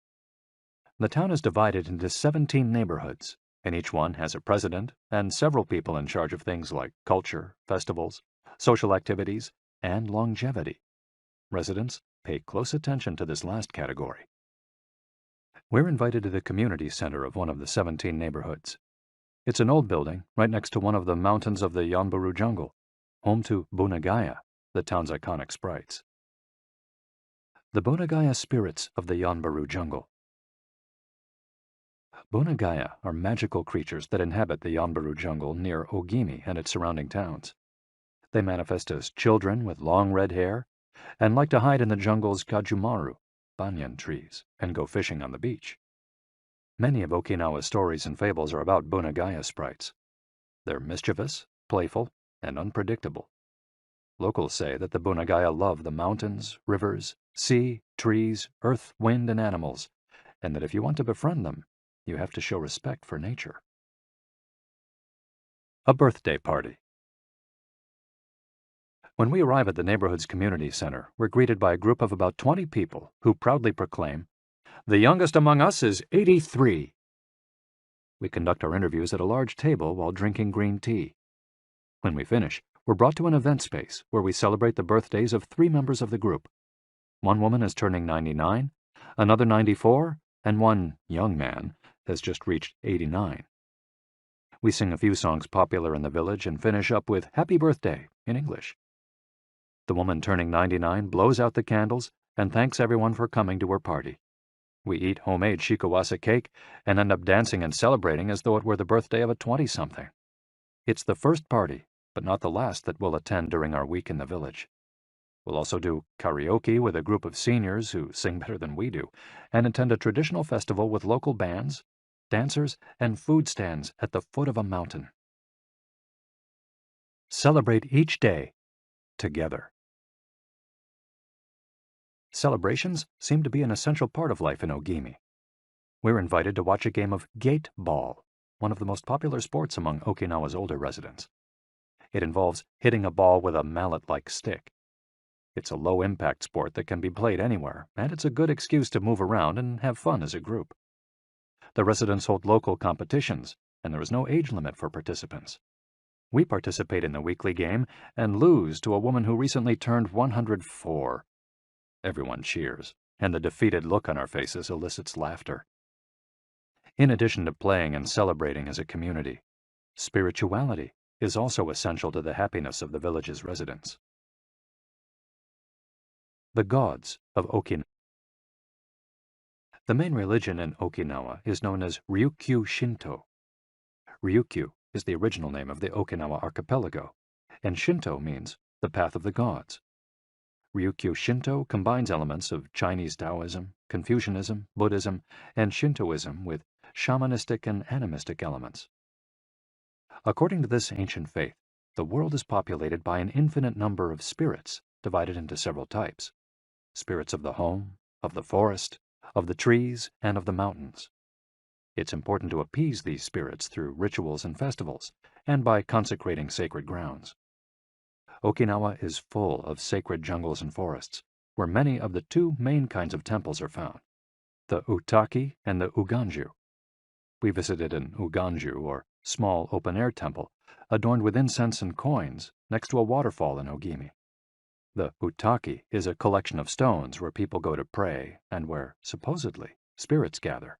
The town is divided into 17 neighborhoods, and each one has a president and several people in charge of things like culture, festivals, social activities, and longevity. Residents pay close attention to this last category. We're invited to the community center of one of the 17 neighborhoods. It's an old building right next to one of the mountains of the Yanbaru jungle, home to Bunagaya, the town's iconic sprites. The Bunagaya spirits of the Yanbaru jungle. Bunagaya are magical creatures that inhabit the Yanbaru jungle near Ogimi and its surrounding towns. They manifest as children with long red hair and like to hide in the jungle's kajumaru, banyan trees, and go fishing on the beach. Many of Okinawa's stories and fables are about Bunagaya sprites. They're mischievous, playful, and unpredictable. Locals say that the Bunagaya love the mountains, rivers, sea, trees, earth, wind, and animals, and that if you want to befriend them, you have to show respect for nature. A birthday party. When we arrive at the neighborhood's community center, we're greeted by a group of about 20 people who proudly proclaim, "The youngest among us is 83. We conduct our interviews at a large table while drinking green tea. When we finish, we're brought to an event space where we celebrate the birthdays of 3 members of the group. One woman is turning 99, another 94, and one young man has just reached 89. We sing a few songs popular in the village and finish up with "Happy Birthday" in English. The woman turning 99 blows out the candles and thanks everyone for coming to her party. We eat homemade shikawase cake and end up dancing and celebrating as though it were the birthday of a 20-something. It's the first party, but not the last, that we'll attend during our week in the village. We'll also do karaoke with a group of seniors who sing better than we do, and attend a traditional festival with local bands, dancers, and food stands at the foot of a mountain. Celebrate each day together. Celebrations seem to be an essential part of life in Ogimi. We're invited to watch a game of gate ball, one of the most popular sports among Okinawa's older residents. It involves hitting a ball with a mallet-like stick. It's a low-impact sport that can be played anywhere, and it's a good excuse to move around and have fun as a group. The residents hold local competitions, and there is no age limit for participants. We participate in the weekly game and lose to a woman who recently turned 104. Everyone cheers, and the defeated look on our faces elicits laughter. In addition to playing and celebrating as a community, spirituality is also essential to the happiness of the village's residents. The gods of Okinawa. The main religion in Okinawa is known as Ryukyu Shinto. Ryukyu is the original name of the Okinawa archipelago, and Shinto means the path of the gods. Ryukyu Shinto combines elements of Chinese Taoism, Confucianism, Buddhism, and Shintoism with shamanistic and animistic elements. According to this ancient faith, the world is populated by an infinite number of spirits divided into several types: spirits of the home, of the forest, of the trees, and of the mountains. It's important to appease these spirits through rituals and festivals, and by consecrating sacred grounds. Okinawa is full of sacred jungles and forests, where many of the two main kinds of temples are found, the Utaki and the Uganju. We visited an Uganju, or small open-air temple, adorned with incense and coins, next to a waterfall in Ogimi. The Utaki is a collection of stones where people go to pray and where, supposedly, spirits gather.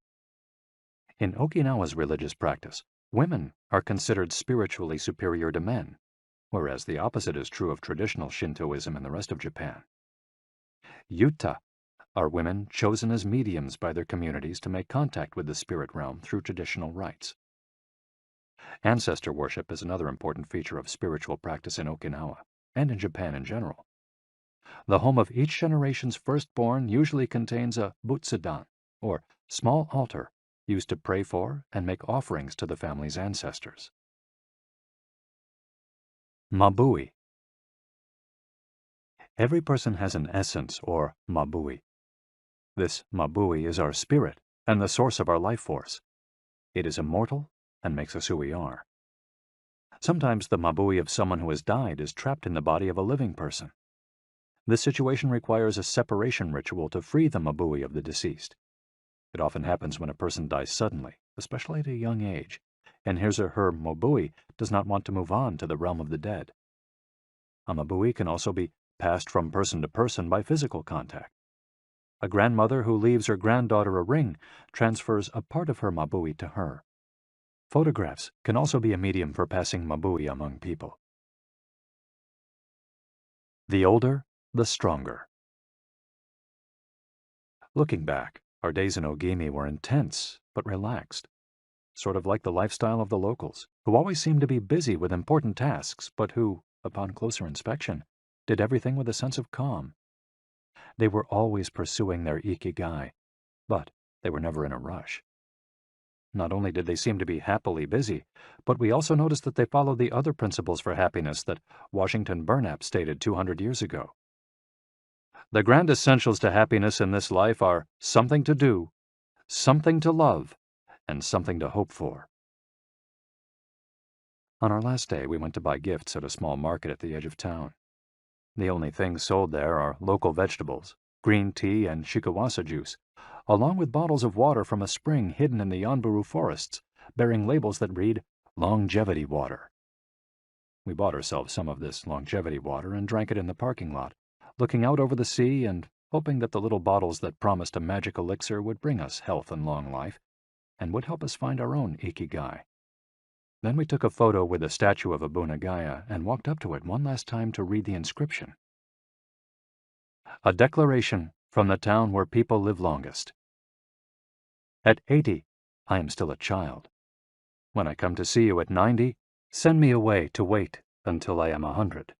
In Okinawa's religious practice, women are considered spiritually superior to men, whereas the opposite is true of traditional Shintoism in the rest of Japan. Yuta are women chosen as mediums by their communities to make contact with the spirit realm through traditional rites. Ancestor worship is another important feature of spiritual practice in Okinawa, and in Japan in general. The home of each generation's firstborn usually contains a butsudan, or small altar, used to pray for and make offerings to the family's ancestors. Mabui. Every person has an essence, or mabui. This mabui is our spirit and the source of our life force. It is immortal and makes us who we are. Sometimes the mabui of someone who has died is trapped in the body of a living person. This situation requires a separation ritual to free the mabui of the deceased. It often happens when a person dies suddenly, especially at a young age, and his or her mabui does not want to move on to the realm of the dead. A mabui can also be passed from person to person by physical contact. A grandmother who leaves her granddaughter a ring transfers a part of her mabui to her. Photographs can also be a medium for passing mabui among people. The older, the stronger. Looking back, our days in Ogimi were intense but relaxed, sort of like the lifestyle of the locals, who always seemed to be busy with important tasks, but who, upon closer inspection, did everything with a sense of calm. They were always pursuing their ikigai, but they were never in a rush. Not only did they seem to be happily busy, but we also noticed that they followed the other principles for happiness that Washington Burnap stated 200 years ago. The grand essentials to happiness in this life are something to do, something to love, and something to hope for. On our last day, we went to buy gifts at a small market at the edge of town. The only things sold there are local vegetables, green tea, and shikawasa juice, along with bottles of water from a spring hidden in the Yanburu forests, bearing labels that read, "Longevity Water." We bought ourselves some of this longevity water and drank it in the parking lot, looking out over the sea and hoping that the little bottles that promised a magic elixir would bring us health and long life, and would help us find our own ikigai. Then we took a photo with a statue of Abunagaya and walked up to it one last time to read the inscription. A declaration from the town where people live longest. At 80, I am still a child. When I come to see you at 90, send me away to wait until I am 100.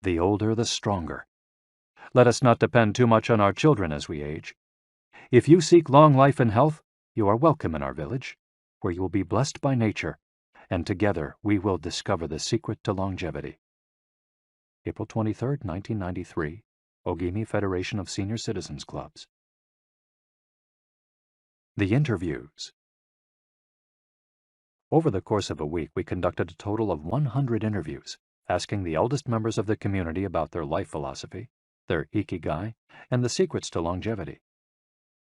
The older, the stronger. Let us not depend too much on our children as we age. If you seek long life and health, you are welcome in our village, where you will be blessed by nature, and together we will discover the secret to longevity. April 23, 1993, Ogimi Federation of Senior Citizens Clubs. The interviews. Over the course of a week, we conducted a total of 100 interviews, asking the eldest members of the community about their life philosophy, their ikigai, and the secrets to longevity.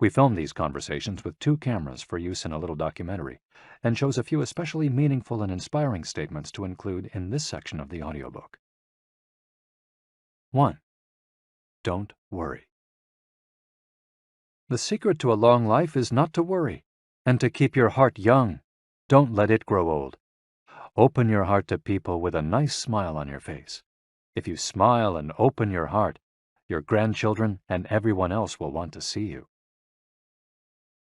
We filmed these conversations with 2 cameras for use in a little documentary, and chose a few especially meaningful and inspiring statements to include in this section of the audiobook. 1. Don't worry. The secret to a long life is not to worry, and to keep your heart young. Don't let it grow old. Open your heart to people with a nice smile on your face. If you smile and open your heart, your grandchildren and everyone else will want to see you.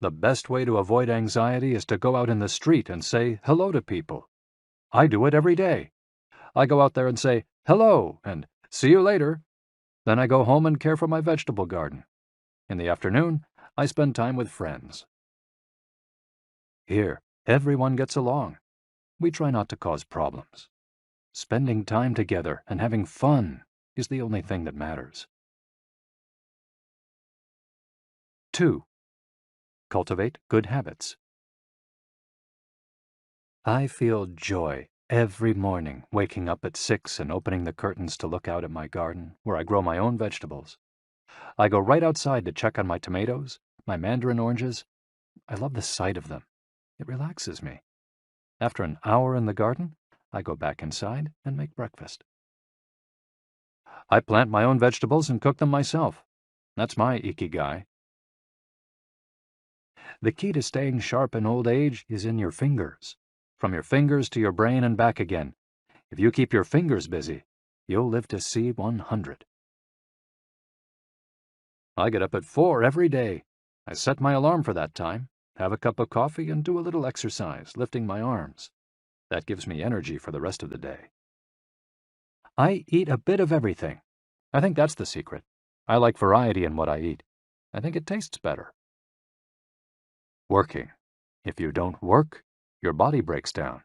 The best way to avoid anxiety is to go out in the street and say hello to people. I do it every day. I go out there and say, "Hello," and "See you later." Then I go home and care for my vegetable garden. In the afternoon, I spend time with friends. Here, everyone gets along. We try not to cause problems. Spending time together and having fun is the only thing that matters. 2. Cultivate good habits. I feel joy every morning waking up at 6 and opening the curtains to look out at my garden where I grow my own vegetables. I go right outside to check on my tomatoes, my mandarin oranges. I love the sight of them. It relaxes me. After an hour in the garden, I go back inside and make breakfast. I plant my own vegetables and cook them myself. That's my ikigai. The key to staying sharp in old age is in your fingers. From your fingers to your brain and back again. If you keep your fingers busy, you'll live to see 100. I get up at 4 every day. I set my alarm for that time, have a cup of coffee, and do a little exercise, lifting my arms. That gives me energy for the rest of the day. I eat a bit of everything. I think that's the secret. I like variety in what I eat. I think it tastes better. Working. If you don't work, your body breaks down.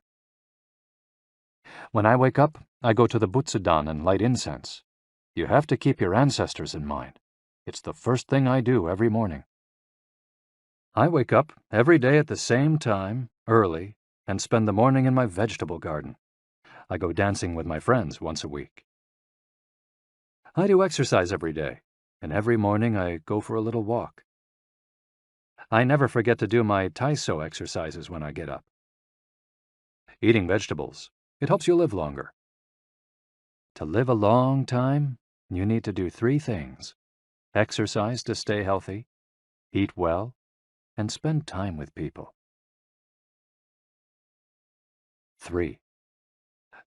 When I wake up, I go to the butsudan and light incense. You have to keep your ancestors in mind. It's the first thing I do every morning. I wake up every day at the same time, early, and spend the morning in my vegetable garden. I go dancing with my friends once a week. I do exercise every day, and every morning I go for a little walk. I never forget to do my taiso exercises when I get up. Eating vegetables, it helps you live longer. To live a long time, you need to do 3 things. Exercise to stay healthy, eat well, and spend time with people. 3.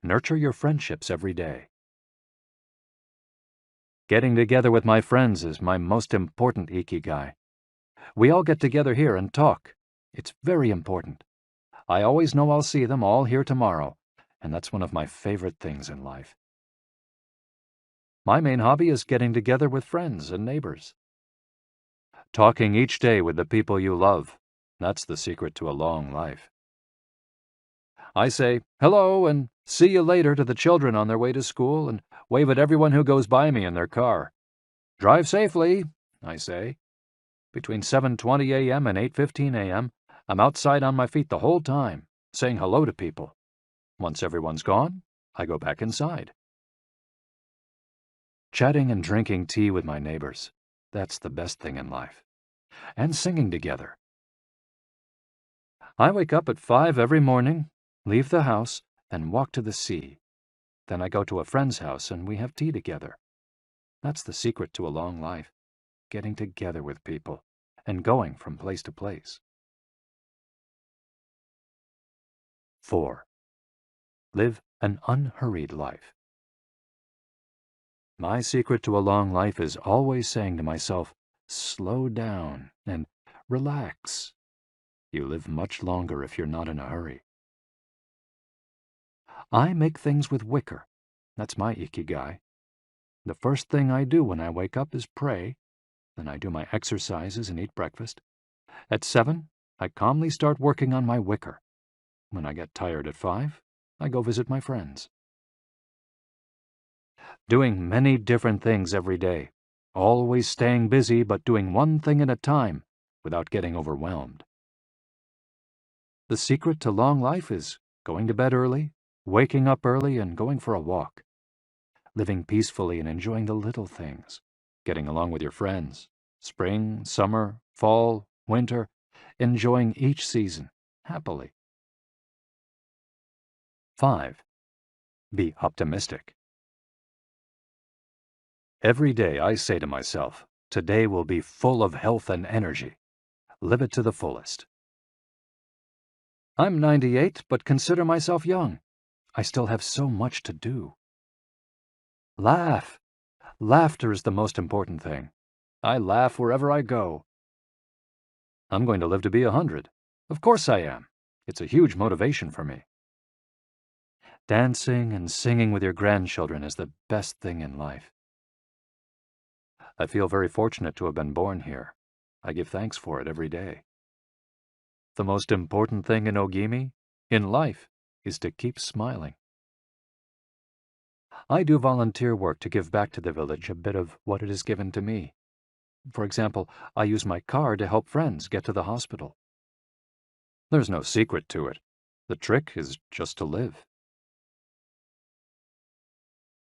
Nurture your friendships every day. Getting together with my friends is my most important ikigai. We all get together here and talk. It's very important. I always know I'll see them all here tomorrow, and that's one of my favorite things in life. My main hobby is getting together with friends and neighbors. Talking each day with the people you love, that's the secret to a long life. I say hello and see you later to the children on their way to school and wave at everyone who goes by me in their car. Drive safely, I say. Between 7:20 a.m. and 8:15 a.m., I'm outside on my feet the whole time, saying hello to people. Once everyone's gone, I go back inside. Chatting and drinking tea with my neighbors, that's the best thing in life. And singing together. I wake up at 5 every morning, leave the house, and walk to the sea. Then I go to a friend's house and we have tea together. That's the secret to a long life, getting together with people and going from place to place. 4. Live an unhurried life. My secret to a long life is always saying to myself, slow down and relax. You live much longer if you're not in a hurry. I make things with wicker. That's my ikigai. The first thing I do when I wake up is pray. Then I do my exercises and eat breakfast. At 7, I calmly start working on my wicker. When I get tired at 5, I go visit my friends. Doing many different things every day. Always staying busy but doing one thing at a time without getting overwhelmed. The secret to long life is going to bed early, waking up early, and going for a walk. Living peacefully and enjoying the little things. Getting along with your friends. Spring, summer, fall, winter. Enjoying each season happily. 5. Be optimistic. Every day I say to myself, today will be full of health and energy. Live it to the fullest. I'm 98, but consider myself young. I still have so much to do. Laugh. Laughter is the most important thing. I laugh wherever I go. I'm going to live to be 100. Of course I am. It's a huge motivation for me. Dancing and singing with your grandchildren is the best thing in life. I feel very fortunate to have been born here. I give thanks for it every day. The most important thing in Ogimi, in life, is to keep smiling. I do volunteer work to give back to the village a bit of what it has given to me. For example, I use my car to help friends get to the hospital. There's no secret to it. The trick is just to live.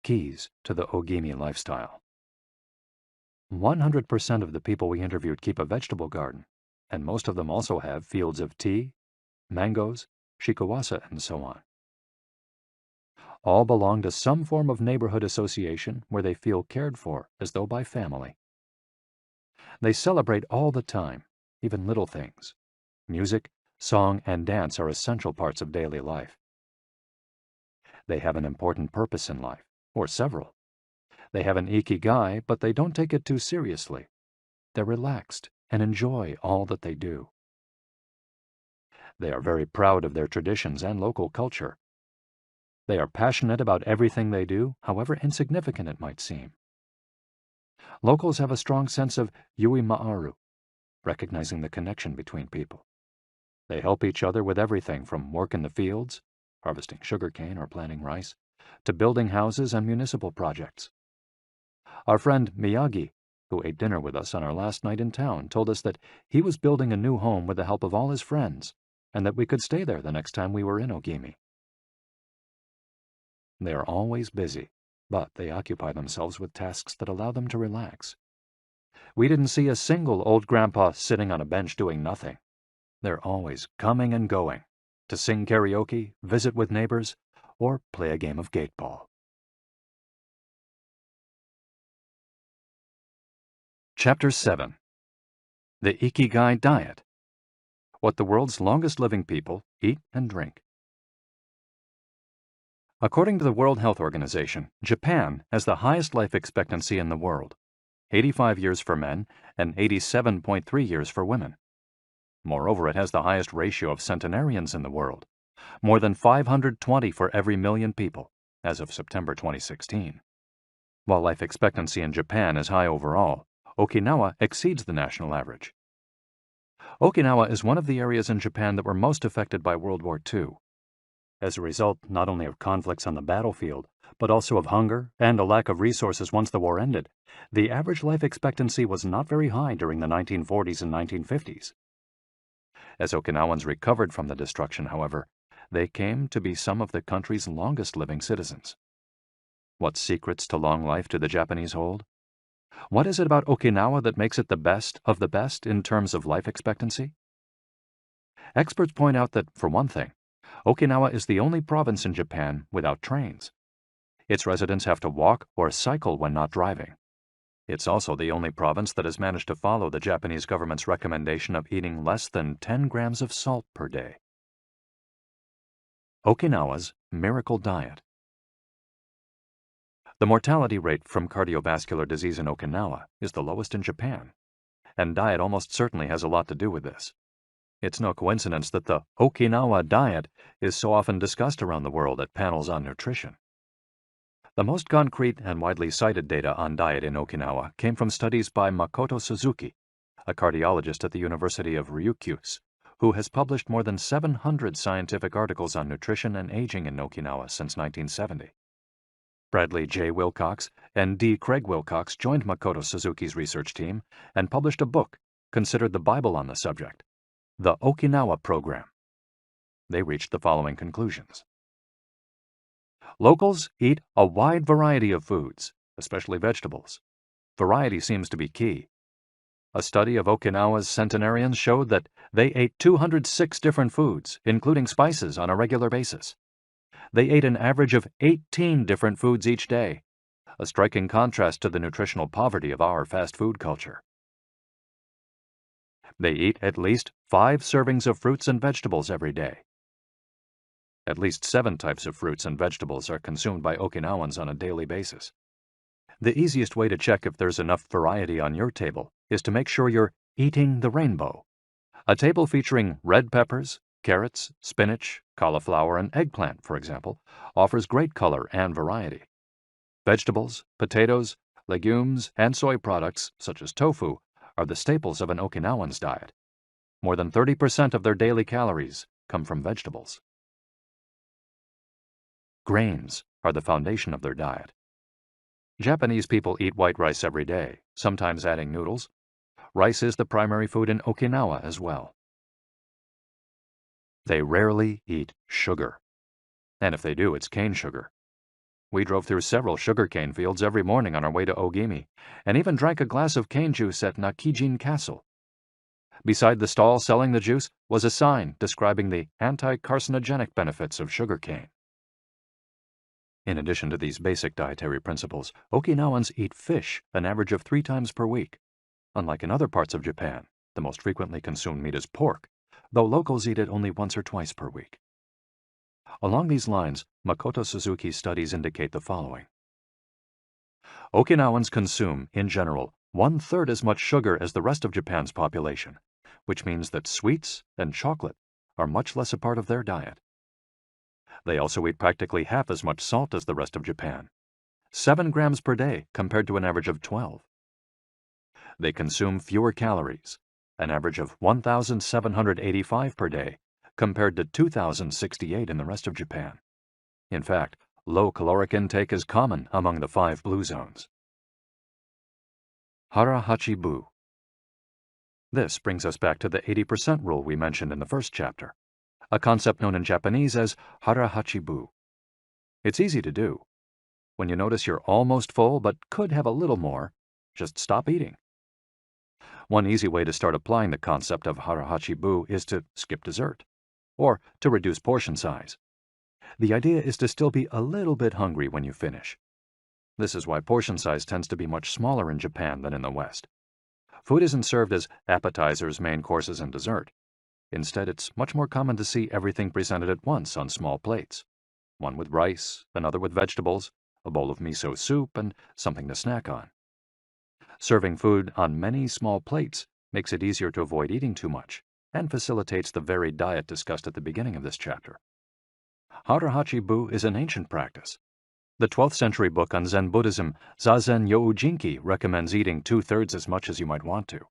Keys to the Ogimi lifestyle. 100% of the people we interviewed keep a vegetable garden, and most of them also have fields of tea, mangoes, shikawasa, and so on. All belong to some form of neighborhood association where they feel cared for as though by family. They celebrate all the time, even little things. Music, song, and dance are essential parts of daily life. They have an important purpose in life, or several. They have an ikigai, but they don't take it too seriously. They're relaxed and enjoy all that they do. They are very proud of their traditions and local culture. They are passionate about everything they do, however insignificant it might seem. Locals have a strong sense of yui ma'aru, recognizing the connection between people. They help each other with everything from work in the fields, harvesting sugarcane or planting rice, to building houses and municipal projects. Our friend Miyagi, who ate dinner with us on our last night in town, told us that he was building a new home with the help of all his friends, and that we could stay there the next time we were in Ogimi. They are always busy, but they occupy themselves with tasks that allow them to relax. We didn't see a single old grandpa sitting on a bench doing nothing. They're always coming and going, to sing karaoke, visit with neighbors, or play a game of gateball. Chapter 7. The Ikigai Diet. What the world's longest living people eat and drink. According to the World Health Organization, Japan has the highest life expectancy in the world, 85 years for men and 87.3 years for women. Moreover, it has the highest ratio of centenarians in the world, more than 520 for every million people, as of September 2016. While life expectancy in Japan is high overall, Okinawa exceeds the national average. Okinawa is one of the areas in Japan that were most affected by World War II. As a result, not only of conflicts on the battlefield, but also of hunger and a lack of resources once the war ended, the average life expectancy was not very high during the 1940s and 1950s. As Okinawans recovered from the destruction, however, they came to be some of the country's longest living citizens. What secrets to long life do the Japanese hold? What is it about Okinawa that makes it the best of the best in terms of life expectancy? Experts point out that, for one thing, Okinawa is the only province in Japan without trains. Its residents have to walk or cycle when not driving. It's also the only province that has managed to follow the Japanese government's recommendation of eating less than 10 grams of salt per day. Okinawa's Miracle Diet. The mortality rate from cardiovascular disease in Okinawa is the lowest in Japan, and diet almost certainly has a lot to do with this. It's no coincidence that the Okinawa diet is so often discussed around the world at panels on nutrition. The most concrete and widely cited data on diet in Okinawa came from studies by Makoto Suzuki, a cardiologist at the University of Ryukyus, who has published more than 700 scientific articles on nutrition and aging in Okinawa since 1970. Bradley J. Wilcox and D. Craig Wilcox joined Makoto Suzuki's research team and published a book considered the Bible on the subject, The Okinawa Program. They reached the following conclusions. Locals eat a wide variety of foods, especially vegetables. Variety seems to be key. A study of Okinawa's centenarians showed that they ate 206 different foods, including spices, on a regular basis. They ate an average of 18 different foods each day, a striking contrast to the nutritional poverty of our fast food culture. They eat at least 5 servings of fruits and vegetables every day. At least 7 types of fruits and vegetables are consumed by Okinawans on a daily basis. The easiest way to check if there's enough variety on your table is to make sure you're eating the rainbow. A table featuring red peppers, Carrots, spinach, cauliflower, and eggplant, for example, offers great color and variety. Vegetables, potatoes, legumes, and soy products, such as tofu, are the staples of an Okinawan's diet. More than 30% of their daily calories come from vegetables. Grains are the foundation of their diet. Japanese people eat white rice every day, sometimes adding noodles. Rice is the primary food in Okinawa as well. They rarely eat sugar. And if they do, it's cane sugar. We drove through several sugarcane fields every morning on our way to Ogimi, and even drank a glass of cane juice at Nakijin Castle. Beside the stall selling the juice was a sign describing the anti-carcinogenic benefits of sugarcane. In addition to these basic dietary principles, Okinawans eat fish an average of 3 times per week. Unlike in other parts of Japan, the most frequently consumed meat is pork, though locals eat it only once or twice per week. Along these lines, Makoto Suzuki's studies indicate the following. Okinawans consume, in general, 1/3 as much sugar as the rest of Japan's population, which means that sweets and chocolate are much less a part of their diet. They also eat practically half as much salt as the rest of Japan, 7 grams per day compared to an average of 12. They consume fewer calories, an average of 1,785 per day, compared to 2,068 in the rest of Japan. In fact, low caloric intake is common among the 5 blue zones. Hara Hachi Bu. This brings us back to the 80% rule we mentioned in the first chapter, a concept known in Japanese as Hara Hachi Bu. It's easy to do. When you notice you're almost full but could have a little more, just stop eating. One easy way to start applying the concept of Hara Hachi Bu is to skip dessert, or to reduce portion size. The idea is to still be a little bit hungry when you finish. This is why portion size tends to be much smaller in Japan than in the West. Food isn't served as appetizers, main courses, and dessert. Instead, it's much more common to see everything presented at once on small plates. One with rice, another with vegetables, a bowl of miso soup, and something to snack on. Serving food on many small plates makes it easier to avoid eating too much and facilitates the varied diet discussed at the beginning of this chapter. Hara Hachi Bu is an ancient practice. The 12th century book on Zen Buddhism, Zazen Youjinki, recommends eating 2/3 as much as you might want to.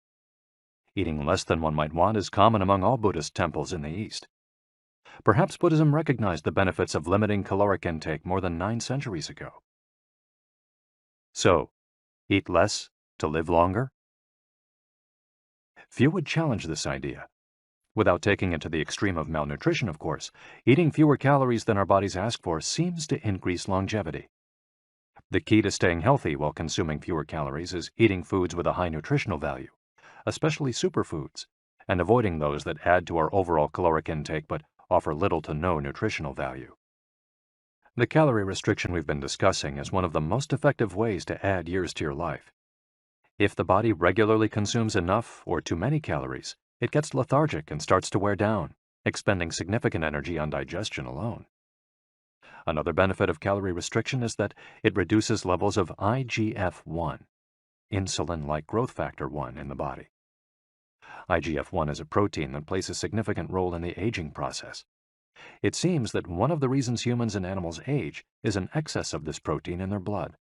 Eating less than one might want is common among all Buddhist temples in the East. Perhaps Buddhism recognized the benefits of limiting caloric intake more than 9 centuries ago. So, eat less to live longer? Few would challenge this idea. Without taking it to the extreme of malnutrition, of course, eating fewer calories than our bodies ask for seems to increase longevity. The key to staying healthy while consuming fewer calories is eating foods with a high nutritional value, especially superfoods, and avoiding those that add to our overall caloric intake but offer little to no nutritional value. The calorie restriction we've been discussing is one of the most effective ways to add years to your life. If the body regularly consumes enough or too many calories, it gets lethargic and starts to wear down, expending significant energy on digestion alone. Another benefit of calorie restriction is that it reduces levels of IGF-1, insulin-like growth factor 1, in the body. IGF-1 is a protein that plays a significant role in the aging process. It seems that one of the reasons humans and animals age is an excess of this protein in their blood.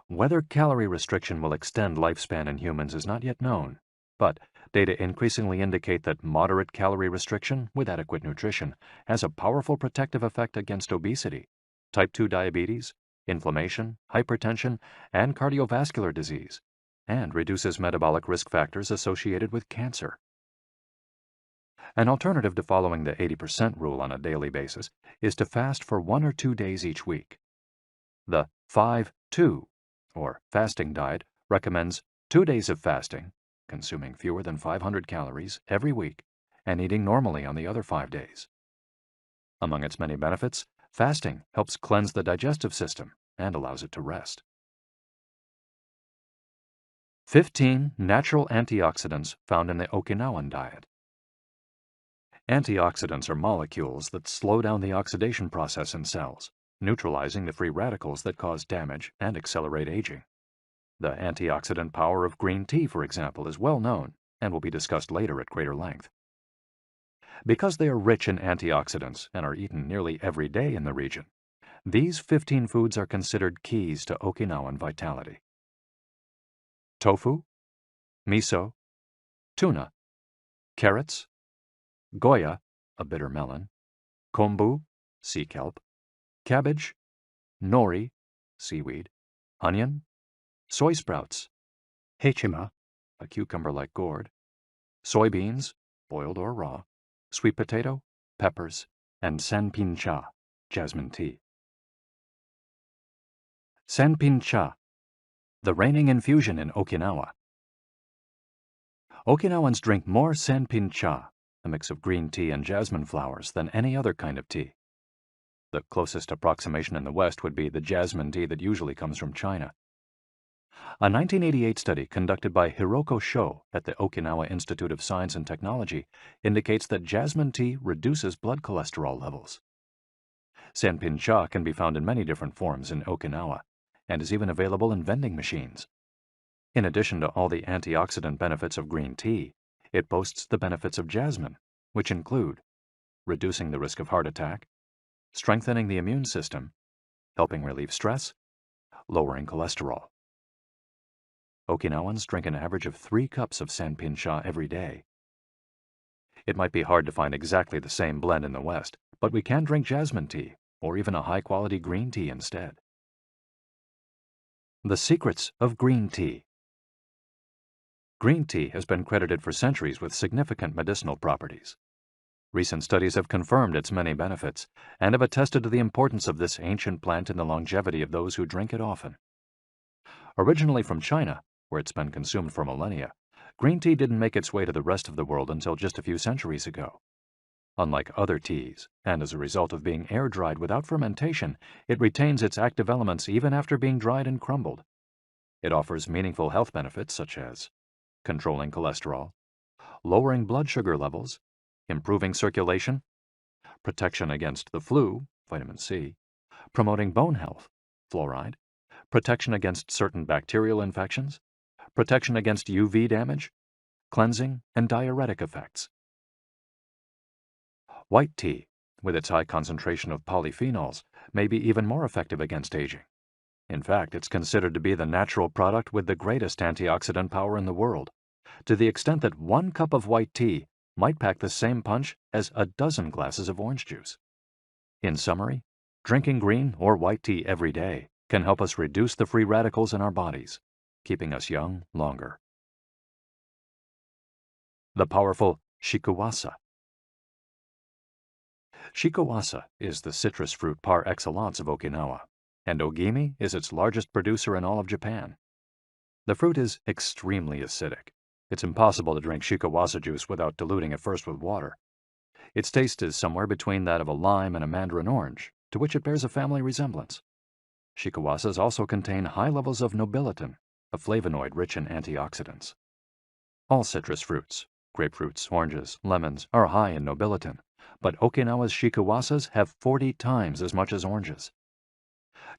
Whether calorie restriction will extend lifespan in humans is not yet known, but data increasingly indicate that moderate calorie restriction with adequate nutrition has a powerful protective effect against obesity, type 2 diabetes, inflammation, hypertension, and cardiovascular disease, and reduces metabolic risk factors associated with cancer. An alternative to following the 80% rule on a daily basis is to fast for 1 or 2 days each week. The 5-2, or fasting diet, recommends 2 days of fasting, consuming fewer than 500 calories every week, and eating normally on the other 5 days. Among its many benefits, fasting helps cleanse the digestive system and allows it to rest. 15 natural antioxidants found in the Okinawan diet. Antioxidants are molecules that slow down the oxidation process in cells, neutralizing the free radicals that cause damage and accelerate aging. The antioxidant power of green tea, for example, is well known and will be discussed later at greater length. Because they are rich in antioxidants and are eaten nearly every day in the region, these 15 foods are considered keys to Okinawan vitality. Tofu, miso, tuna, carrots, goya, a bitter melon, kombu, sea kelp, cabbage, nori, seaweed, onion, soy sprouts, hechima, a cucumber-like gourd, soybeans, boiled or raw, sweet potato, peppers, and sanpincha, jasmine tea. Sanpincha, the reigning infusion in Okinawa. Okinawans drink more sanpincha, a mix of green tea and jasmine flowers, than any other kind of tea. The closest approximation in the West would be the jasmine tea that usually comes from China. A 1988 study conducted by Hiroko Sho at the Okinawa Institute of Science and Technology indicates that jasmine tea reduces blood cholesterol levels. Sanpincha can be found in many different forms in Okinawa and is even available in vending machines. In addition to all the antioxidant benefits of green tea, it boasts the benefits of jasmine, which include reducing the risk of heart attack, strengthening the immune system, helping relieve stress, lowering cholesterol. Okinawans drink an average of 3 cups of sanpincha every day. It might be hard to find exactly the same blend in the West, but we can drink jasmine tea or even a high-quality green tea instead. The secrets of green tea. Green tea has been credited for centuries with significant medicinal properties. Recent studies have confirmed its many benefits and have attested to the importance of this ancient plant in the longevity of those who drink it often. Originally from China, where it's been consumed for millennia, green tea didn't make its way to the rest of the world until just a few centuries ago. Unlike other teas, and as a result of being air-dried without fermentation, it retains its active elements even after being dried and crumbled. It offers meaningful health benefits such as controlling cholesterol, lowering blood sugar levels, improving circulation, protection against the flu, vitamin C, promoting bone health, fluoride, protection against certain bacterial infections, protection against UV damage, cleansing, and diuretic effects. White tea, with its high concentration of polyphenols, may be even more effective against aging. In fact, it's considered to be the natural product with the greatest antioxidant power in the world, to the extent that 1 cup of white tea might pack the same punch as a dozen glasses of orange juice. In summary, drinking green or white tea every day can help us reduce the free radicals in our bodies, keeping us young longer. The powerful shikuwasa. Shikuwasa is the citrus fruit par excellence of Okinawa, and Ogimi is its largest producer in all of Japan. The fruit is extremely acidic. It's impossible to drink shikuwasa juice without diluting it first with water. Its taste is somewhere between that of a lime and a mandarin orange, to which it bears a family resemblance. Shikuwasas also contain high levels of nobiletin, a flavonoid rich in antioxidants. All citrus fruits, grapefruits, oranges, lemons, are high in nobiletin, but Okinawa's shikuwasas have 40 times as much as oranges.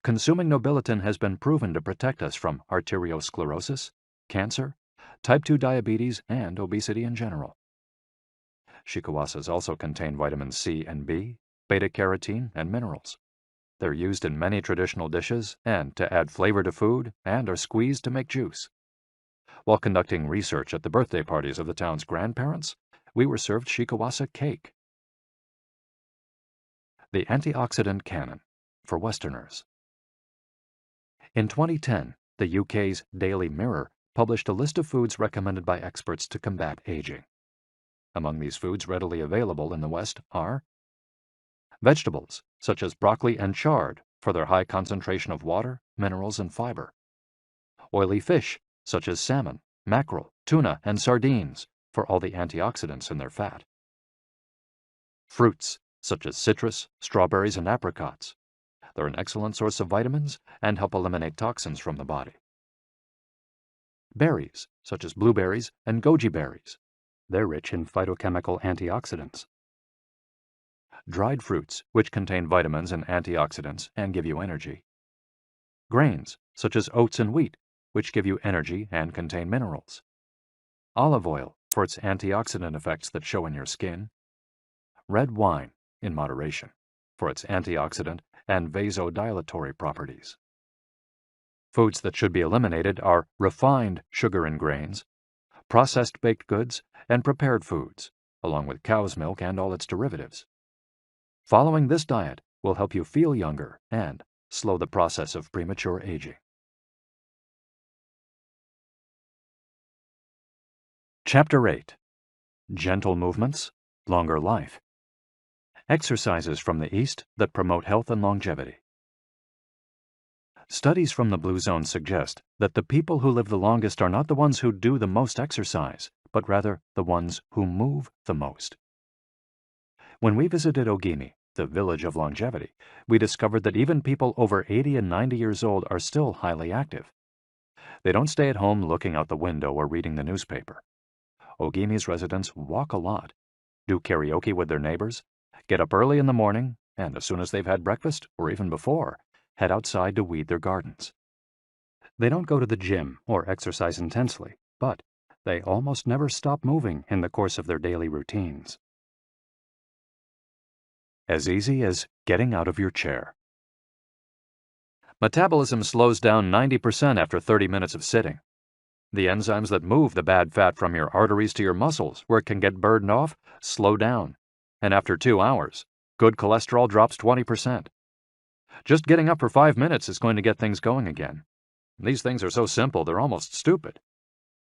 Consuming nobiletin has been proven to protect us from arteriosclerosis, cancer, type 2 diabetes, and obesity in general. Shikuwasas also contain vitamins C and B, beta-carotene, and minerals. They're used in many traditional dishes and to add flavor to food and are squeezed to make juice. While conducting research at the birthday parties of the town's grandparents, we were served shikuwasa cake. The antioxidant canon for Westerners. In 2010, the UK's Daily Mirror published a list of foods recommended by experts to combat aging. Among these foods readily available in the West are vegetables, such as broccoli and chard, for their high concentration of water, minerals, and fiber. Oily fish, such as salmon, mackerel, tuna, and sardines, for all the antioxidants in their fat. Fruits, such as citrus, strawberries, and apricots. They're an excellent source of vitamins and help eliminate toxins from the body. Berries, such as blueberries and goji berries. They're rich in phytochemical antioxidants. Dried fruits, which contain vitamins and antioxidants and give you energy. Grains, such as oats and wheat, which give you energy and contain minerals. Olive oil, for its antioxidant effects that show in your skin. red wine, in moderation, for its antioxidant and vasodilatory properties. Foods that should be eliminated are refined sugar and grains, processed baked goods, and prepared foods, along with cow's milk and all its derivatives. Following this diet will help you feel younger and slow the process of premature aging. Chapter 8. Gentle Movements, Longer Life. Exercises from the East that promote health and longevity. Studies from the Blue Zone suggest that the people who live the longest are not the ones who do the most exercise, but rather the ones who move the most. When we visited Ogimi, the village of longevity, we discovered that even people over 80 and 90 years old are still highly active. They don't stay at home looking out the window or reading the newspaper. Ogimi's residents walk a lot, do karaoke with their neighbors, get up early in the morning, and as soon as they've had breakfast, or even before, head outside to weed their gardens. They don't go to the gym or exercise intensely, but they almost never stop moving in the course of their daily routines. As easy as getting out of your chair. Metabolism slows down 90% after 30 minutes of sitting. The enzymes that move the bad fat from your arteries to your muscles, where it can get burned off, slow down. And after 2 hours, good cholesterol drops 20%. Just getting up for 5 minutes is going to get things going again. These things are so simple they're almost stupid,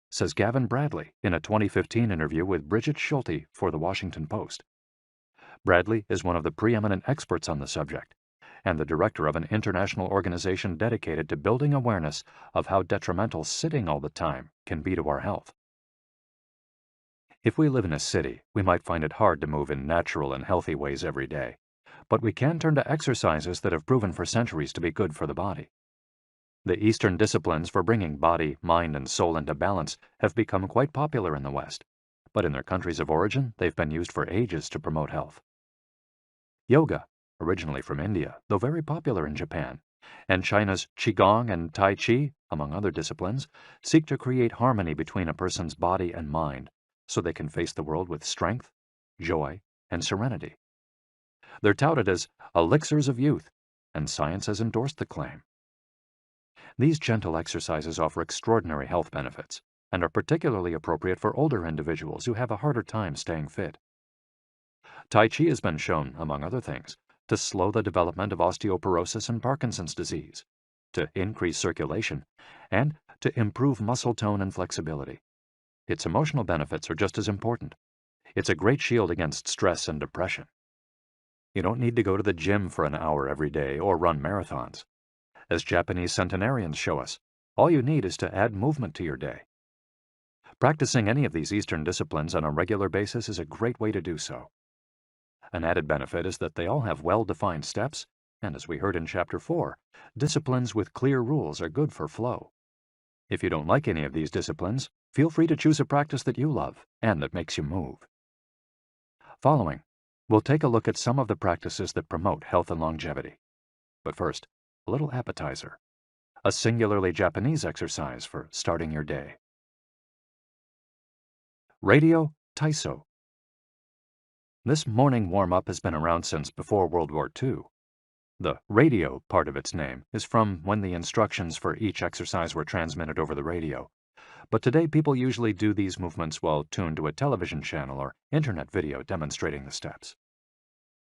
says Gavin Bradley in a 2015 interview with Bridget Schulte for The Washington Post. Bradley is one of the preeminent experts on the subject, and the director of an international organization dedicated to building awareness of how detrimental sitting all the time can be to our health. If we live in a city, we might find it hard to move in natural and healthy ways every day, but we can turn to exercises that have proven for centuries to be good for the body. The Eastern disciplines for bringing body, mind, and soul into balance have become quite popular in the West, but in their countries of origin, they've been used for ages to promote health. Yoga, originally from India, though very popular in Japan, and China's Qigong and Tai Chi, among other disciplines, seek to create harmony between a person's body and mind so they can face the world with strength, joy, and serenity. They're touted as elixirs of youth, and science has endorsed the claim. These gentle exercises offer extraordinary health benefits and are particularly appropriate for older individuals who have a harder time staying fit. Tai Chi has been shown, among other things, to slow the development of osteoporosis and Parkinson's disease, to increase circulation, and to improve muscle tone and flexibility. Its emotional benefits are just as important. It's a great shield against stress and depression. You don't need to go to the gym for an hour every day or run marathons. As Japanese centenarians show us, all you need is to add movement to your day. Practicing any of these Eastern disciplines on a regular basis is a great way to do so. An added benefit is that they all have well-defined steps, and as we heard in Chapter 4, disciplines with clear rules are good for flow. If you don't like any of these disciplines, feel free to choose a practice that you love and that makes you move. Following, we'll take a look at some of the practices that promote health and longevity. But first, a little appetizer, a singularly Japanese exercise for starting your day. Radio Taiso. This morning warm-up has been around since before World War II. The radio part of its name is from when the instructions for each exercise were transmitted over the radio, but today people usually do these movements while tuned to a television channel or internet video demonstrating the steps.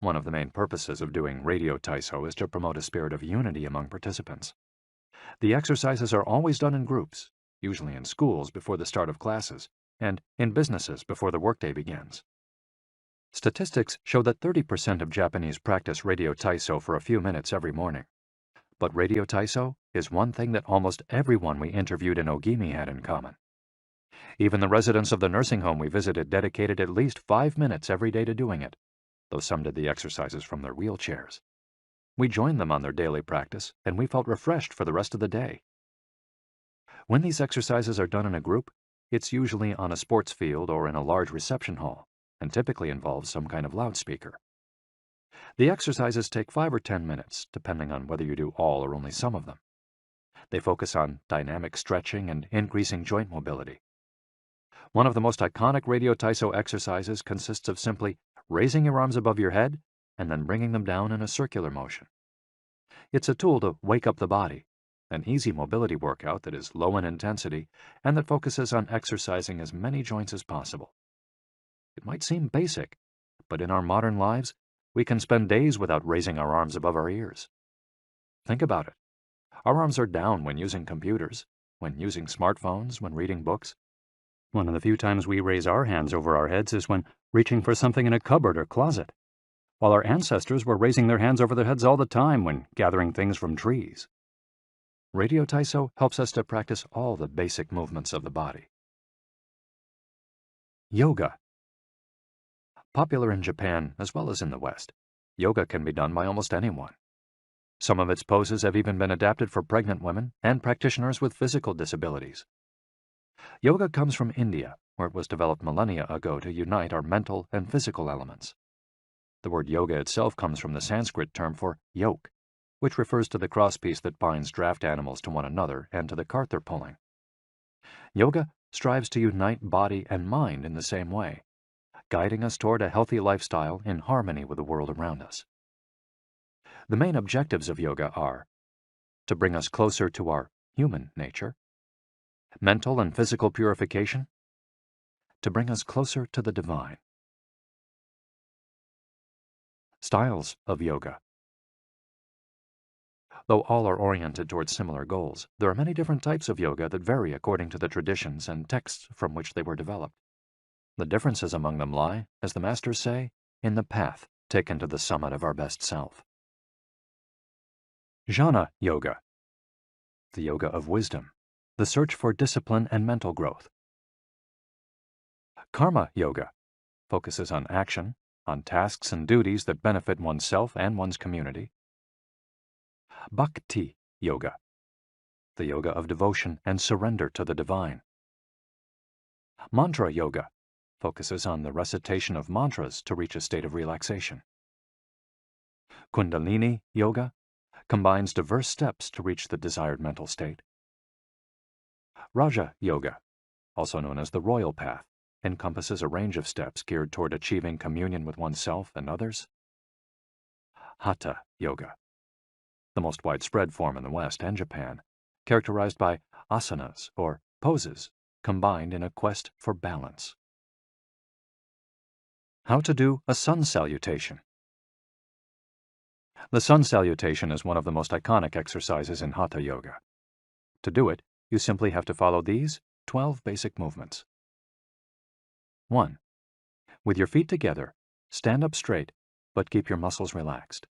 One of the main purposes of doing radio Taiso is to promote a spirit of unity among participants. The exercises are always done in groups, usually in schools before the start of classes, and in businesses before the workday begins. Statistics show that 30% of Japanese practice radio Taiso for a few minutes every morning. But radio Taiso is one thing that almost everyone we interviewed in Ogimi had in common. Even the residents of the nursing home we visited dedicated at least 5 minutes every day to doing it, though some did the exercises from their wheelchairs. We joined them on their daily practice, and we felt refreshed for the rest of the day. When these exercises are done in a group, it's usually on a sports field or in a large reception hall, and typically involves some kind of loudspeaker. The exercises take 5 or 10 minutes, depending on whether you do all or only some of them. They focus on dynamic stretching and increasing joint mobility. One of the most iconic radio Taiso exercises consists of simply raising your arms above your head and then bringing them down in a circular motion. It's a tool to wake up the body, an easy mobility workout that is low in intensity and that focuses on exercising as many joints as possible. It might seem basic, but in our modern lives, we can spend days without raising our arms above our ears. Think about it. Our arms are down when using computers, when using smartphones, when reading books. One of the few times we raise our hands over our heads is when reaching for something in a cupboard or closet, while our ancestors were raising their hands over their heads all the time when gathering things from trees. Radio Taiso helps us to practice all the basic movements of the body. Yoga. Popular in Japan as well as in the West, yoga can be done by almost anyone. Some of its poses have even been adapted for pregnant women and practitioners with physical disabilities. Yoga comes from India, where it was developed millennia ago to unite our mental and physical elements. The word yoga itself comes from the Sanskrit term for yoke, which refers to the crosspiece that binds draft animals to one another and to the cart they're pulling. Yoga strives to unite body and mind in the same way, guiding us toward a healthy lifestyle in harmony with the world around us. The main objectives of yoga are to bring us closer to our human nature, mental and physical purification, to bring us closer to the divine. Styles of yoga. Though all are oriented towards similar goals, there are many different types of yoga that vary according to the traditions and texts from which they were developed. The differences among them lie, as the masters say, in the path taken to the summit of our best self. Jnana Yoga. The yoga of wisdom, the search for discipline and mental growth. Karma Yoga focuses on action, on tasks and duties that benefit oneself and one's community. Bhakti Yoga, the yoga of devotion and surrender to the divine. Mantra Yoga focuses on the recitation of mantras to reach a state of relaxation. Kundalini Yoga combines diverse steps to reach the desired mental state. Raja Yoga, also known as the royal path, encompasses a range of steps geared toward achieving communion with oneself and others. Hatha Yoga, the most widespread form in the West and Japan, characterized by asanas or poses combined in a quest for balance. How to do a sun salutation. The sun salutation is one of the most iconic exercises in Hatha Yoga. To do it, you simply have to follow these 12 basic movements. 1. With your feet together, stand up straight, but keep your muscles relaxed.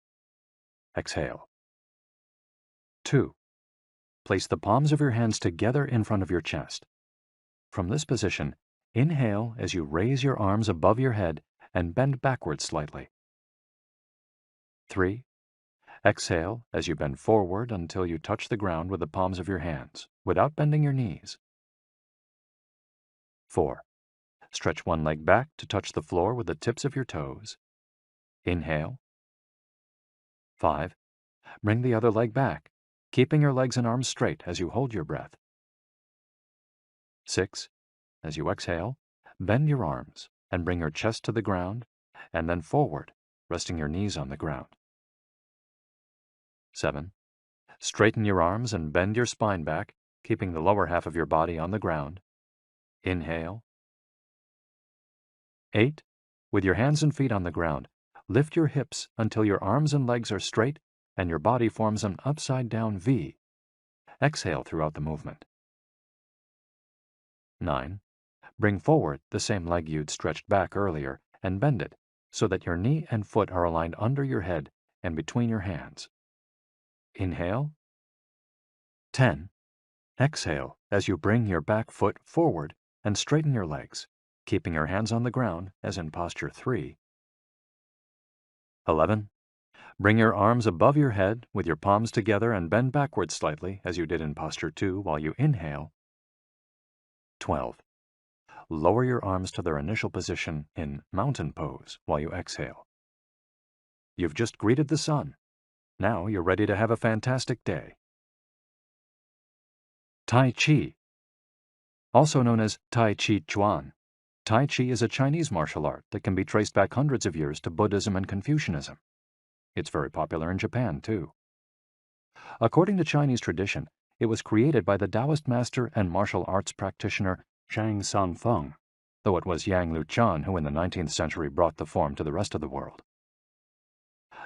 Exhale. 2. Place the palms of your hands together in front of your chest. From this position, inhale as you raise your arms above your head and bend backwards slightly. 3. Exhale as you bend forward until you touch the ground with the palms of your hands, without bending your knees. 4. Stretch one leg back to touch the floor with the tips of your toes. Inhale. 5. Bring the other leg back, keeping your legs and arms straight as you hold your breath. 6. As you exhale, bend your arms and bring your chest to the ground, and then forward, resting your knees on the ground. 7. Straighten your arms and bend your spine back, keeping the lower half of your body on the ground. Inhale. 8. With your hands and feet on the ground, lift your hips until your arms and legs are straight and your body forms an upside-down V. Exhale throughout the movement. 9. Bring forward the same leg you'd stretched back earlier and bend it so that your knee and foot are aligned under your head and between your hands. Inhale. 10. Exhale as you bring your back foot forward and straighten your legs, keeping your hands on the ground as in posture 3. 11. Bring your arms above your head with your palms together and bend backwards slightly as you did in posture 2 while you inhale. 12. Lower your arms to their initial position in mountain pose while you exhale. You've just greeted the sun. Now you're ready to have a fantastic day. Tai Chi, also known as Tai Chi Chuan, Tai Chi is a Chinese martial art that can be traced back hundreds of years to Buddhism and Confucianism. It's very popular in Japan, too. According to Chinese tradition, it was created by the Taoist master and martial arts practitioner Zhang Sanfeng, though it was Yang Luchan who in the 19th century brought the form to the rest of the world.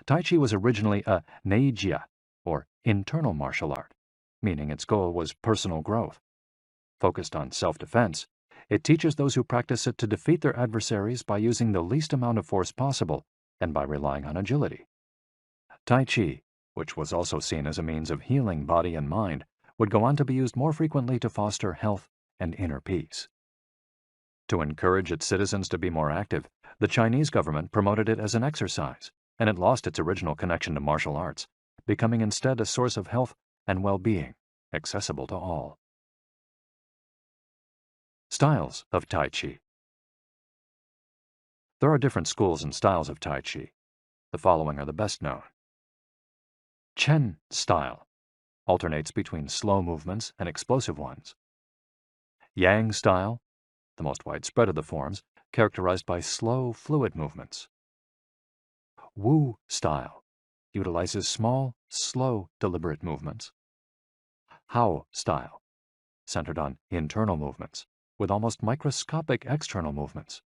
Tai Chi was originally a neijia, or internal martial art, meaning its goal was personal growth. Focused on self-defense, it teaches those who practice it to defeat their adversaries by using the least amount of force possible and by relying on agility. Tai Chi, which was also seen as a means of healing body and mind, would go on to be used more frequently to foster health and inner peace. To encourage its citizens to be more active, the Chinese government promoted it as an exercise, and it lost its original connection to martial arts, becoming instead a source of health and well-being, accessible to all. Styles of Tai Chi. There are different schools and styles of Tai Chi. The following are the best known. Chen style alternates between slow movements and explosive ones. Yang style, the most widespread of the forms, characterized by slow, fluid movements. Wu style utilizes small, slow, deliberate movements. Hao style, centered on internal movements, with almost microscopic external movements,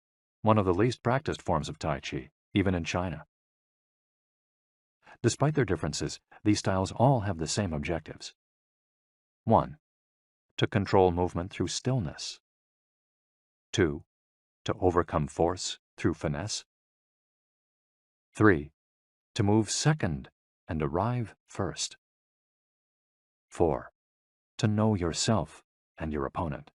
one of the least practiced forms of Tai Chi, even in China. Despite their differences, these styles all have the same objectives. 1. To control movement through stillness. 2. To overcome force through finesse. 3. To move second and arrive first. 4. To know yourself and your opponent.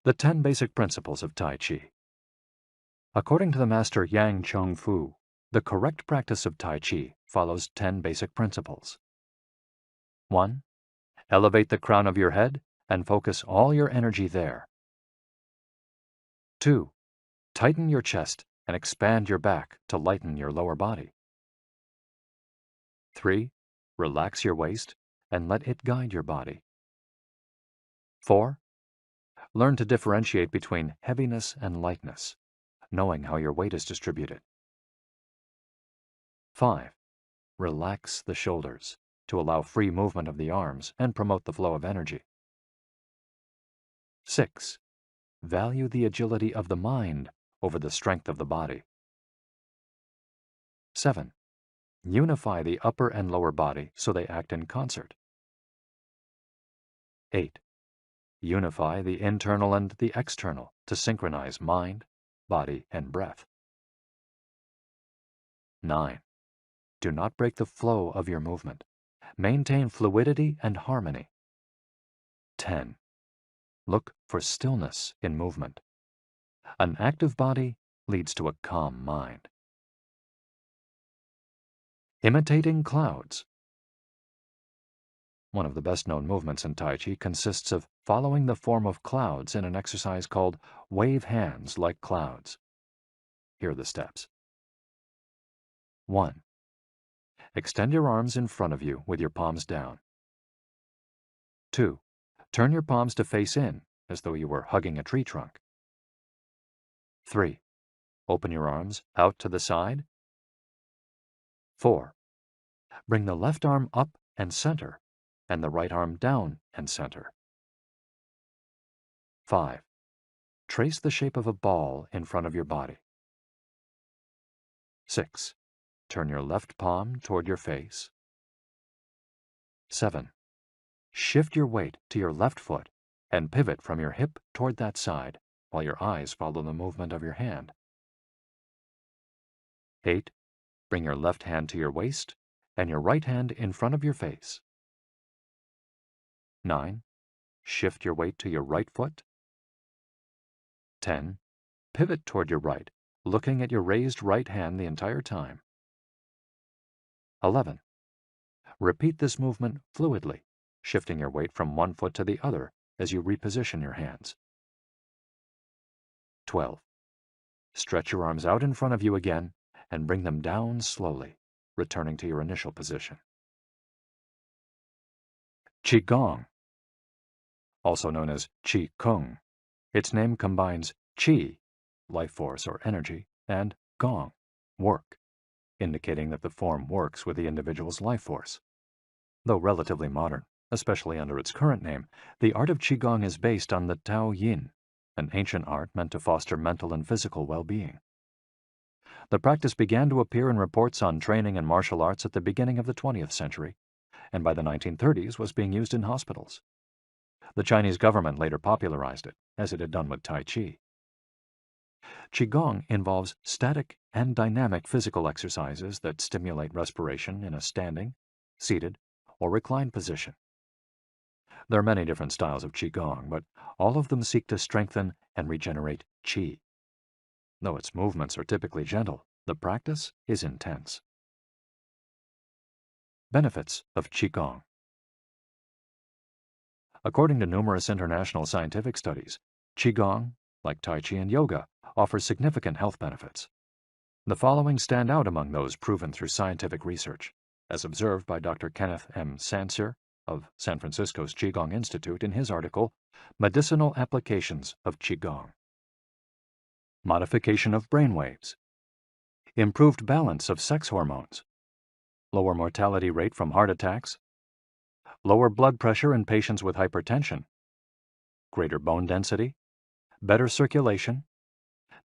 The 10 basic principles of Tai Chi. According to the master Yang Cheng-Fu, the correct practice of Tai Chi follows 10 basic principles. 1. Elevate the crown of your head and focus all your energy there. 2. Tighten your chest and expand your back to lighten your lower body. 3. Relax your waist and let it guide your body. 4. Learn to differentiate between heaviness and lightness, knowing how your weight is distributed. 5. Relax the shoulders to allow free movement of the arms and promote the flow of energy. 6. Value the agility of the mind over the strength of the body. 7. Unify the upper and lower body so they act in concert. 8. Unify the internal and the external to synchronize mind, body, and breath. 9. Do not break the flow of your movement. Maintain fluidity and harmony. 10. Look for stillness in movement. An active body leads to a calm mind. Imitating clouds. One of the best-known movements in Tai Chi consists of following the form of clouds in an exercise called wave hands like clouds. Here are the steps. 1. Extend your arms in front of you with your palms down. 2. Turn your palms to face in, as though you were hugging a tree trunk. 3. Open your arms out to the side. 4. Bring the left arm up and center, and the right arm down and center. 5. Trace the shape of a ball in front of your body. 6. Turn your left palm toward your face. 7. Shift your weight to your left foot and pivot from your hip toward that side while your eyes follow the movement of your hand. 8. Bring your left hand to your waist and your right hand in front of your face. 9. Shift your weight to your right foot. 10. Pivot toward your right, looking at your raised right hand the entire time. 11. Repeat this movement fluidly, shifting your weight from one foot to the other as you reposition your hands. 12. Stretch your arms out in front of you again and bring them down slowly, returning to your initial position. Qigong, also known as Qi Kung, Its name combines qi, life force or energy, and gong, work, indicating that the form works with the individual's life force. Though relatively modern, especially under its current name, the art of Qigong is based on the Tao Yin, an ancient art meant to foster mental and physical well-being. The practice began to appear in reports on training in martial arts at the beginning of the 20th century, and by the 1930s was being used in hospitals. The Chinese government later popularized it, as it had done with Tai Chi. Qigong involves static and dynamic physical exercises that stimulate respiration in a standing, seated, or reclined position. There are many different styles of Qigong, but all of them seek to strengthen and regenerate Qi. Though its movements are typically gentle, the practice is intense. Benefits of Qigong. According to numerous international scientific studies, Qigong, like Tai Chi and yoga, offers significant health benefits. The following stand out among those proven through scientific research, as observed by Dr. Kenneth M. Sancer of San Francisco's Qigong Institute in his article, Medicinal Applications of Qigong. Modification of brainwaves. Improved balance of sex hormones. Lower mortality rate from heart attacks. Lower blood pressure in patients with hypertension. Greater bone density. Better circulation.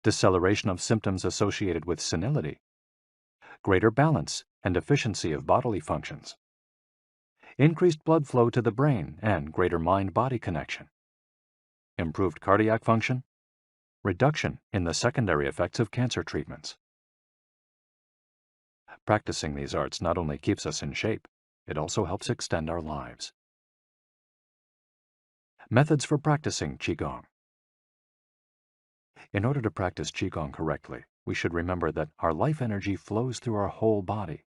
Deceleration of symptoms associated with senility. Greater balance and efficiency of bodily functions. Increased blood flow to the brain and greater mind-body connection. Improved cardiac function. Reduction in the secondary effects of cancer treatments. Practicing these arts not only keeps us in shape, it also helps extend our lives. Methods for practicing Qigong. In order to practice Qigong correctly, we should remember that our life energy flows through our whole body.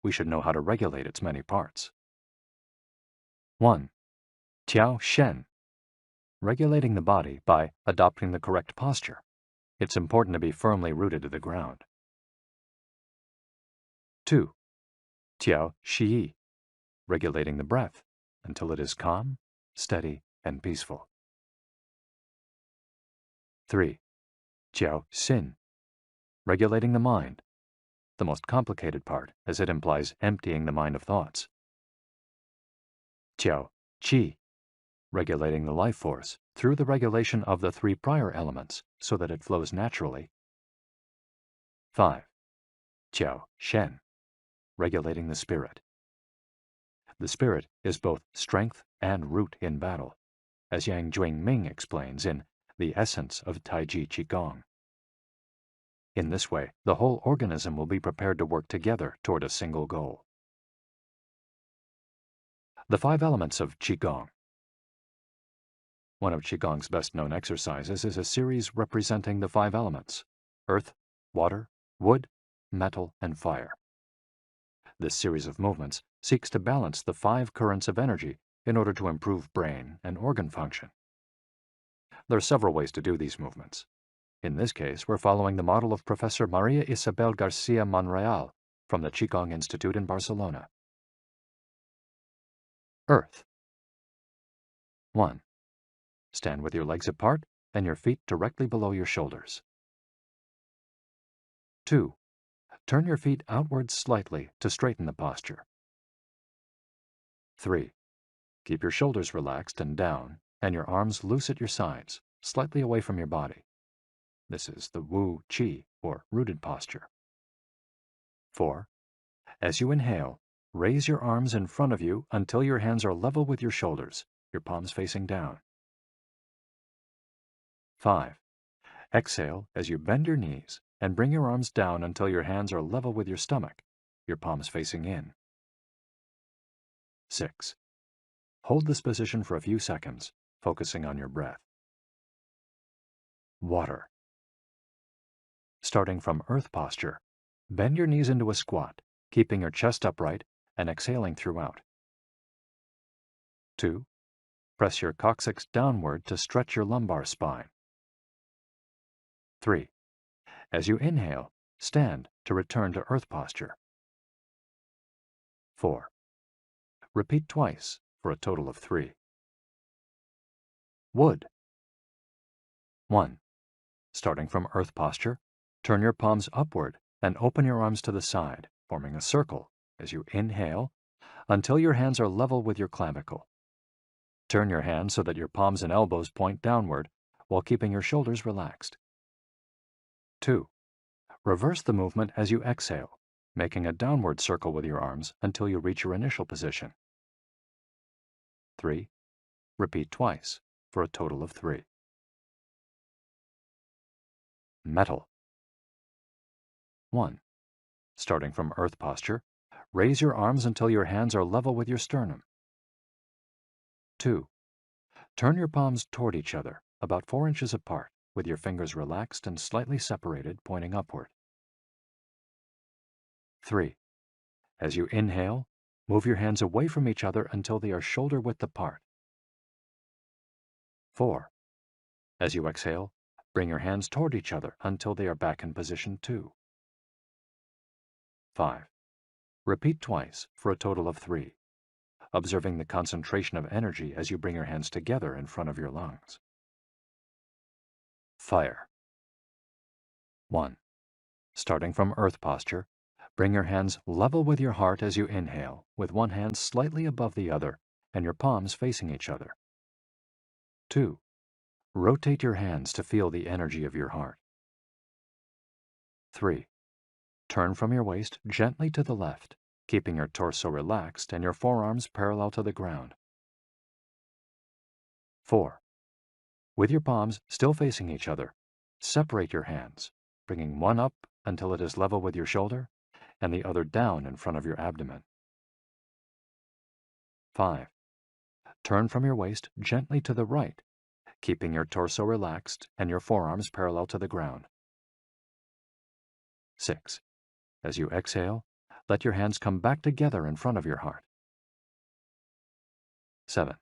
We should know how to regulate its many parts. 1. Tiao Shen. Regulating the body by adopting the correct posture. It's important to be firmly rooted to the ground. 2. Tiao Shi. Regulating the breath until it is calm, steady, and peaceful. 3. Tiao Xin. Regulating the mind, the most complicated part as it implies emptying the mind of thoughts. Tiao Qi. Regulating the life force through the regulation of the 3 prior elements so that it flows naturally. 5. Tiao Shen. Regulating the spirit. The spirit is both strength and root in battle, as Yang Ming explains in The Essence of Taiji Qigong. In this way, the whole organism will be prepared to work together toward a single goal. The 5 elements of Qigong. One of Qigong's best-known exercises is a series representing the 5 elements: earth, water, wood, metal, and fire. This series of movements seeks to balance the 5 currents of energy in order to improve brain and organ function. There are several ways to do these movements. In this case, we're following the model of Professor Maria Isabel Garcia Monreal from the Qigong Institute in Barcelona. Earth. 1. Stand with your legs apart and your feet directly below your shoulders. 2. Turn your feet outwards slightly to straighten the posture. 3. Keep your shoulders relaxed and down and your arms loose at your sides, slightly away from your body. This is the Wu Qi, or rooted posture. 4. As you inhale, raise your arms in front of you until your hands are level with your shoulders, your palms facing down. 5. Exhale as you bend your knees and bring your arms down until your hands are level with your stomach, your palms facing in. 6. Hold this position for a few seconds, focusing on your breath. Water. Starting from earth posture, bend your knees into a squat, keeping your chest upright and exhaling throughout. 2. Press your coccyx downward to stretch your lumbar spine. 3. As you inhale, stand to return to earth posture. 4. Repeat twice for a total of 3. Wood. 1. Starting from Earth posture, turn your palms upward and open your arms to the side, forming a circle as you inhale until your hands are level with your clavicle. Turn your hands so that your palms and elbows point downward while keeping your shoulders relaxed. 2. Reverse the movement as you exhale, making a downward circle with your arms until you reach your initial position. 3. Repeat twice for a total of 3. Metal. 1. Starting from Earth posture, raise your arms until your hands are level with your sternum. 2. Turn your palms toward each other, about 4 inches apart, with your fingers relaxed and slightly separated, pointing upward. 3. As you inhale, move your hands away from each other until they are shoulder width apart. 4. As you exhale, bring your hands toward each other until they are back in position 2. 5. Repeat twice for a total of 3, observing the concentration of energy as you bring your hands together in front of your lungs. Fire. 1. Starting from Earth posture, bring your hands level with your heart as you inhale, with one hand slightly above the other and your palms facing each other. 2. Rotate your hands to feel the energy of your heart. 3. Turn from your waist gently to the left, keeping your torso relaxed and your forearms parallel to the ground. 4. With your palms still facing each other, separate your hands, bringing one up until it is level with your shoulder and the other down in front of your abdomen. 5. Turn from your waist gently to the right, keeping your torso relaxed and your forearms parallel to the ground. 6. As you exhale, let your hands come back together in front of your heart. 7.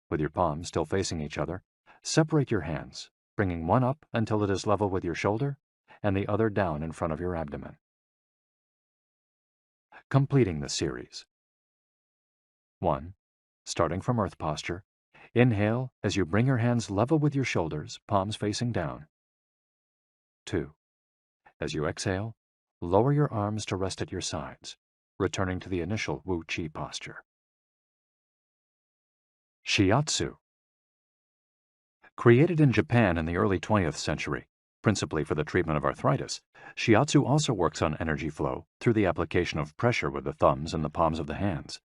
With your palms still facing each other, separate your hands, bringing one up until it is level with your shoulder and the other down in front of your abdomen. Completing the series. 1. Starting from Earth posture, inhale as you bring your hands level with your shoulders, palms facing down. 2. As you exhale, lower your arms to rest at your sides, returning to the initial Wu Qi posture. Shiatsu. Created in Japan in the early 20th century, principally for the treatment of arthritis, shiatsu also works on energy flow through the application of pressure with the thumbs and the palms of the hands.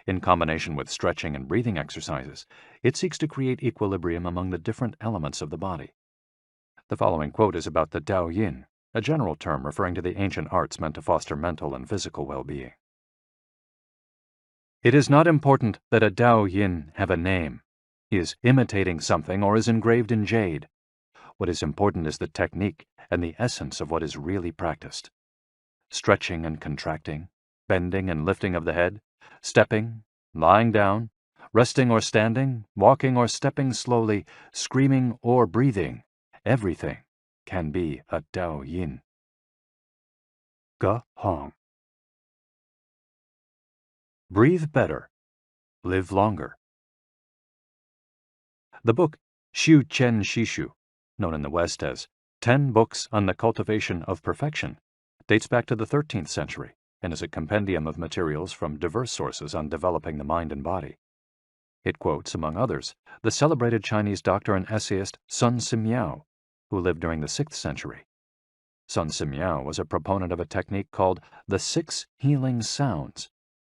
In combination with stretching and breathing exercises, it seeks to create equilibrium among the different elements of the body. The following quote is about the Dao Yin, a general term referring to the ancient arts meant to foster mental and physical well-being. It is not important that a Dao Yin have a name, is imitating something, or is engraved in jade. What is important is the technique and the essence of what is really practiced. Stretching and contracting, bending and lifting of the head, stepping, lying down, resting or standing, walking or stepping slowly, screaming or breathing, everything can be a Dao Yin. Ge Hong. Breathe better. Live longer. The book Xiu Chen Shishu, known in the West as 10 Books on the Cultivation of Perfection, dates back to the 13th century and is a compendium of materials from diverse sources on developing the mind and body. It quotes, among others, the celebrated Chinese doctor and essayist Sun Simiao, who lived during the 6th century. Sun Simiao was a proponent of a technique called the 6 healing sounds,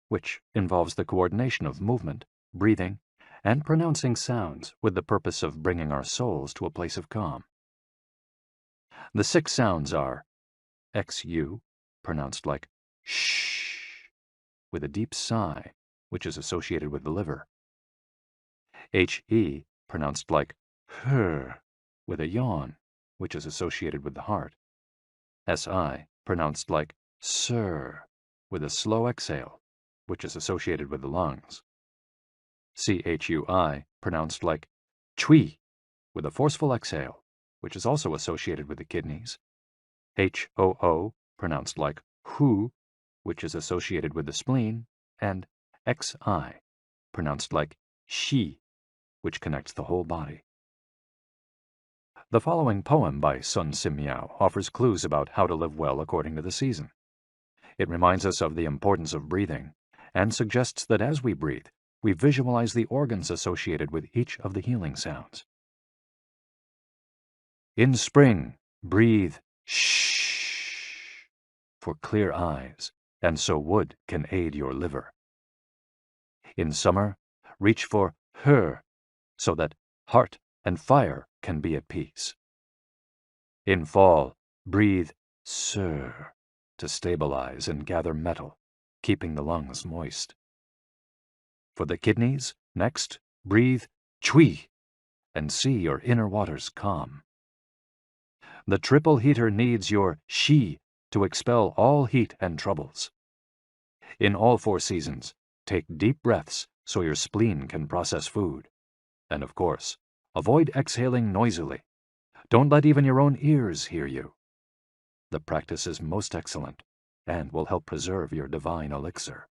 which involves the coordination of movement, breathing, and pronouncing sounds with the purpose of bringing our souls to a place of calm. The 6 sounds are XU, pronounced like shh, with a deep sigh, which is associated with the liver. HE, pronounced like her, with a yawn, which is associated with the heart. SI, pronounced like sir, with a slow exhale, which is associated with the lungs. CHUI, pronounced like chui, with a forceful exhale, which is also associated with the kidneys. HOO, pronounced like hu, which is associated with the spleen, and XI, pronounced like shi, which connects the whole body. The following poem by Sun Simiao offers clues about how to live well according to the season. It reminds us of the importance of breathing and suggests that as we breathe, we visualize the organs associated with each of the healing sounds. In spring, breathe shh for clear eyes, and so wood can aid your liver. In summer, reach for her, so that heart and fire can be at peace. In fall, breathe sir to stabilize and gather metal, keeping the lungs moist. For the kidneys, next, breathe chui and see your inner waters calm. The triple heater needs your shi to expel all heat and troubles. In all 4 seasons, take deep breaths so your spleen can process food. And of course, avoid exhaling noisily. Don't let even your own ears hear you. The practice is most excellent and will help preserve your divine elixir.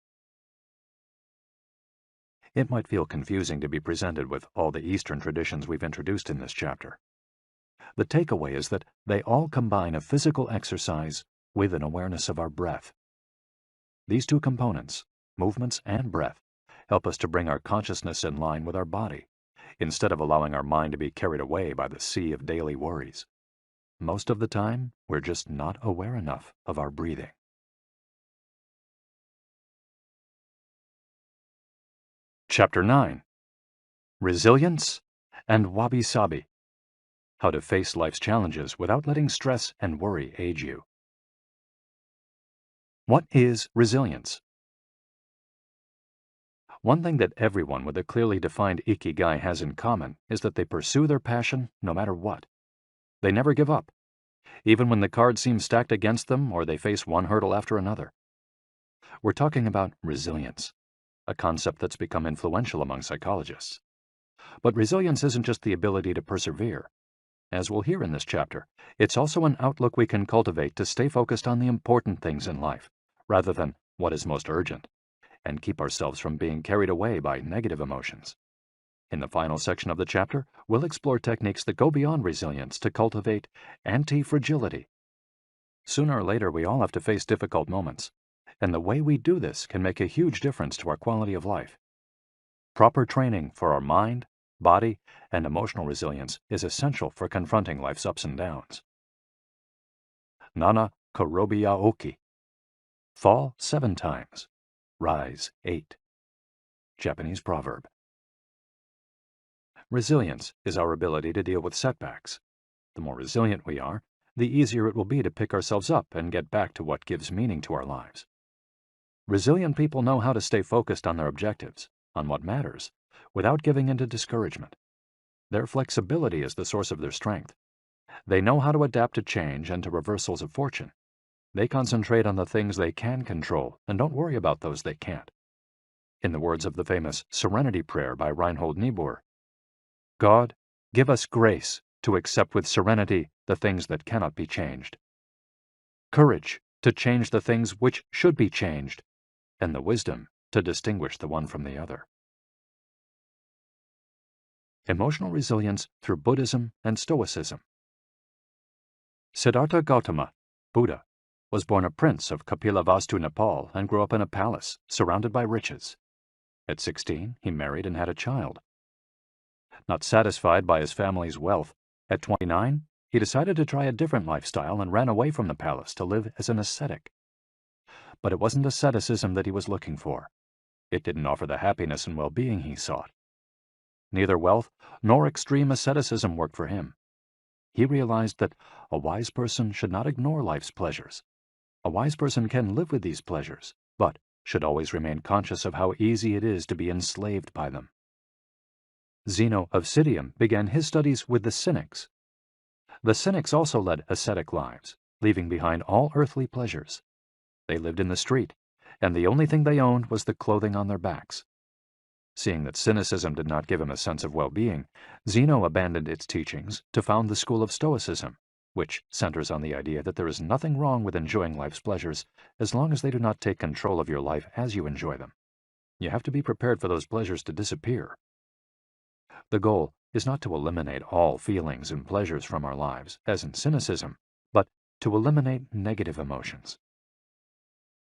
It might feel confusing to be presented with all the Eastern traditions we've introduced in this chapter. The takeaway is that they all combine a physical exercise with an awareness of our breath. These 2 components, movements and breath, help us to bring our consciousness in line with our body, instead of allowing our mind to be carried away by the sea of daily worries. Most of the time, we're just not aware enough of our breathing. Chapter 9. Resilience and Wabi-Sabi. How to face life's challenges without letting stress and worry age you. What is resilience? One thing that everyone with a clearly defined Ikigai has in common is that they pursue their passion no matter what. They never give up, even when the cards seem stacked against them or they face one hurdle after another. We're talking about resilience, a concept that's become influential among psychologists. But resilience isn't just the ability to persevere. As we'll hear in this chapter, it's also an outlook we can cultivate to stay focused on the important things in life, rather than what is most urgent, and keep ourselves from being carried away by negative emotions. In the final section of the chapter, we'll explore techniques that go beyond resilience to cultivate anti-fragility. Sooner or later, we all have to face difficult moments, and the way we do this can make a huge difference to our quality of life. Proper training for our mind, body, and emotional resilience is essential for confronting life's ups and downs. Nana Korobiya Oki. Fall 7 times, rise 8. Japanese proverb. Resilience is our ability to deal with setbacks. The more resilient we are, the easier it will be to pick ourselves up and get back to what gives meaning to our lives. Resilient people know how to stay focused on their objectives, on what matters, without giving in to discouragement. Their flexibility is the source of their strength. They know how to adapt to change and to reversals of fortune. They concentrate on the things they can control and don't worry about those they can't. In the words of the famous Serenity Prayer by Reinhold Niebuhr, God, give us grace to accept with serenity the things that cannot be changed, courage to change the things which should be changed, and the wisdom to distinguish the one from the other. Emotional resilience through Buddhism and Stoicism. Siddhartha Gautama, Buddha, was born a prince of Kapilavastu, Nepal, and grew up in a palace surrounded by riches. At 16, he married and had a child. Not satisfied by his family's wealth, at 29, he decided to try a different lifestyle and ran away from the palace to live as an ascetic. But it wasn't asceticism that he was looking for. It didn't offer the happiness and well-being he sought. Neither wealth nor extreme asceticism worked for him. He realized that a wise person should not ignore life's pleasures. A wise person can live with these pleasures, but should always remain conscious of how easy it is to be enslaved by them. Zeno of Citium began his studies with the Cynics. The Cynics also led ascetic lives, leaving behind all earthly pleasures. They lived in the street, and the only thing they owned was the clothing on their backs. Seeing that cynicism did not give him a sense of well-being, Zeno abandoned its teachings to found the school of Stoicism, which centers on the idea that there is nothing wrong with enjoying life's pleasures as long as they do not take control of your life as you enjoy them. You have to be prepared for those pleasures to disappear. The goal is not to eliminate all feelings and pleasures from our lives, as in cynicism, but to eliminate negative emotions.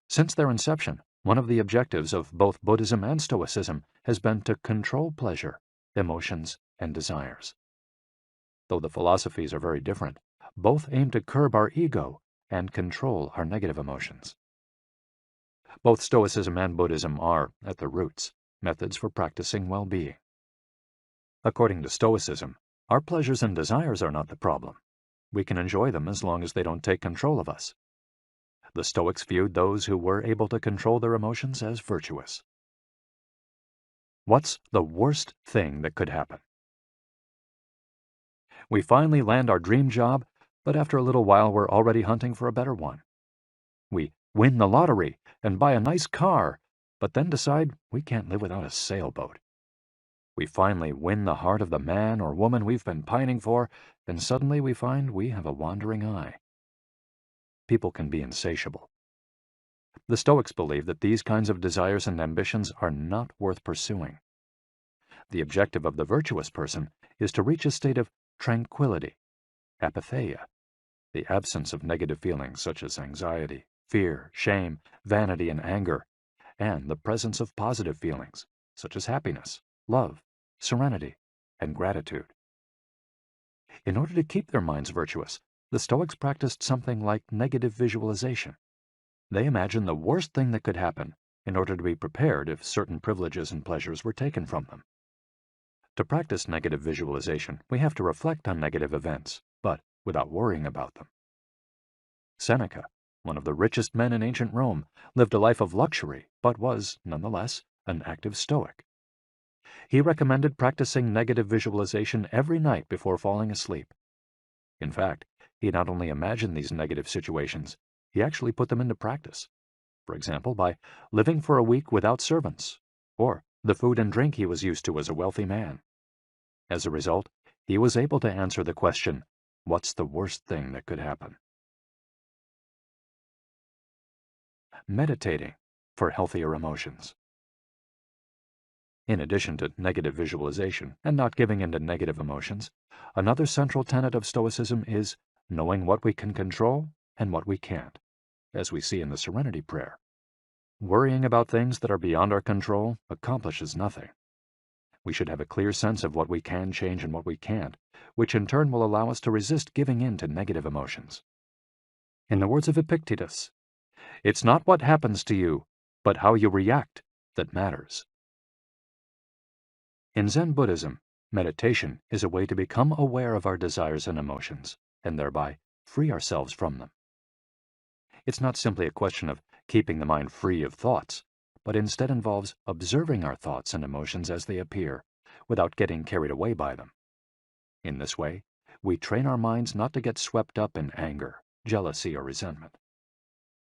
Since their inception, one of the objectives of both Buddhism and Stoicism has been to control pleasure, emotions, and desires. Though the philosophies are very different, both aim to curb our ego and control our negative emotions. Both Stoicism and Buddhism are, at their roots, methods for practicing well-being. According to Stoicism, our pleasures and desires are not the problem. We can enjoy them as long as they don't take control of us. The Stoics viewed those who were able to control their emotions as virtuous. What's the worst thing that could happen? We finally land our dream job, but after a little while we're already hunting for a better one. We win the lottery and buy a nice car, but then decide we can't live without a sailboat. We finally win the heart of the man or woman we've been pining for, and suddenly we find we have a wandering eye. People can be insatiable. The Stoics believe that these kinds of desires and ambitions are not worth pursuing. The objective of the virtuous person is to reach a state of tranquility, apatheia, the absence of negative feelings such as anxiety, fear, shame, vanity, and anger, and the presence of positive feelings such as happiness, love, serenity, and gratitude. In order to keep their minds virtuous, the Stoics practiced something like negative visualization. They imagined the worst thing that could happen in order to be prepared if certain privileges and pleasures were taken from them. To practice negative visualization, we have to reflect on negative events, but without worrying about them. Seneca, one of the richest men in ancient Rome, lived a life of luxury, but was, nonetheless, an active Stoic. He recommended practicing negative visualization every night before falling asleep. In fact, he not only imagined these negative situations, he actually put them into practice. For example, by living for a week without servants, or the food and drink he was used to as a wealthy man. As a result, he was able to answer the question, what's the worst thing that could happen? Meditating for healthier emotions. In addition to negative visualization and not giving in to negative emotions, another central tenet of Stoicism is knowing what we can control and what we can't, as we see in the Serenity Prayer. Worrying about things that are beyond our control accomplishes nothing. We should have a clear sense of what we can change and what we can't, which in turn will allow us to resist giving in to negative emotions. In the words of Epictetus, it's not what happens to you, but how you react that matters. In Zen Buddhism, meditation is a way to become aware of our desires and emotions, and thereby free ourselves from them. It's not simply a question of keeping the mind free of thoughts, but instead involves observing our thoughts and emotions as they appear, without getting carried away by them. In this way, we train our minds not to get swept up in anger, jealousy, or resentment.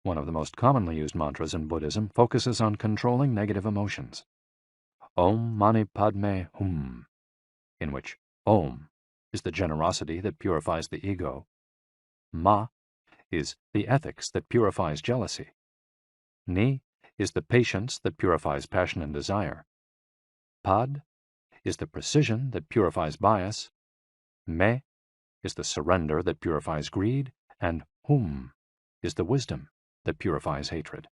One of the most commonly used mantras in Buddhism focuses on controlling negative emotions. Om Mani Padme Hum, in which Om is the generosity that purifies the ego, Ma is the ethics that purifies jealousy, Ni is the patience that purifies passion and desire, Pad is the precision that purifies bias, Me is the surrender that purifies greed, and Hum is the wisdom that purifies hatred.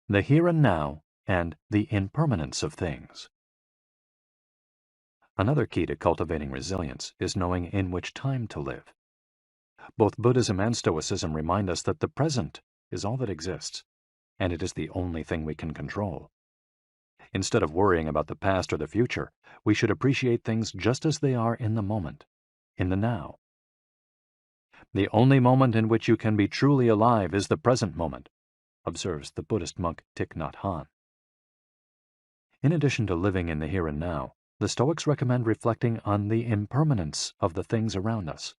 The here and now and the impermanence of things. Another key to cultivating resilience is knowing in which time to live. Both Buddhism and Stoicism remind us that the present is all that exists, and it is the only thing we can control. Instead of worrying about the past or the future, we should appreciate things just as they are in the moment, in the now. The only moment in which you can be truly alive is the present moment, observes the Buddhist monk Thich Nhat Hanh. In addition to living in the here and now, the Stoics recommend reflecting on the impermanence of the things around us.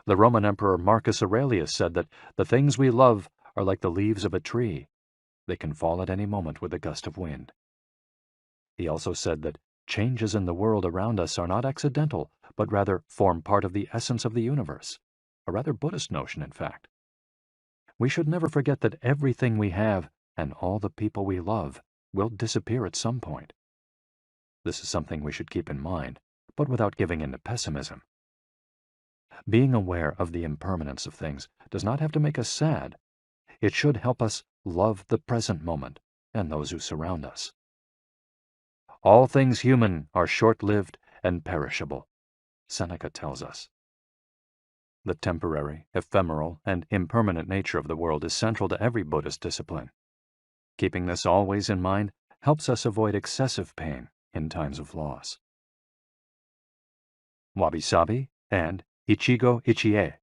The Roman Emperor Marcus Aurelius said that the things we love are like the leaves of a tree. They can fall at any moment with a gust of wind. He also said that changes in the world around us are not accidental, but rather form part of the essence of the universe, a rather Buddhist notion, in fact. We should never forget that everything we have and all the people we love will disappear at some point. This is something we should keep in mind, but without giving in to pessimism. Being aware of the impermanence of things does not have to make us sad. It should help us love the present moment and those who surround us. All things human are short-lived and perishable, Seneca tells us. The temporary, ephemeral, and impermanent nature of the world is central to every Buddhist discipline. Keeping this always in mind helps us avoid excessive pain in times of loss. Wabi-sabi and Ichigo-ichie.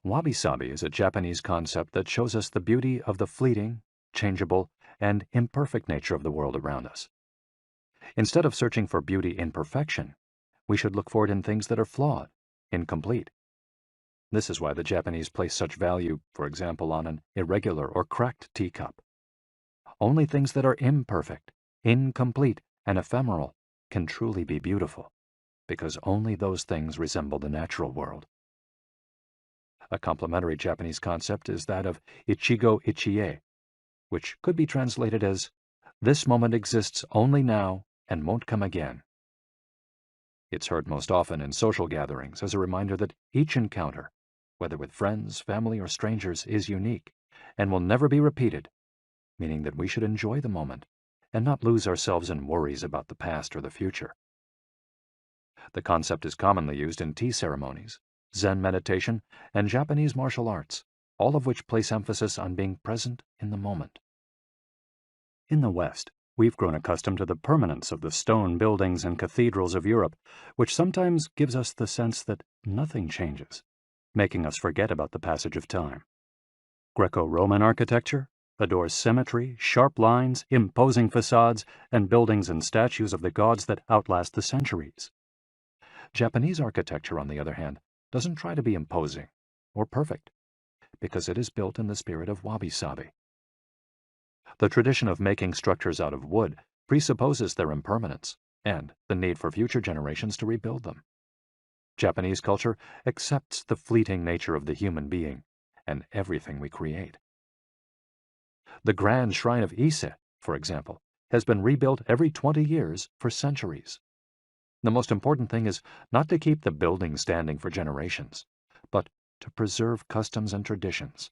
Wabi-sabi is a Japanese concept that shows us the beauty of the fleeting, changeable, and imperfect nature of the world around us. Instead of searching for beauty in perfection, we should look for it in things that are flawed, incomplete. This is why the Japanese place such value, for example, on an irregular or cracked teacup. Only things that are imperfect, incomplete, and ephemeral can truly be beautiful, because only those things resemble the natural world. A complementary Japanese concept is that of Ichigo-ichie, which could be translated as, "This moment exists only now and won't come again." It's heard most often in social gatherings as a reminder that each encounter, whether with friends, family, or strangers, is unique and will never be repeated, meaning that we should enjoy the moment and not lose ourselves in worries about the past or the future. The concept is commonly used in tea ceremonies, Zen meditation, and Japanese martial arts, all of which place emphasis on being present in the moment. In the West, we've grown accustomed to the permanence of the stone buildings and cathedrals of Europe, which sometimes gives us the sense that nothing changes, making us forget about the passage of time. Greco-Roman architecture adores symmetry, sharp lines, imposing facades, and buildings and statues of the gods that outlast the centuries. Japanese architecture, on the other hand, doesn't try to be imposing or perfect, because it is built in the spirit of wabi-sabi. The tradition of making structures out of wood presupposes their impermanence and the need for future generations to rebuild them. Japanese culture accepts the fleeting nature of the human being and everything we create. The grand shrine of Ise, for example, has been rebuilt every 20 years for centuries. The most important thing is not to keep the building standing for generations, but to preserve customs and traditions,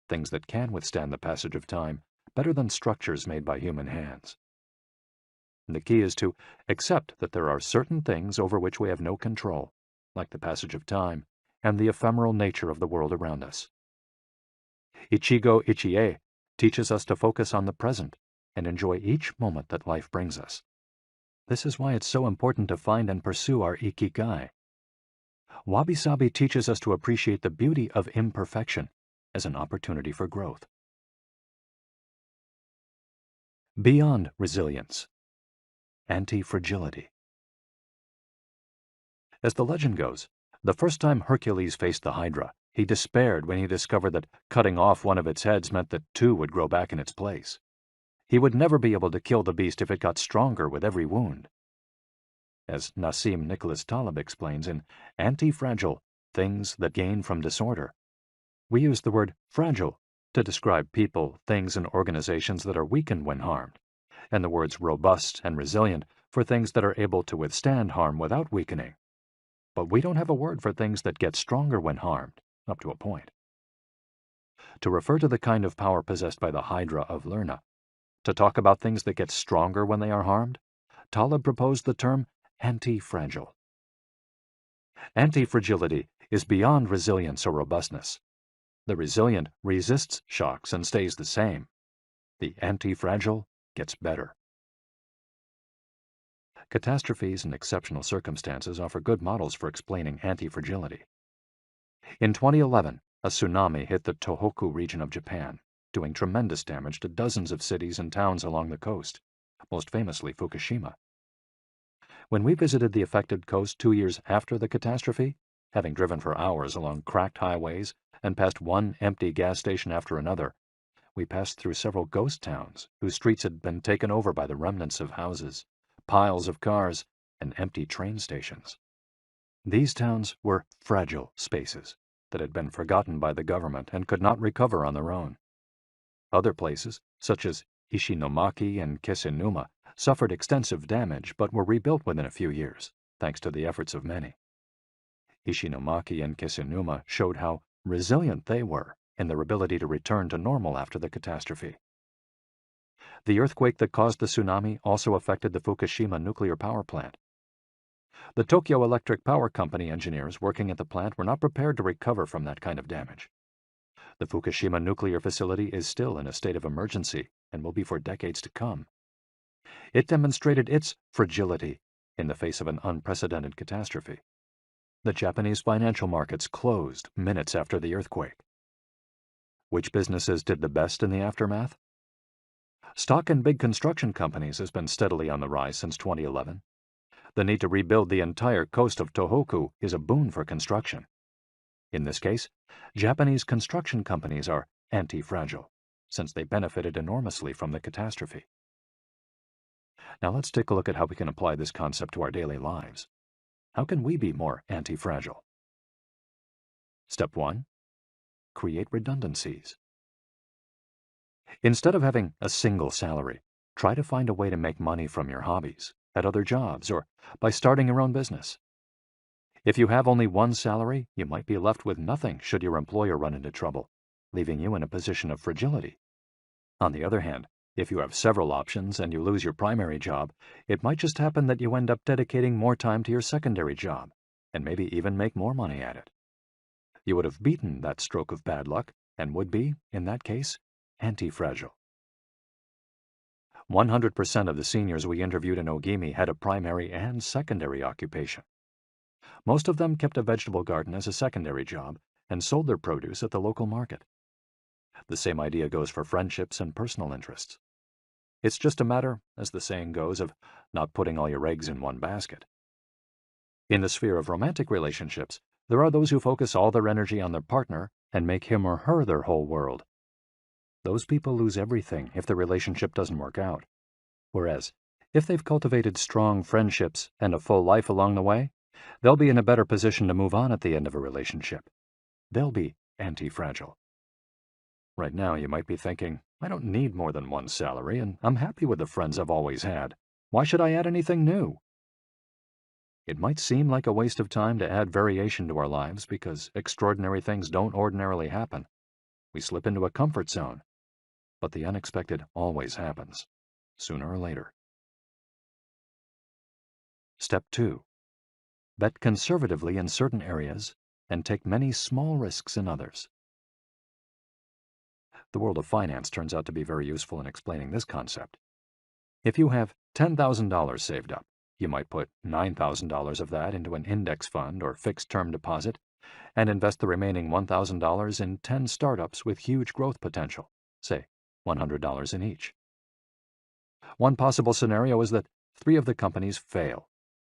things that can withstand the passage of time better than structures made by human hands. The key is to accept that there are certain things over which we have no control, like the passage of time and the ephemeral nature of the world around us. Ichigo-ichie teaches us to focus on the present and enjoy each moment that life brings us. This is why it's so important to find and pursue our ikigai. Wabi-sabi teaches us to appreciate the beauty of imperfection as an opportunity for growth. Beyond resilience, anti-fragility. As the legend goes, the first time Hercules faced the Hydra, he despaired when he discovered that cutting off one of its heads meant that two would grow back in its place. He would never be able to kill the beast if it got stronger with every wound. As Nassim Nicholas Taleb explains in Anti-Fragile, Things That Gain from Disorder, we use the word fragile to describe people, things, and organizations that are weakened when harmed, and the words robust and resilient for things that are able to withstand harm without weakening. But we don't have a word for things that get stronger when harmed, up to a point. To refer to the kind of power possessed by the Hydra of Lerna, to talk about things that get stronger when they are harmed, Taleb proposed the term anti-fragile. Anti-fragility is beyond resilience or robustness. The resilient resists shocks and stays the same. The anti-fragile gets better. Catastrophes and exceptional circumstances offer good models for explaining anti-fragility. In 2011, a tsunami hit the Tohoku region of Japan, doing tremendous damage to dozens of cities and towns along the coast, most famously Fukushima. When we visited the affected coast 2 years after the catastrophe, having driven for hours along cracked highways and past one empty gas station after another, we passed through several ghost towns whose streets had been taken over by the remnants of houses, piles of cars, and empty train stations. These towns were fragile spaces that had been forgotten by the government and could not recover on their own. Other places, such as Ishinomaki and Kisenuma, suffered extensive damage but were rebuilt within a few years, thanks to the efforts of many. Ishinomaki and Kisunuma showed how resilient they were in their ability to return to normal after the catastrophe. The earthquake that caused the tsunami also affected the Fukushima nuclear power plant. The Tokyo Electric Power Company engineers working at the plant were not prepared to recover from that kind of damage. The Fukushima nuclear facility is still in a state of emergency and will be for decades to come. It demonstrated its fragility in the face of an unprecedented catastrophe. The Japanese financial markets closed minutes after the earthquake. Which businesses did the best in the aftermath? Stock in big construction companies has been steadily on the rise since 2011. The need to rebuild the entire coast of Tohoku is a boon for construction. In this case, Japanese construction companies are anti-fragile, since they benefited enormously from the catastrophe. Now let's take a look at how we can apply this concept to our daily lives. How can we be more anti-fragile? Step 1. Create redundancies. Instead of having a single salary, try to find a way to make money from your hobbies, at other jobs, or by starting your own business. If you have only one salary, you might be left with nothing should your employer run into trouble, leaving you in a position of fragility. On the other hand, if you have several options and you lose your primary job, it might just happen that you end up dedicating more time to your secondary job, and maybe even make more money at it. You would have beaten that stroke of bad luck, and would be, in that case, anti-fragile. 100% of the seniors we interviewed in Ogimi had a primary and secondary occupation. Most of them kept a vegetable garden as a secondary job and sold their produce at the local market. The same idea goes for friendships and personal interests. It's just a matter, as the saying goes, of not putting all your eggs in one basket. In the sphere of romantic relationships, there are those who focus all their energy on their partner and make him or her their whole world. Those people lose everything if the relationship doesn't work out. Whereas, if they've cultivated strong friendships and a full life along the way, they'll be in a better position to move on at the end of a relationship. They'll be anti-fragile. Right now, you might be thinking, I don't need more than one salary, and I'm happy with the friends I've always had. Why should I add anything new? It might seem like a waste of time to add variation to our lives because extraordinary things don't ordinarily happen. We slip into a comfort zone. But the unexpected always happens, sooner or later. Step 2. Bet conservatively in certain areas and take many small risks in others. The world of finance turns out to be very useful in explaining this concept. If you have $10,000 saved up, you might put $9,000 of that into an index fund or fixed-term deposit and invest the remaining $1,000 in 10 startups with huge growth potential, say $100 in each. One possible scenario is that 3 of the companies fail.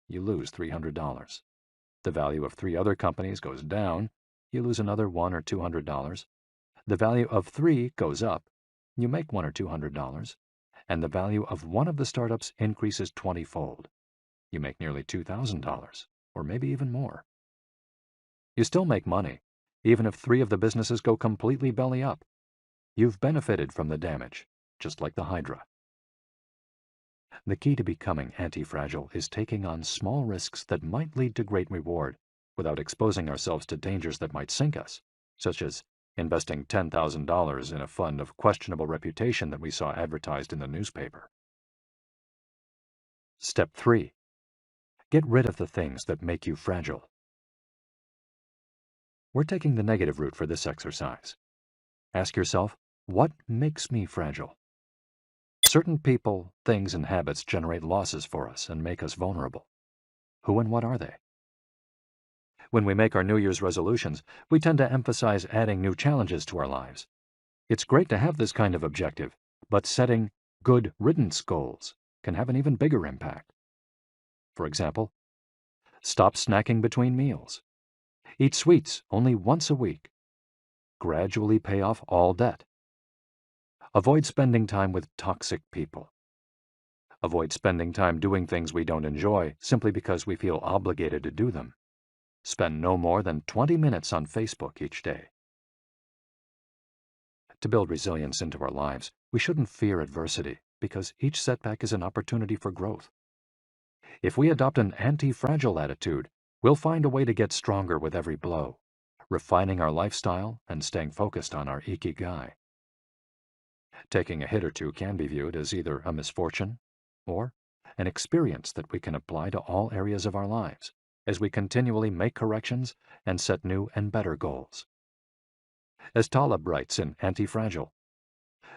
You lose $300. The value of 3 other companies goes down. You lose another $100 or $200. The value of 3 goes up. You make $100 or $200. And the value of one of the startups increases 20-fold. You make nearly $2,000, or maybe even more. You still make money, even if 3 of the businesses go completely belly up. You've benefited from the damage, just like the Hydra. The key to becoming anti-fragile is taking on small risks that might lead to great reward without exposing ourselves to dangers that might sink us, such as investing $10,000 in a fund of questionable reputation that we saw advertised in the newspaper. Step 3. Get rid of the things that make you fragile. We're taking the negative route for this exercise. Ask yourself, what makes me fragile? Certain people, things, and habits generate losses for us and make us vulnerable. Who and what are they? When we make our New Year's resolutions, we tend to emphasize adding new challenges to our lives. It's great to have this kind of objective, but setting good riddance goals can have an even bigger impact. For example, stop snacking between meals. Eat sweets only once a week. Gradually pay off all debt. Avoid spending time with toxic people. Avoid spending time doing things we don't enjoy simply because we feel obligated to do them. Spend no more than 20 minutes on Facebook each day. To build resilience into our lives, we shouldn't fear adversity because each setback is an opportunity for growth. If we adopt an anti-fragile attitude, we'll find a way to get stronger with every blow, refining our lifestyle and staying focused on our ikigai. Taking a hit or two can be viewed as either a misfortune or an experience that we can apply to all areas of our lives as we continually make corrections and set new and better goals. As Taleb writes in Anti-Fragile,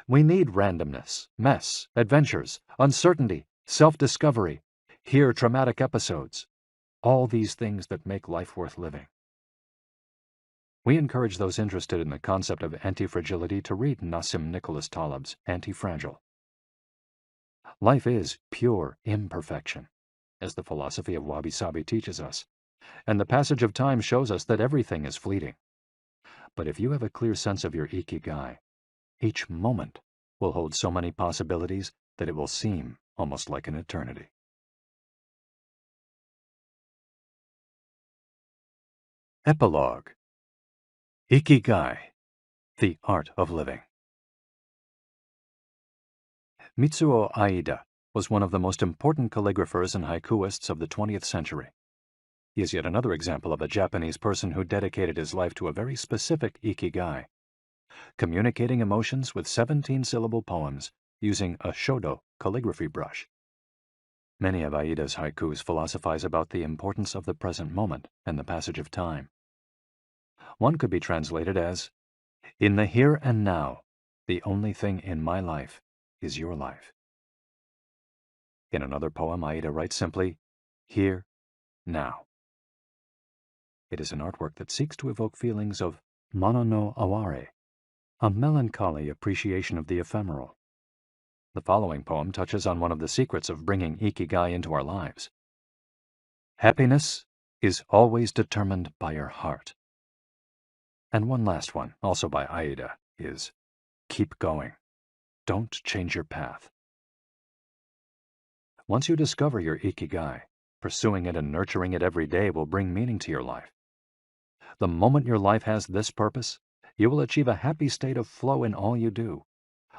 we need randomness, mess, adventures, uncertainty, self-discovery, hear traumatic episodes, all these things that make life worth living. We encourage those interested in the concept of anti-fragility to read Nassim Nicholas Taleb's Anti-Fragile. Life is pure imperfection, as the philosophy of wabi-sabi teaches us, and the passage of time shows us that everything is fleeting. But if you have a clear sense of your ikigai, each moment will hold so many possibilities that it will seem almost like an eternity. Epilogue. Ikigai, the Art of Living. Mitsuo Aida was one of the most important calligraphers and haikuists of the 20th century. He is yet another example of a Japanese person who dedicated his life to a very specific ikigai, communicating emotions with 17-syllable poems using a shodo calligraphy brush. Many of Aida's haikus philosophize about the importance of the present moment and the passage of time. One could be translated as, "In the here and now, the only thing in my life is your life." In another poem, Aida writes simply, "Here, now." It is an artwork that seeks to evoke feelings of mono no aware, a melancholy appreciation of the ephemeral. The following poem touches on one of the secrets of bringing ikigai into our lives. Happiness is always determined by your heart. And one last one, also by Aida, is keep going. Don't change your path. Once you discover your ikigai, pursuing it and nurturing it every day will bring meaning to your life. The moment your life has this purpose, you will achieve a happy state of flow in all you do,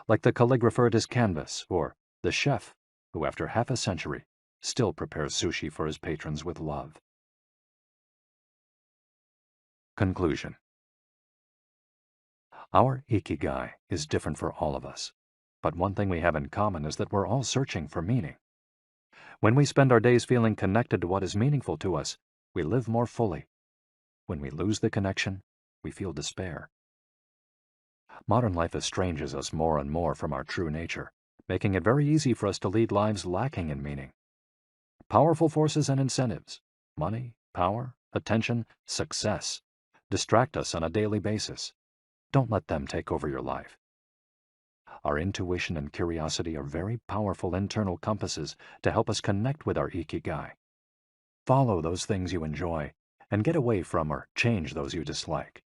like the calligrapher at his canvas or the chef who, after half a century, still prepares sushi for his patrons with love. Conclusion. Our ikigai is different for all of us, but one thing we have in common is that we're all searching for meaning. When we spend our days feeling connected to what is meaningful to us, we live more fully. When we lose the connection, we feel despair. Modern life estranges us more and more from our true nature, making it very easy for us to lead lives lacking in meaning. Powerful forces and incentives, money, power, attention, success, distract us on a daily basis. Don't let them take over your life. Our intuition and curiosity are very powerful internal compasses to help us connect with our ikigai. Follow those things you enjoy and get away from or change those you dislike.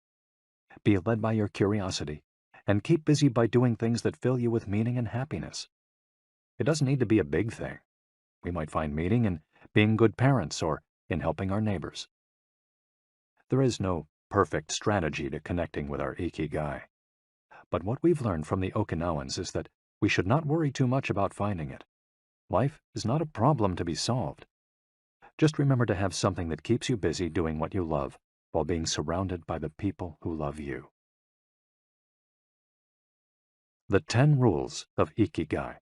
Be led by your curiosity and keep busy by doing things that fill you with meaning and happiness. It doesn't need to be a big thing. We might find meaning in being good parents or in helping our neighbors. There is no perfect strategy to connecting with our ikigai. But what we've learned from the Okinawans is that we should not worry too much about finding it. Life is not a problem to be solved. Just remember to have something that keeps you busy doing what you love while being surrounded by the people who love you. The 10 Rules of Ikigai.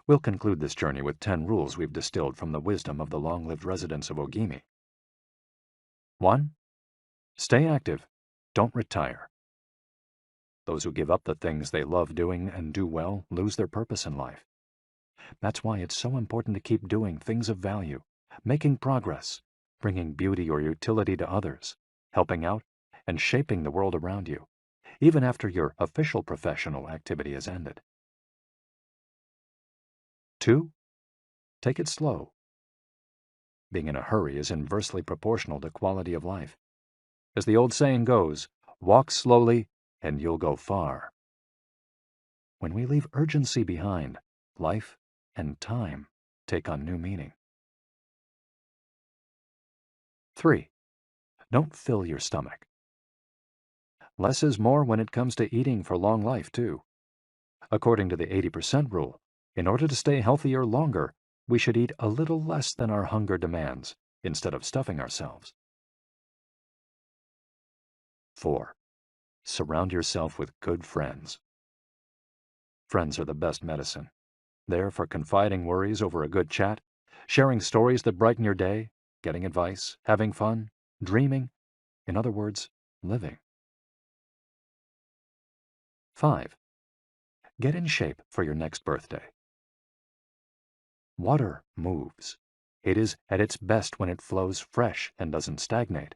We'll conclude this journey with 10 rules we've distilled from the wisdom of the long-lived residents of Ogimi. 1. Stay active. Don't retire. Those who give up the things they love doing and do well lose their purpose in life. That's why it's so important to keep doing things of value, making progress, bringing beauty or utility to others, helping out, and shaping the world around you, even after your official professional activity has ended. 2. Take it slow. Being in a hurry is inversely proportional to quality of life. As the old saying goes, walk slowly and you'll go far. When we leave urgency behind, life and time take on new meaning. 3. Don't fill your stomach. Less is more when it comes to eating for long life, too. According to the 80% rule, in order to stay healthier longer, we should eat a little less than our hunger demands instead of stuffing ourselves. 4. Surround yourself with good friends. Friends are the best medicine. There for confiding worries over a good chat, sharing stories that brighten your day, getting advice, having fun, dreaming, in other words, living. 5. Get in shape for your next birthday. Water moves. It is at its best when it flows fresh and doesn't stagnate.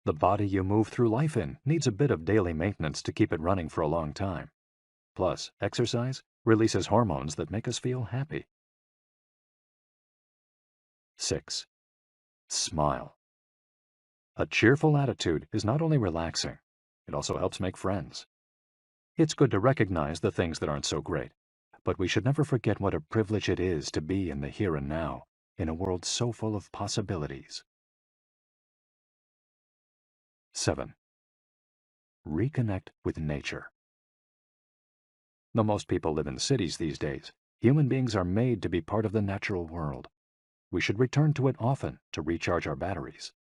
The body you move through life in needs a bit of daily maintenance to keep it running for a long time. Plus, exercise releases hormones that make us feel happy. 6. Smile. A cheerful attitude is not only relaxing, it also helps make friends. It's good to recognize the things that aren't so great, but we should never forget what a privilege it is to be in the here and now, in a world so full of possibilities. 7. Reconnect with nature. Though most people live in cities these days, human beings are made to be part of the natural world. We should return to it often to recharge our batteries.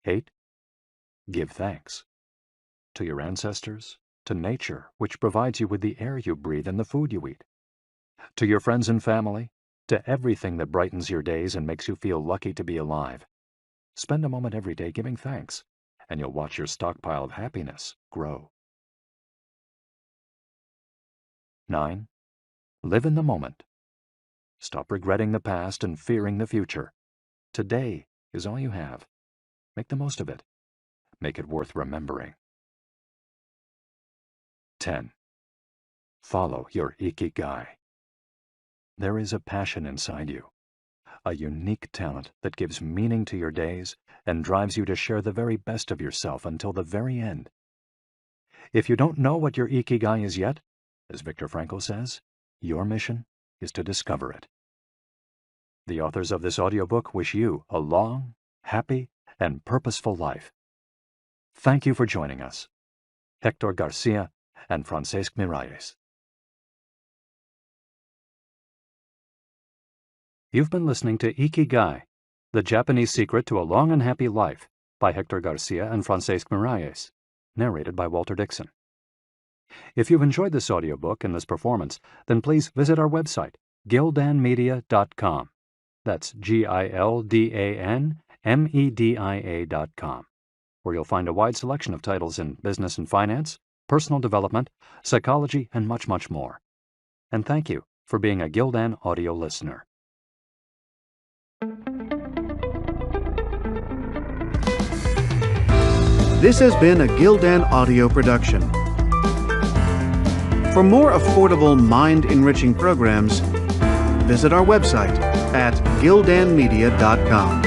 8. Give thanks. To your ancestors, to nature, which provides you with the air you breathe and the food you eat. To your friends and family, to everything that brightens your days and makes you feel lucky to be alive. Spend a moment every day giving thanks, and you'll watch your stockpile of happiness grow. 9. Live in the moment. Stop regretting the past and fearing the future. Today is all you have. Make the most of it. Make it worth remembering. 10. Follow your Ikigai. There is a passion inside you, a unique talent that gives meaning to your days and drives you to share the very best of yourself until the very end. If you don't know what your Ikigai is yet, as Viktor Frankl says, your mission is to discover it. The authors of this audiobook wish you a long, happy, and purposeful life. Thank you for joining us. Hector Garcia and Francesc Miralles. You've been listening to Ikigai, The Japanese Secret to a Long and Happy Life by Hector Garcia and Francesc Miralles, narrated by Walter Dixon. If you've enjoyed this audiobook and this performance, then please visit our website, gildanmedia.com. That's GILDANMEDIA.com, where you'll find a wide selection of titles in business and finance, personal development, psychology, and much, much more. And thank you for being a Gildan audio listener. This has been a Gildan audio production. For more affordable, mind-enriching programs, visit our website at gildanmedia.com.